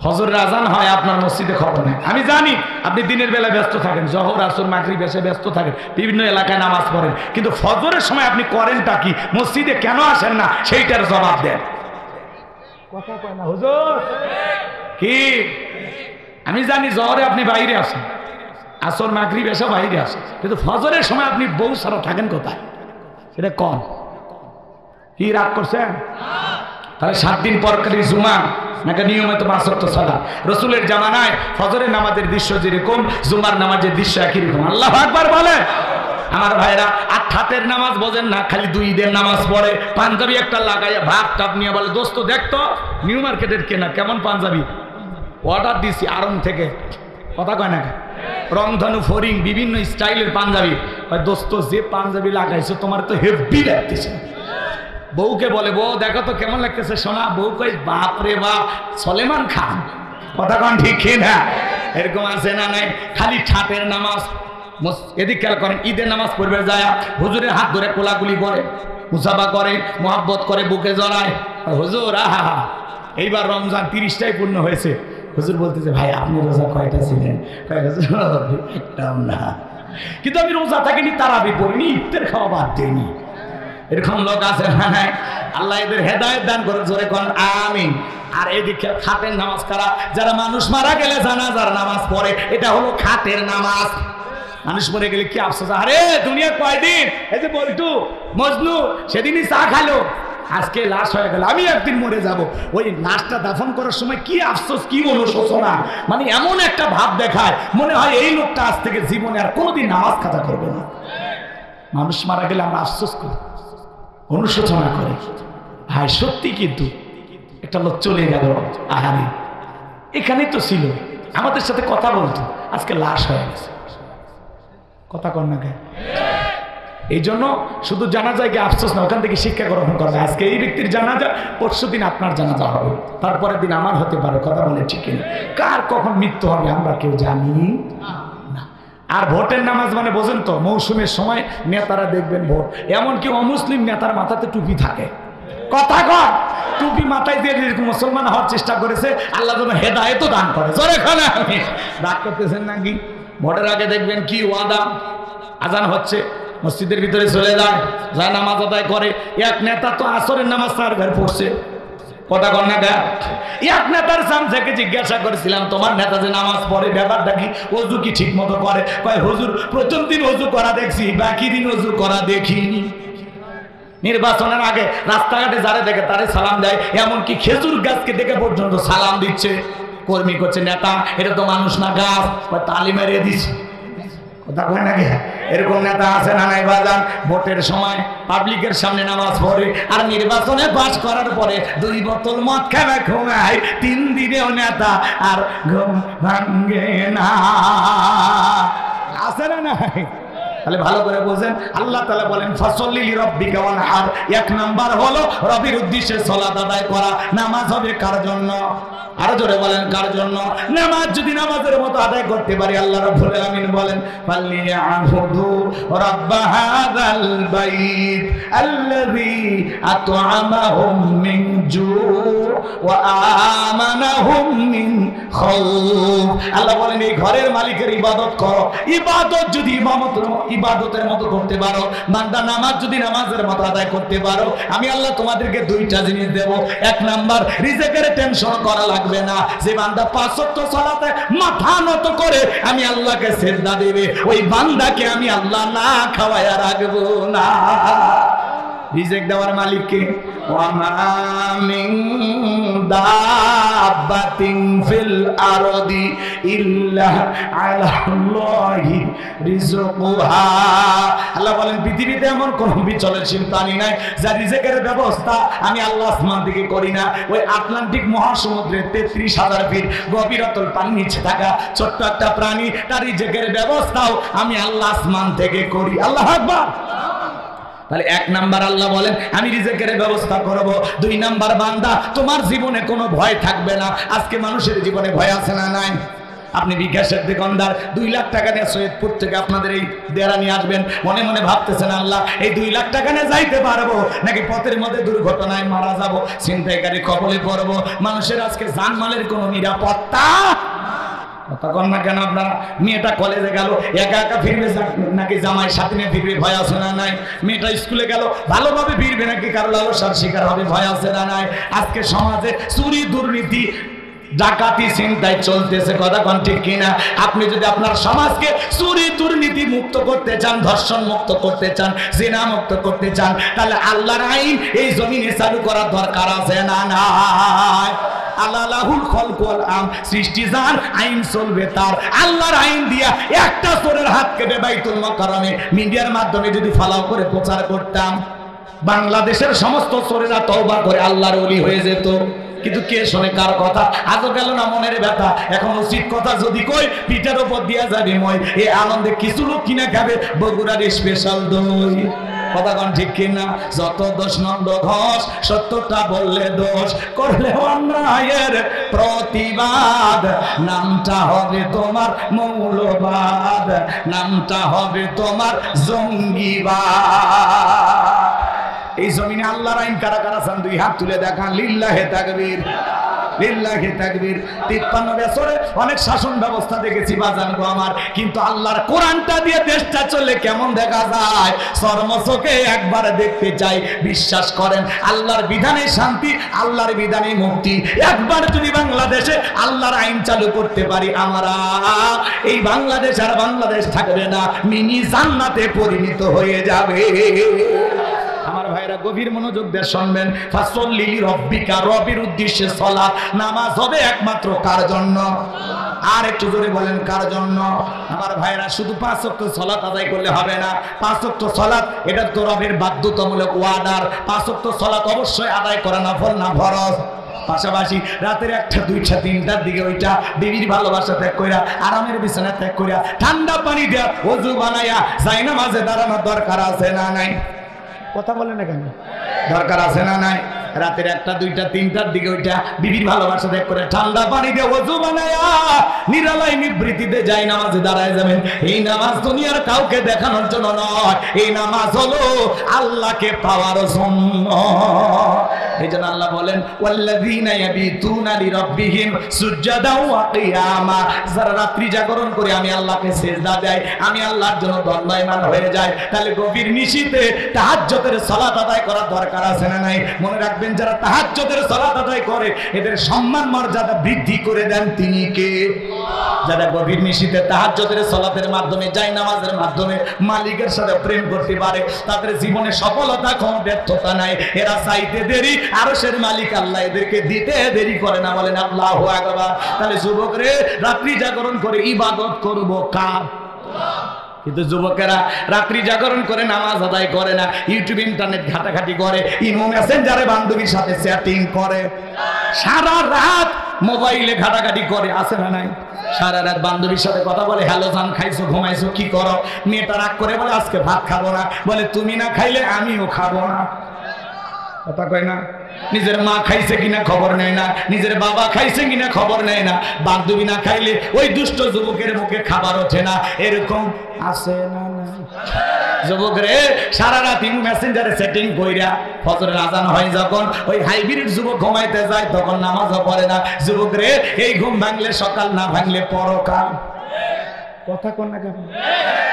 ফজরের আজান হয় আপনার মসজিদে খবর নেই। আমি জানি আপনি দিনের বেলা ব্যস্ত থাকেন, জোহর আসর মাগরিব এসে ব্যস্ত থাকেন, বিভিন্ন এলাকায় নামাজ পড়েন, কিন্তু ফজরের সময় আপনি করেনটা কি? মসজিদে কেন আসেন না সেইটার জবাব দেন। কথা কয় না হুজুর? কি আমি জানি জোহরে আপনি বাইরে আসেন, আসর মাগরিব এসে বাইরে আসেন, কিন্তু ফজরের সময় আপনি বউ সারা থাকেন কোথায়? সেটা কম। কি রাগ করছেন? তাহলে 7 দিন পর খালি জুমা নাকি নিয়মিত 5 ওয়াক্ত সালাত? রাসূলের জামানায় ফজরের নামাজের দৃশ্য যেরকম, জুমার নামাজের দৃশ্য একই রকম। আল্লাহু আকবার বলে আমার ভাইরা। আর ঠাটের নামাজ বোঝেন না, খালি 2 ঈদের নামাজ পড়ে, পাঞ্জাবি একটা লাগাইয়া ভাব টাপ নিয়ে বলে, দোস্ত দেখতো নিউ মার্কেটের কেনা কেমন পাঞ্জাবি, অর্ডার দিছি আরং থেকে। কথা কয় না? রংধনু ফরিং বিভিন্ন স্টাইলের পাঞ্জাবি। দোস্ত যে পাঞ্জাবি লাগাইছো তোমার তো হেভি লাগতেছে। বউকে বলে, বউ দেখো তো কেমন লাগতেছে সোনা। বউ কই, বাপ রে বাপ, সলেমান খান। কথা কন ঠিক না? এরকম আছে না নাই? খালি ঠাটের নামাজ। এদিক খেয়াল করেন, ঈদের নামাজ পড়বে যায় হুজুরের হাত ধরে কোলাকুলি করে, মুসাফা করে, মোহাব্বত করে, বুকে জড়ায়। হুজুর আহা, এইবার রমজান 30টাই পূর্ণ হয়েছে। হুজুর বলতেছে, ভাই আপনি রোজা কয়টা ছিলেন? একটাও না, কিন্তু আমি রোজা থাকিনি, তারাবি পড়িনি, ইফতার খাওয়া বাদ দিইনি। এরকম লোক আছে না নাই? আল্লাহ এদের হেদায়েত দান করে, জোরে কোন আমিন। আর এদিকে খাটের নামাজ কারা? যারা মানুষ মারা গেলে জানাজার নামাজ পড়ে, এটা হলো খাটের নামাজ। মানুষ মরে গেলে কি আফসোস, আরে দুনিয়া কয়দিন, এই যে বলটু মজনু সেদিনই চা খালো, আজকে লাশ হয়ে গেল, আমি একদিন মরে যাব। ওই লাশটা দাফন করার সময় কি আফসোস, কি অনুশোচনা, মানে এমন একটা ভাব দেখায়, মনে হয় এই লোকটা আজ থেকে জীবনে আর কোনোদিন নামাজ কাজা করবে না। মানুষ মারা গেলে আমরা আফসোস করি, অনুশোচনা করে। ভাই সত্যি, কিন্তু একটা লোক চলে গেল, আহারে এখানেই তো ছিল, আমাদের সাথে কথা বলতো, আজকে লাশ হয়ে গেছে। কথা কর না কেন? এই জন্য শুধু জানাজায় গিয়ে আফসোস না, ওখান থেকে শিক্ষা গ্রহণ করা। আজকে এই ব্যক্তির জানাজা, পরশু দিন আপনার জানাজা হবে, তারপরের দিন আমার হতে পারে। কথা বলে ঠিক না? কার কখন মৃত্যু হবে আমরা কেউ জানি না। আর ভোটের নামাজ মানে বোঝেন তো, মৌসুমের সময় নেতারা দেখবেন ভোট, এমনকি অমুসলিম নেতার মাথাতে টুপি থাকে। কথা কর, টুপি মাথায় দিয়ে মুসলমান হওয়ার চেষ্টা করেছে, আল্লাহ যেন হেদায়েতও দান করে। জোরে খানা রাগ করতেছেন নাকি? ভোটের আগে দেখবেন কি ওয়াদা, আজান হচ্ছে, মসজিদের ভিতরে চলে যায়, যা নামাজ আদায় করে। এক নেতা তো আসরের নামাজ 4 বার পড়ছে, কথা কন না গা। এক নেতার সামনে জিজ্ঞাসা করেছিলাম, তোমার নেতা যে নামাজ পড়ে ব্যাপারটা কি, ওযু কি ঠিক মতো করে? কয় হুজুর প্রথম দিন ওযু করা দেখছি, বাকি দিন ওযু করা দেখিনি। নির্বাচনের আগে রাস্তাঘাটে যারা দেখে তারে সালাম দেয়, এমনকি খেজুর গাছকে দেখে পর্যন্ত সালাম দিচ্ছে। কর্মী করছে নেতা, এটা তো মানুষ না গাছ, তালি মেরে দিচ্ছে, কথা কয় নাকি? এরকম নেতা আছে না নাই বাজান? ভোটের সময় পাবলিকের সামনে নামাজ পড়ে, আর নির্বাচনে পাস করার পরে 2 বোতল মদ খাবে, ঘুমায় 3 দিনেও নেতা আর ঘুম ভাঙ্গে না। আছে না নাই? তাহলে ভালো করে বোঝেন, আল্লাহ তাআলা বলেন ফাসল্লি লিরাব্বিকা ওয়ানহার। 1 নাম্বার হলো রবের উদ্দেশ্যে সালাত আদায় করা। নামাজ হবে কার জন্য? আরো জোরে বলেন কার জন্য? নামাজ যদি নামাজের মতো আদায় করতে পারি, আল্লাহ রাব্বুল আলামিন বলেন ফালিয়াবুদু রাব্ব হাযাল বাইত আল্লাযী আত'আমাহুম মিন জু' ওয়া আমানাহুম মিন খাউফ। আল্লাহ বলেন এই ঘরের মালিকের ইবাদত করো। ইবাদত যদি ইবাদতের মতো করতে পারো, বান্দা নামাজ যদি নামাজের মতো আদায় করতে পারো, আমি আল্লাহ তোমাদেরকে 2টা জিনিস দেব। 1 নাম্বার, রিজিকের টেনশন করা লাগবে না। যে বান্দা 5 ওয়াক্ত সালাতে মাথা নত করে আমি আল্লাহকে সিজদা দেবে, ওই বান্দাকে আমি আল্লাহ না খাওয়ায়া রাখবো না। রিজিক দেওয়ার মালিক কে? ওয়া মা মিন দাব্বাতিন ফিল আরদি ইল্লা আলাল্লাহি রিজকুহা। আল্লাহ বলেন পৃথিবীতে এমন কোন বিচলনশীল প্রাণী নাই যার রিজিকের ব্যবস্থা আমি আল্লাহ আসমান থেকে করি না। ওই আটলান্টিক মহাসমুদ্রের 33,000 ফিট গভীর অতল পানির নিচে থাকা ছোট্ট একটা প্রাণী, তার রিজিকের ব্যবস্থাও আমি আল্লাহ আসমান থেকে করি। আল্লাহু আকবার। তাহলে 1 নাম্বার আল্লাহ বলেন আমি রিজিকের ব্যবস্থা করব। 2 নাম্বার, বান্দা তোমার জীবনে কোনো ভয় থাকবে না। আজকে মানুষের জীবনে ভয় আছে না নাই? আপনি বিকাশের দোকানদার 2 লাখ টাকা নিয়ে সৈয়দপুর থেকে আপনাদের এই দেরা নিয়ে আসবেন, মনে মনে ভাবতেছেন আল্লাহ এই 2 লাখ টাকা নিয়ে যাইতে পারবো নাকি পথের মধ্যে দুর্ঘটনায় মারা যাব, ছিনতাইকারী কবলে পড়ব। মানুষের আজকে জানমালের কোনো নিরাপত্তা তখন না কেন? আপনারা মেয়েটা কলেজে গেল একা একা ফিরবে নাকি জামাই সাথে নিয়ে ফিরবে, ভয় আছে না নাই? মেয়েটা স্কুলে গেল ভালোভাবে ফিরবে নাকি কারো লালসার শিকার হবে, ভয় আছে না নাই? আজকে সমাজে চুরি দুর্নীতি ডাকাতি ছিনতাই চলতেছে, কথা কোন ঠিক কিনা? আপনি যদি আপনার সমাজকে চুরি দুর্নীতি মুক্ত করতে চান, ধর্ষণ মুক্ত করতে চান, জিনা মুক্ত করতে চান, তাহলে আল্লাহর আইন এই জমিনে চালু করার দরকার আছে না নাই? আল্লাহুল খলক ওয়াল আম, সৃষ্টি যার, আইন চলবে তার। আল্লাহর আইন দিয়া একটা চোরের হাত কেটে বাইতুল মুকাররমে মিডিয়ার মাধ্যমে যদি ফালাও করে প্রচার করতাম, বাংলাদেশের সমস্ত চোরেরা তওবা করে আল্লাহর ওলি হয়ে যেত। কিন্তু কে শোনে কার কথা? আজও গেল না মনের ব্যথা। এখন উচিত কথা যদি কই পিঠের উপর দিয়া যাবে মই। এই আনন্দে কিছু লোক কিনা খাবে বগুড়ার স্পেশাল দই, কথা কোন ঠিক কিনা? যত দোষ নন্দ ঘোষ, সত্যটা বললে দোষ, করলে অন্যায়ের প্রতিবাদ, নামটা হবে তোমার মৌলবাদ, নামটা হবে তোমার জঙ্গিবাদ। এই জমিনে আল্লাহর আইন কারা কারা চান? 2 হাত তুলে দেখান। লিল্লাহে তাকবীর, লিল্লাহি তাকবীর। 53 বছরে অনেক শাসন ব্যবস্থা দেখেছি বাজান গো আমার, কিন্তু আল্লাহর কোরআনটা দিয়ে দেশটা চলে কেমন দেখা যায় চর্মচোখে একবার দেখতে চাই। বিশ্বাস করেন আল্লাহর বিধানে শান্তি, আল্লাহর বিধানে মুক্তি। একবার যদি বাংলাদেশে আল্লাহর আইন চালু করতে পারি আমরা, এই বাংলাদেশ আর বাংলাদেশ থাকবে না, মিনি জান্নাতে পরিণত হয়ে যাবে। আমার ভাইরা গভীর মনোযোগ দিয়ে শুনবেন। ফাসল্লি লিরাব্বিকা, রবের উদ্দেশ্যে সালাত, নামাজ হবে একমাত্র কার জন্য? আর একটু জোরে বলেন কার জন্য? আমার ভাইরা শুধু 5 ওয়াক্ত সালাত আদায় করলে হবে না। 5 ওয়াক্ত সালাত এটা তো রবের বাধ্যতামূলক ওয়ার্ডার। 5 ওয়াক্ত সালাত অবশ্যই আদায় করা নফল না ফরজ। পাশাপাশি রাতের 1টা 2টা 3টার দিকে ওইটা বিবির ভালোবাসা ত্যাগ কইরা, আরামের বিছানা ত্যাগ কইরা, ঠান্ডা পানি দিয়া ওযু বানায়া জায়নামাজে দাঁড়ানোর দরকার আছে না নাই? কথা বলে না কেন? দরকার আছে না নাই? রাতের 1টা 2টা 3টার দিকে ওইটা বিবির ভালোবাসা দেখ করে ঠান্ডা পানি দিয়ে ওযু বানায়া নিরালাই নিবৃত্তিতে যাই নামাজে দাঁড়ায় যাবেন। এই নামাজ দুনিয়ার কাউকে দেখানোর জন্য নয়, এই নামাজ হলো আল্লাহকে পাওয়ার জন্য। এই জন্য আল্লাহ বলেন ওয়াল্লাযীনা ইয়াবিতুনা লিরাব্বিহিম সুজদাও ওয়া কিয়ামা, যারা রাত্রি জাগরণ করে আমি আল্লাহকে সিজদা দেয়, আমি আল্লাহর জন্য দণ্ডায়মান হয়ে যায়। তাহলে গভীর নিশিতে তাহাজ্জুদের সালাত আদায় করার দরকার আছে না নাই? মনে রাখবেন, যারা তাহাজ্জুদের সালাত আদায় করে এদের সম্মান মর্যাদা বৃদ্ধি করে দেন তিনি কে? যারা গভীর নিশিতে তাহাজ্জুদের সালাতের মাধ্যমে, জায়নামাজের মাধ্যমে মালিকের সাথে প্রেম করতে পারে, তাদের জীবনে সফলতা কোনো ব্যর্থতা নাই। এরা চাইতে দেরি, আরশের মালিক আল্লাহ এদেরকে দিতে দেরি করে না। বলেন আল্লাহু আকবার। তাহলে যুবকরে, রাত্রি জাগরণ করে ইবাদত করব কার? কিন্তু যুবকেরা রাত্রি জাগরণ করে নামাজ আদায় করে না, ইউটিউব ইন্টারনেট ঘাটাঘাটি করে, ইমো মেসেঞ্জারে বান্ধবীর সাথে চ্যাটিং করে, সারা রাত মোবাইলে ঘাটাঘাটি করে, আছে না নাই? সারা রাত বান্ধবীর সাথে কথা বলে, হ্যালো জান, খাইছো, ঘুমাইছো, কি করো? মেয়েটা রাগ করে বলে আজকে ভাত খাবো না, বলে তুমি না খাইলে আমিও খাবো না। কথা কয় না? নিজের মা খাইছে কিনা খবর নেয় না, নিজের বাবা খাইছে কিনা খবর নেয় না, বান্ধবী না খাইলে ওই দুষ্ট যুবকের মুখে খাবার ওঠে না। এরকম আছে না না? যুবকরে সারা রাত ইমো মেসেঞ্জারে সেটিং কইরা ফজরের আজান হয় যখন, ওই হাইব্রিড যুবক ঘুমাইতে যায় তখন নামাজও পড়ে না। যুবকরে এই ঘুম ভাঙলে সকাল, না ভাঙলে পরকাল। কথা কোন না কেমন?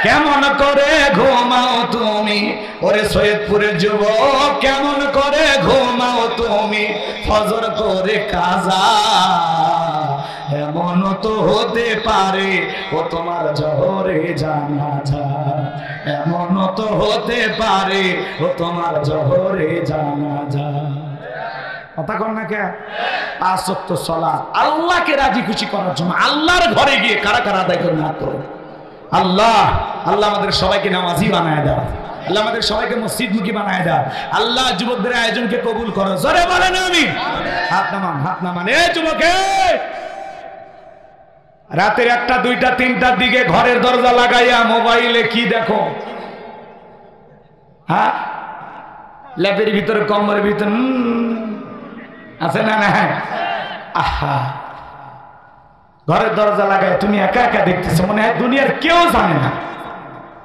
কেমন করে ঘুমাও তুমি ওরে সৈয়দপুরের যুবক, কেমন করে ঘুমাও তুমি ফজর করে কাজা? এমন তো হতে পারে ও তোমার জোহরে জানাজা, এমন তো হতে পারে ও তোমার জোহরে জানাজা। কথা কর না কে? পাঁচ ওয়াক্ত সালাত আল্লাহকে রাজি খুশি করার জন্য আল্লাহর ঘরে গিয়ে কারা কারা আদায় করে না তো আল্লাহ। আল্লাহ আমাদের সবাইকে নামাজি বানায় দাও, আল্লাহ আমাদের সবাইকে মসজিদমুখী বানায় দাও। আল্লাহ যুবকদের আয়োজনকে কবুল করো, জোরে বলেন আমিন। হাত নামান, হাত নামান। এ যুবকে, রাতের 1টা 2টা 3টার দিকে ঘরের দরজা লাগাইয়া মোবাইলে কি দেখো? হ্যাঁ, ল্যাপের ভিতরে, কম্বলের ভিতরে আছে না? না, আহা, ঘরের দরজা লাগায় তুমি একা একা দেখতেছো, মনে হয় দুনিয়ার কেউ জানে না।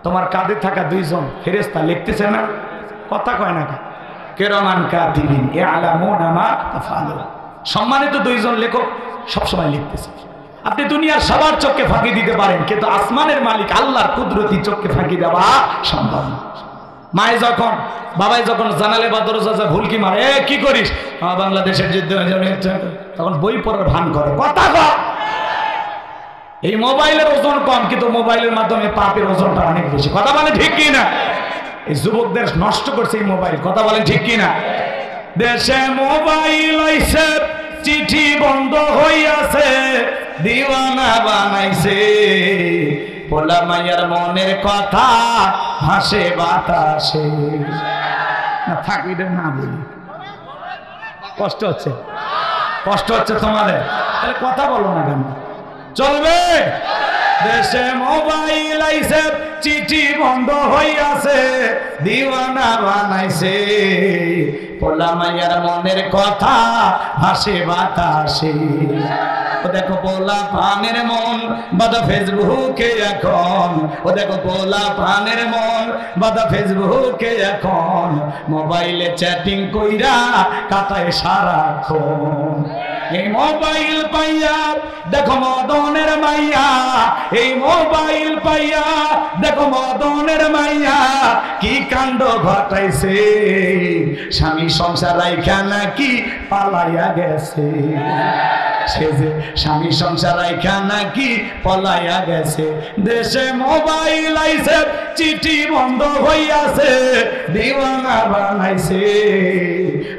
তোমার কাঁধে থাকা 2জন ফেরেশতা লিখতেছে না? কথা কয় না? কিরামান কাতিবিন ইয়ালামুনা মা তাফআলুন। সম্মানিত 2জন লেখক সবসময় লিখতেছে। আপনি দুনিয়ার সবার চোখে ফাঁকি দিতে পারেন, কিন্তু আসমানের মালিক আল্লাহর কুদরতি চোখে ফাঁকি দেওয়া সম্ভব না। মায়ে যখন, বাবাই যখন জানালে বা দরজা ভুলকি মারে, এ কি করিস? বাংলাদেশের যুদ্ধ, তখন বই পড়ার ভান করে। কথা কর। এই মোবাইলের ওজন কম, কিন্তু মোবাইলের মাধ্যমে পাপের ওজনটা অনেক বেশি। কথা বলে ঠিক কি না? এই যুবকদের নষ্ট করছে এই মোবাইল। কথা বলে ঠিক কি না? দেশে মোবাইল আইছে, চিঠি বন্ধ হইয়াছে, দিওয়ানা বানাইছে, পোলা মাইয়ার মনের কথা হাসে বাতাসে। না থাকবি না বলি, কষ্ট হচ্ছে, কষ্ট হচ্ছে তোমাদের, তাহলে কথা বলো না কেন? চলবে? দেশে মোবাইল আইছে, চিঠি বন্ধ হইয়াছে, দিওয়ানা বানাইছে, পোলা মাইয়ার মনের কথা হাসে বাতাসে। ও দেখো পোলা পানের মন বাদা ফেসবুকে এখন, ও দেখো পোলা পানের মন বাদা ফেসবুকে এখন, মোবাইলে চ্যাটিং কইরা কাটায় সারাক্ষণ। এই মোবাইল পাইয়া দেখো মদনের মাইয়া, এই মোবাইল পাইয়া দেখো মদনের মাইয়া কি কাণ্ড ঘটাইছে, স্বামী সংসার রাইখা নাকি পালাইয়া গেছে, সে যে স্বামী সংসার রাইখা নাকি পলাইয়া গেছে। দেশে মোবাইল আইছে, চিঠি বন্ধ হইয়াছে, দিওয়ানা বানাইছে,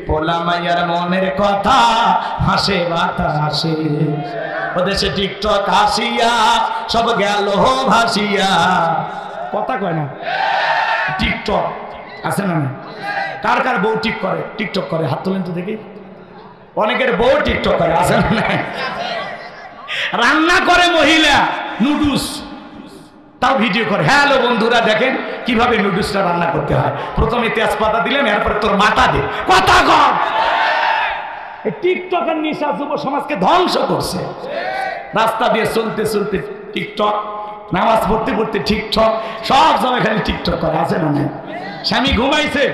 পোলা মাইয়ার মনের কথা হাসে বাতাসে। ও দেশে টিকটক আসিয়া সব গেল ভাসিয়া। কথা কয় না? টিকটক আছে না? কার কার বউ টিকটক করে? হাত তোলেন তো দেখি। অনেকের বউ টিকটক করে, আছে না? রান্না করে মহিলা নুডলস, তাও ভিডিও করে। হ্যালো বন্ধুরা, দেখেন কিভাবে নুডলসটা রান্না করতে হয়। প্রথমে তেজপাতা দিলেন, এরপরে তোর মাথা দে। কথা কম। টিকটকের নিশা যুব সমাজকে ধ্বংস করছে। রাস্তা দিয়ে চলতে চলতে টিকটক, নামাজ পড়তে পড়তে টিকটক, সব সময় খালি টিকটক করে, আছে না? স্বামী ঘুমাইছে,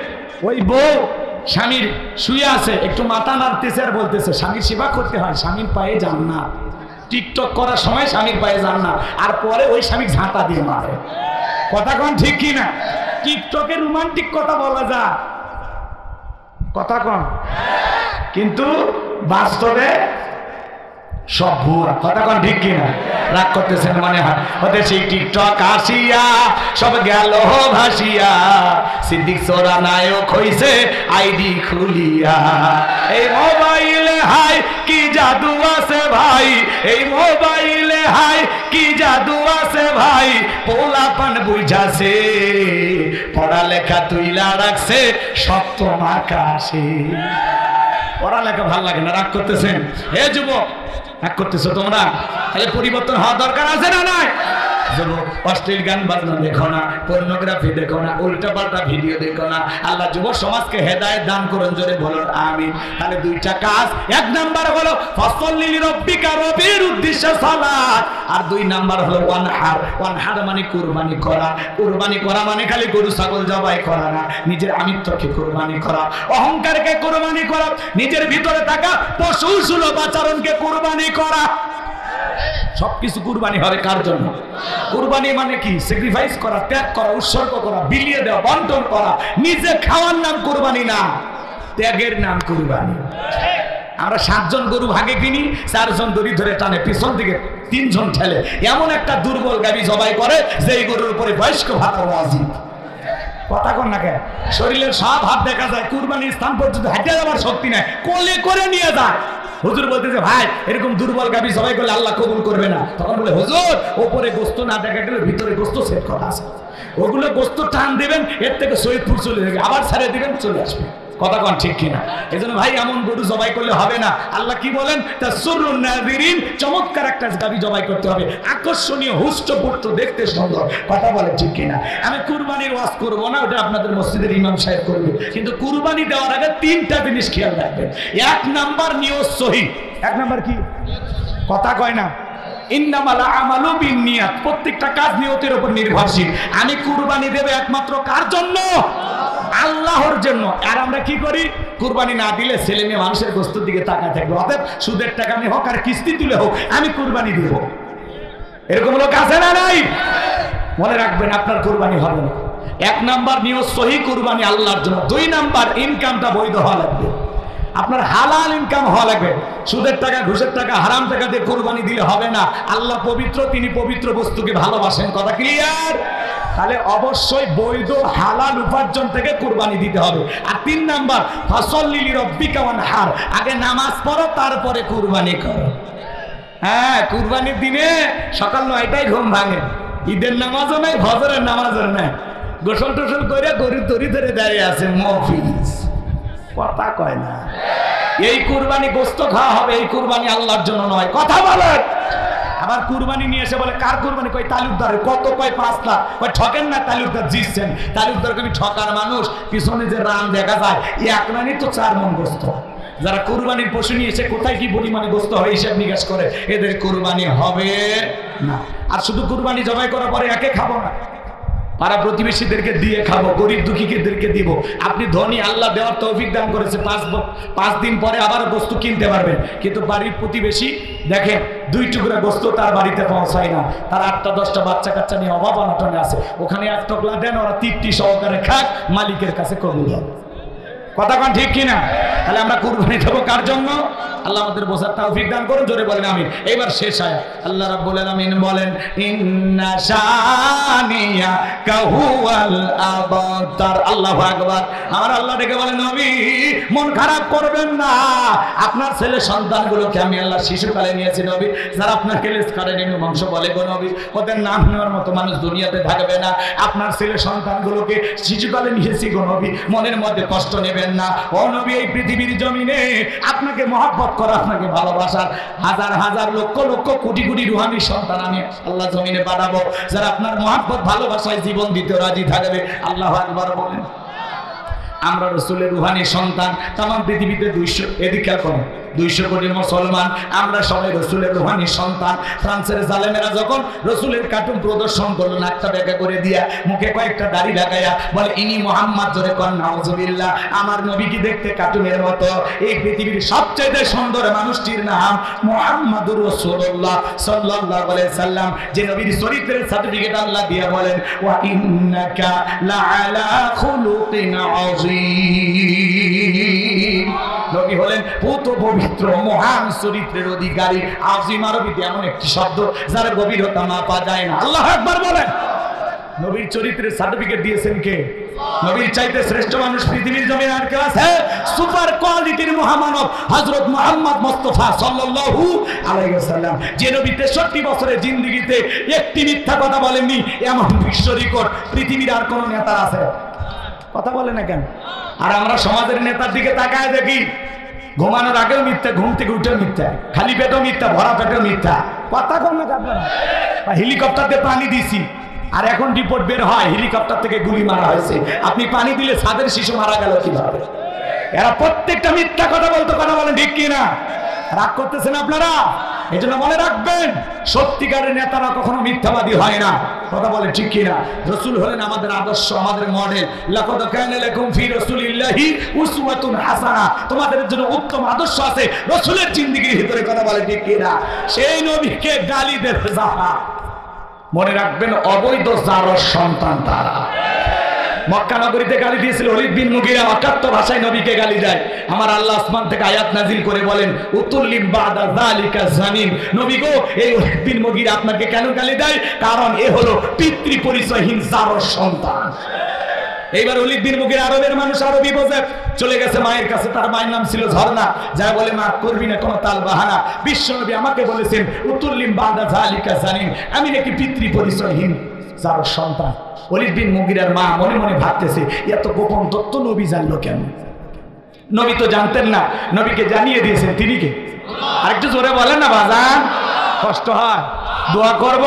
ওই বউ স্বামীর শুয়ে আছে, একটু মাথা নাড়তেছে আর বলতেছে স্বামীর সেবা করতে হয়, স্বামীর পায়ে জান্নাত। টিকটক করার সময় স্বামীর পায়ে জান্নাত, আর পরে ওই স্বামী ঝাঁটা দিয়ে মারে। কথা কন ঠিক কি না? টিকটকে রোমান্টিক কথা বলা যায়, কথা কন, কিন্তু বাস্তবে সব ভুয়া। কথা কন ঠিক কিনা? রাগ করতেছেন মনে হয়, ওতে সেই টিকটক আসিয়া সব গেল ভাসিয়া, সিদ্দিক সোরা নায়ক হইছে আইডি খুলিয়া। এই মোবাইলে হাই কি জাদু আছে ভাই, এই মোবাইলে হাই কি জাদু আছে ভাই, পোলাপান বুঝাছে পড়ালেখা তুইলা রাখছে সপ্তম আকাশে। পড়ালেখা ভাল লাগে না, রাগ করতেছেন? হে যুবক, রাগ করতেছো তোমরা? তাহলে পরিবর্তন হওয়া দরকার আছে না নাই? যুবক, অশ্লীল গান বাজনা দেখো না, পর্নোগ্রাফি দেখো না, উল্টা পাল্টা ভিডিও দেখো না। আল্লাহ যুব সমাজকে হেদায়েত দান করুন, জোরে বলুন আমিন। তাহলে দুইটা কাজ, এক নাম্বার হলো ফাসল্লি লিরাব্বিকা, রবের উদ্দেশ্যে সালাত, আর দুই নাম্বার হলো ওয়ানহার। ওয়ানহার মানে কুরবানি করা। কুরবানি করা মানে খালি গরু ছাগল জবাই করা না, নিজের আমিত্বকে কুরবানি করা, অহংকারকে কুরবানি করা, নিজের ভিতরে থাকা পশু সুলভ আচরণকে কুরবানি করা। সবকিছু কুরবানি হবে কার জন্য? কুরবানি মানে কি? স্যাক্রিফাইস করা, ত্যাগ করা, উৎসর্গ করা, বিলিয়ে দেওয়া, বন্টন করা। নিজে খাওয়ার নাম কুরবানি না, ত্যাগের নাম কুরবানি। আমরা 7 জন গরু ভাগে কিনি, 4 জন দড়ি ধরে টানে, পিছন থেকে 3 জন ঠেলে। এমন একটা দুর্বল গাবি জবাই করে যে গরুর উপরে বয়স্ক ভাতা ওয়াজিব। কথা কন না কেন? শরীরের সব হাত দেখা যায়, কুরবানির স্থান পর্যন্ত হেঁটে যাওয়ার শক্তি নাই, কোলে করে নিয়ে যায়। হুজুর বলতেছে ভাই এরকম দুর্বল গাবি সবাই করলে আল্লাহ কবুল করবে না। তখন বলে হুজুর ওপরে গোস্ত না দেখা গেলে ভিতরে গোস্ত সেট করা আছে, ওগুলো গোস্ত টান দিবেন, এর থেকে সৈয়দপুর চলে যাবে, আবার ছেড়ে দিবেন, চলে আসবে। কথা কন ঠিক কিনা? এই জন্য ভাই এমন গরু জবাই করলে হবে না। আল্লাহ কি বলেন? তাসরুন নাযিরিন, চমৎকার একটা গাবি জবাই করতে হবে, আকর্ষণীয়, হুষ্টপুষ্ট, দেখতে সুন্দর। কথা বলে ঠিক কিনা? আমি কুরবানির ওয়াজ করবো না, ওটা আপনাদের মসজিদের ইমাম সাহেব করবে, কিন্তু কুরবানি দেওয়ার আগে 3টা জিনিস খেয়াল রাখবেন। 1 নাম্বার নিয়ত সহিহ। 1 নাম্বার কি? কথা কয় না? ইন্নামাল আমালু বিন্নিয়াত, প্রত্যেকটা কাজ নিয়তের উপর নির্ভরশীল। আমি কুরবানি দেব একমাত্র কার জন্য? আল্লাহর জন্য। আর আমরা কি করি? কুরবানি না দিলে ছেলে মেয়ে মানুষের গোস্তের দিকে তাকায় থাকবে, অতএব সুদের টাকা নিয়ে হোক আর কিস্তি তুলে হোক আমি কুরবানি দেব। এরকম লোক আছে না নাই? মনে রাখবেন আপনার কুরবানি হবে না। 1 নাম্বার নিয়ত সহিহ, কুরবানি আল্লাহর জন্য। 2 নাম্বার ইনকামটা বৈধ হওয়া লাগবে, আপনার হালাল ইনকাম হওয়া লাগবে। সুদের টাকা, ঘুষের টাকা, হারাম টাকা দিয়ে কুরবানি দিলে হবে না। আল্লাহ পবিত্র, তিনি পবিত্র বস্তুকে ভালোবাসেন। কথা ক্লিয়ার? তাহলে অবশ্যই বৈধ হালাল উপার্জন থেকে কুরবানি দিতে হবে। আর 3 নাম্বার ফাসল্লি লিরাব্বিকা ওয়ানহার, আগে নামাজ পড়ো তারপরে কুরবানি করো। হ্যাঁ, কুরবানির দিনে সকাল 9টায় ঘুম ভাঙে, ঈদের নামাজও নাই, ফজরের নামাজও নাই, গোসল টোসল করে গরুর দড়ি ধরে দাঁড়িয়ে আছে মফিজ। কথা কয় না? এই কুরবানি গোস্ত খাওয়া হবে, এই কুরবানি আল্লাহর জন্য নয়। কথা বলে। আবার কুরবানি নিয়ে এসে বলে কার কুরবানি? কয় তালুকদারের। কত? কয় 5 লাখ। কয় ঠকেন না, তালুকদার জিতছেন। তালুকদারকে আমি ঠকার মানুষ, পিছনে যে রান দেখা যায় 1 রানই তো 4 মণ গোস্ত। যারা কুরবানির পশু নিয়ে এসে কোথায় কি পরিমাণে গোস্ত হয় হিসাব নিকাশ করে, এদের কুরবানি হবে না। আর শুধু কুরবানি জবাই করার পরে একে খাবো না, পাড়া প্রতিবেশীদেরকে দিয়ে খাবো, গরিব দুঃখীদেরকে দিব। আপনি ধনী, আল্লাহ দেওয়ার তৌফিক দান করেছে, 5 দিন পরে আবার গোস্ত কিনতে পারবেন। কিন্তু বাড়ির প্রতিবেশী দেখেন 2 টুকরা গোস্ত তার বাড়িতে পৌঁছায় না, তার 8টা 10টা বাচ্চা কাচ্চা নিয়ে অভাব অনটনে আছে, ওখানে 1 টকলা দেন, ওরা তৃপ্তি সহকারে খাক, মালিকের কাছে কবুল হবে। কথা কন ঠিক কিনা? তাহলে আমরা কুরবানি দেবো কার জন্য? আল্লাহ আমাদের বোঝার তৌফিক দান করুন, জোরে বলেন আমিন। এবার শেষ আয়াত আল্লাহ রাব্বুল আলামিন বলেন ইন্না শানিয়াকা হুয়াল আবতার। আল্লাহু আকবার। আমার আল্লাহ ডেকে বলেন নবী মন খারাপ করবেন না, আপনার ছেলে সন্তানগুলোকে আমি আল্লাহ শিশুকালে নিয়েছি নবী, যারা আপনার কেলেস করে নিম্ন বংশ বলে গো নবী, ওদের নাম নেওয়ার মতো মানুষ দুনিয়াতে থাকবে না। আপনার ছেলে সন্তানগুলোকে শিশুকালে নিয়েছি গো নবী, মনের মধ্যে কষ্ট নেবেন না। ও নবী, এই পৃথিবীর জমিনে আপনাকে মহব্বত করা, আপনাকে ভালোবাসার হাজার হাজার লক্ষ লক্ষ কোটি কোটি রুহানি সন্তান আমি আল্লাহ জমিনে পাঠাবো, যারা আপনার মহব্বত ভালোবাসায় জীবন দিতে রাজি থাকবে। আল্লাহু আকবার বলেন। আমরা রসুলের রুহানি সন্তান। তাম পৃথিবীতে 200 এদিকে এখন 200 কোটি মুসলমান, আমরা সবাই রসুলের রুহানি সন্তান। ফ্রান্সের জালেমেরা যখন রসুলের কার্টুন প্রদর্শন করলো, নাকটা বেঁকা করে দিয়া, মুখে কয়েকটা দাড়ি লাগাইয়া বলে ইনি মোহাম্মদ, জোরে কর নাউজুবিল্লাহ। আমার নবী কি দেখতে কার্টুনের মতো? এই পৃথিবীর সবচেয়ে সুন্দর মানুষটির নাম মুহাম্মাদুর রাসূলুল্লাহ সাল্লাল্লাহু আলাইহি সাল্লাম, যে নবীর চরিত্রের সার্টিফিকেট আল্লাহ দিয়ে বলেন ওয়া ইন্নাকা লাআলা খুলুকিন আযীম। নবী হলেন পুত পবিত্র মহান চরিত্রের অধিকারী। আযীম আরবিতে এমন একটি শব্দ যার গভীরতা মাপা যায় না। আল্লাহু আকবার বলেন। নবীর চরিত্রের সার্টিফিকেট দিয়েছেন কে? নবীর চাইতে শ্রেষ্ঠ মানুষ পৃথিবীর জমিনে আর কে আছে? সুপার কোয়ালিটির মহামানব হযরত মুহাম্মদ মুস্তাফা সাল্লাল্লাহু আলাইহি ওয়াসাল্লাম, যে নবী 63 বছরের জিন্দেগিতে একটি মিথ্যা কথা বলেননি, এমন বিশ্ব রেকর্ড পৃথিবীর আর কোন নেতা আছে? কথা বলে না কেন? আর আমরা সমাজের নেতার দিকে তাকায় দেখি, ঘুমানোর আগেও মিথ্যা, ঘুম থেকে উঠেও মিথ্যা, খালি পেটেও মিথ্যা, ভরা পেটেও মিথ্যা। কথা কম না আপনারা? হেলিকপ্টার দিয়ে পানি দিছি, আর এখন রিপোর্ট বের হয় হেলিকপ্টার থেকে গুলি মারা হয়েছে। আপনি পানি দিলে ছাদের শিশু মারা গেল কিভাবে? এরা প্রত্যেকটা মিথ্যা কথা বলতো, কথা বলেন ঠিক কিনা? রাগ করতেছেন আপনারা? এই জন্য মনে রাখবেন, সত্যিকারের নেতারা কখনো মিথ্যাবাদী হয় না। কথা বলে ঠিক কিনা? রাসূল হলেন আমাদের আদর্শ, আমাদের মডেল। লাকাদ কানা লাকুম ফি রাসূলিল্লাহি উসওয়াতুন হাসানাহ, তোমাদের জন্য উত্তম আদর্শ আছে রাসূলের জিন্দেগীর ভিতরে। কথা বলে ঠিক কিনা? সেই নবীকে গালি দেবে যারা, মনে রাখবেন অবৈধ জারর সন্তান তারা। মক্কা নগরীতে গালি দিয়েছিল ওলীদ বিন মুগীরা, অকাট্য ভাষায় নবীকে গালি দেয়। আমার আল্লাহ আসমান থেকে আয়াত নাজিল করে বলেন উতুল্লিম বাদা যালিকা জানিন, নবী গো এই ওলীদ বিন মুগীরা আপনাকে কেন গালি দেয়? কারণ এ হলো পিতৃ পরিচয়হীন জারর সন্তান। এইবার ওলীদ বিন মুগীরা আরবের মানুষ, আরবি বোঝে, চলে গেছে মায়ের কাছে। তার মায়ের নাম ছিল ঝর্ণা। যা বলে মা করবি না কোনো তাল বাহানা, বিশ্বনবী আমাকে বলেছেন উতুল্লিম বাদা যালিকা জানিন, আমি নাকি পিতৃ পরিচয়হীন জারর সন্তান। ওলীদ বিন মুগীরার মা মনে মনে ভাবতেছে এত গোপন তথ্য নবী জানলো কেন? নবী তো জানতেন না, নবীকে জানিয়ে দিয়েছেন তিনি কে? আরেকটু জোরে বলেন না বাজান, কষ্ট হয়। দোয়া করব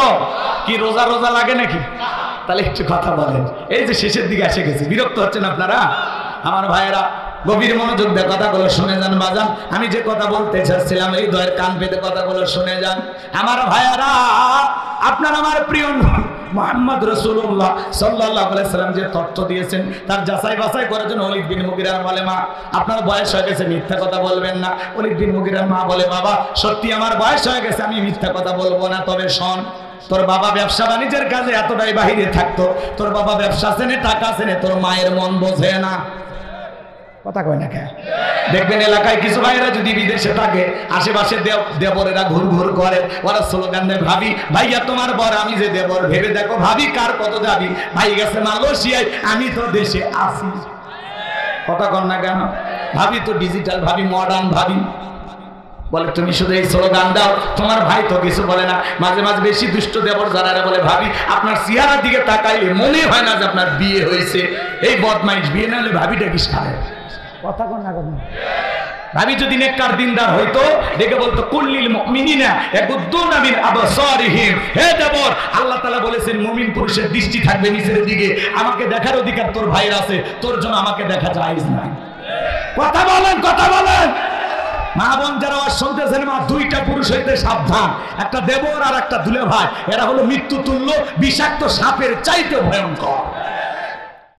কি রোজা রোজা লাগে নাকি? তাহলে একটু কথা বলেন। এই যে শেষের দিকে এসে গেছে, বিরক্ত হচ্ছেন আপনারা? আমার ভাইয়েরা গভীর মনোযোগ দিয়ে কথাগুলো শুনে যান বাজান। আমি যে কথা বলতে চাচ্ছিলাম এই দয়ের কান পেতে কথাগুলো শুনে যান। আমার ভাইয়েরা, আপনার আমার প্রিয় মুহাম্মদ রাসূলুল্লাহ সাল্লাল্লাহু আলাইহি সাল্লাম যে তথ্য দিয়েছেন তার যাচাই বাছাই করার জন্য ওলীদ বিন মুগীরা বলে মা আপনার বয়স হয়ে গেছে, মিথ্যা কথা বলবেন না। ওলীদ বিন মুগীরার মা বলে বাবা সত্যি আমার বয়স হয়ে গেছে, আমি মিথ্যা কথা বলবো না, তবে শোন তোর বাবা ব্যবসা বাণিজ্যের কাজে এতটাই বাহিরে থাকতো, তোর বাবা ব্যবসা চেনে, টাকা চেনে, তোর মায়ের মন বোঝে না। কথা কয় না কেন? দেখবেন এলাকায় কিছু ভাইরা যদি বিদেশে থাকে, আশেপাশে দেবরেরা ঘুর ঘুর করে, ওরা স্লোগান দেয় ভাবি ভাইয়া তোমার বর, আমি যে দেবর, ভেবে দেখো ভাবি কার কত যাবি, ভাই গেছে মালয়েশিয়ায়, আমি তো দেশে আছি। কথা কন না কেন? ভাবি তো ডিজিটাল ভাবি, মডার্ন ভাবি। বলে তুমি শুধু এই স্লোগান দাও, তোমার ভাই তো কিছু বলে না। মাঝে মাঝে বেশি দুষ্ট দেবর যারা বলে ভাবি আপনার চেহারার দিকে তাকাইলে মনে হয় না যে আপনার বিয়ে হয়েছে। এই বদমাইশ, বিয়ে না হলে ভাবিটা কি সারে? কথা কন না কেন? ভাবি যদি নেককার দিনদার হইতো দেখে বলতো কুল্লিল মুমিনিনা ইয়াগুদ্দুনা মিন আবসারিহিম, হে দেবর আল্লাহ তাআলা বলেছেন মুমিন পুরুষের দৃষ্টি থাকবে নিচের দিকে, আমাকে দেখার অধিকার তোর ভাইয়ের আছে, তোর জন্য আমাকে দেখা জায়েজ নাই। কথা বলেন, কথা বলেন। মা বোন যারা শুনতেছেন, মা দুইটা পুরুষ হইতে সাবধান, একটা দেবর আর একটা দুলে ভাই, এরা হলো মৃত্যু তুল্য বিষাক্ত সাপের চাইতে ভয়ঙ্কর।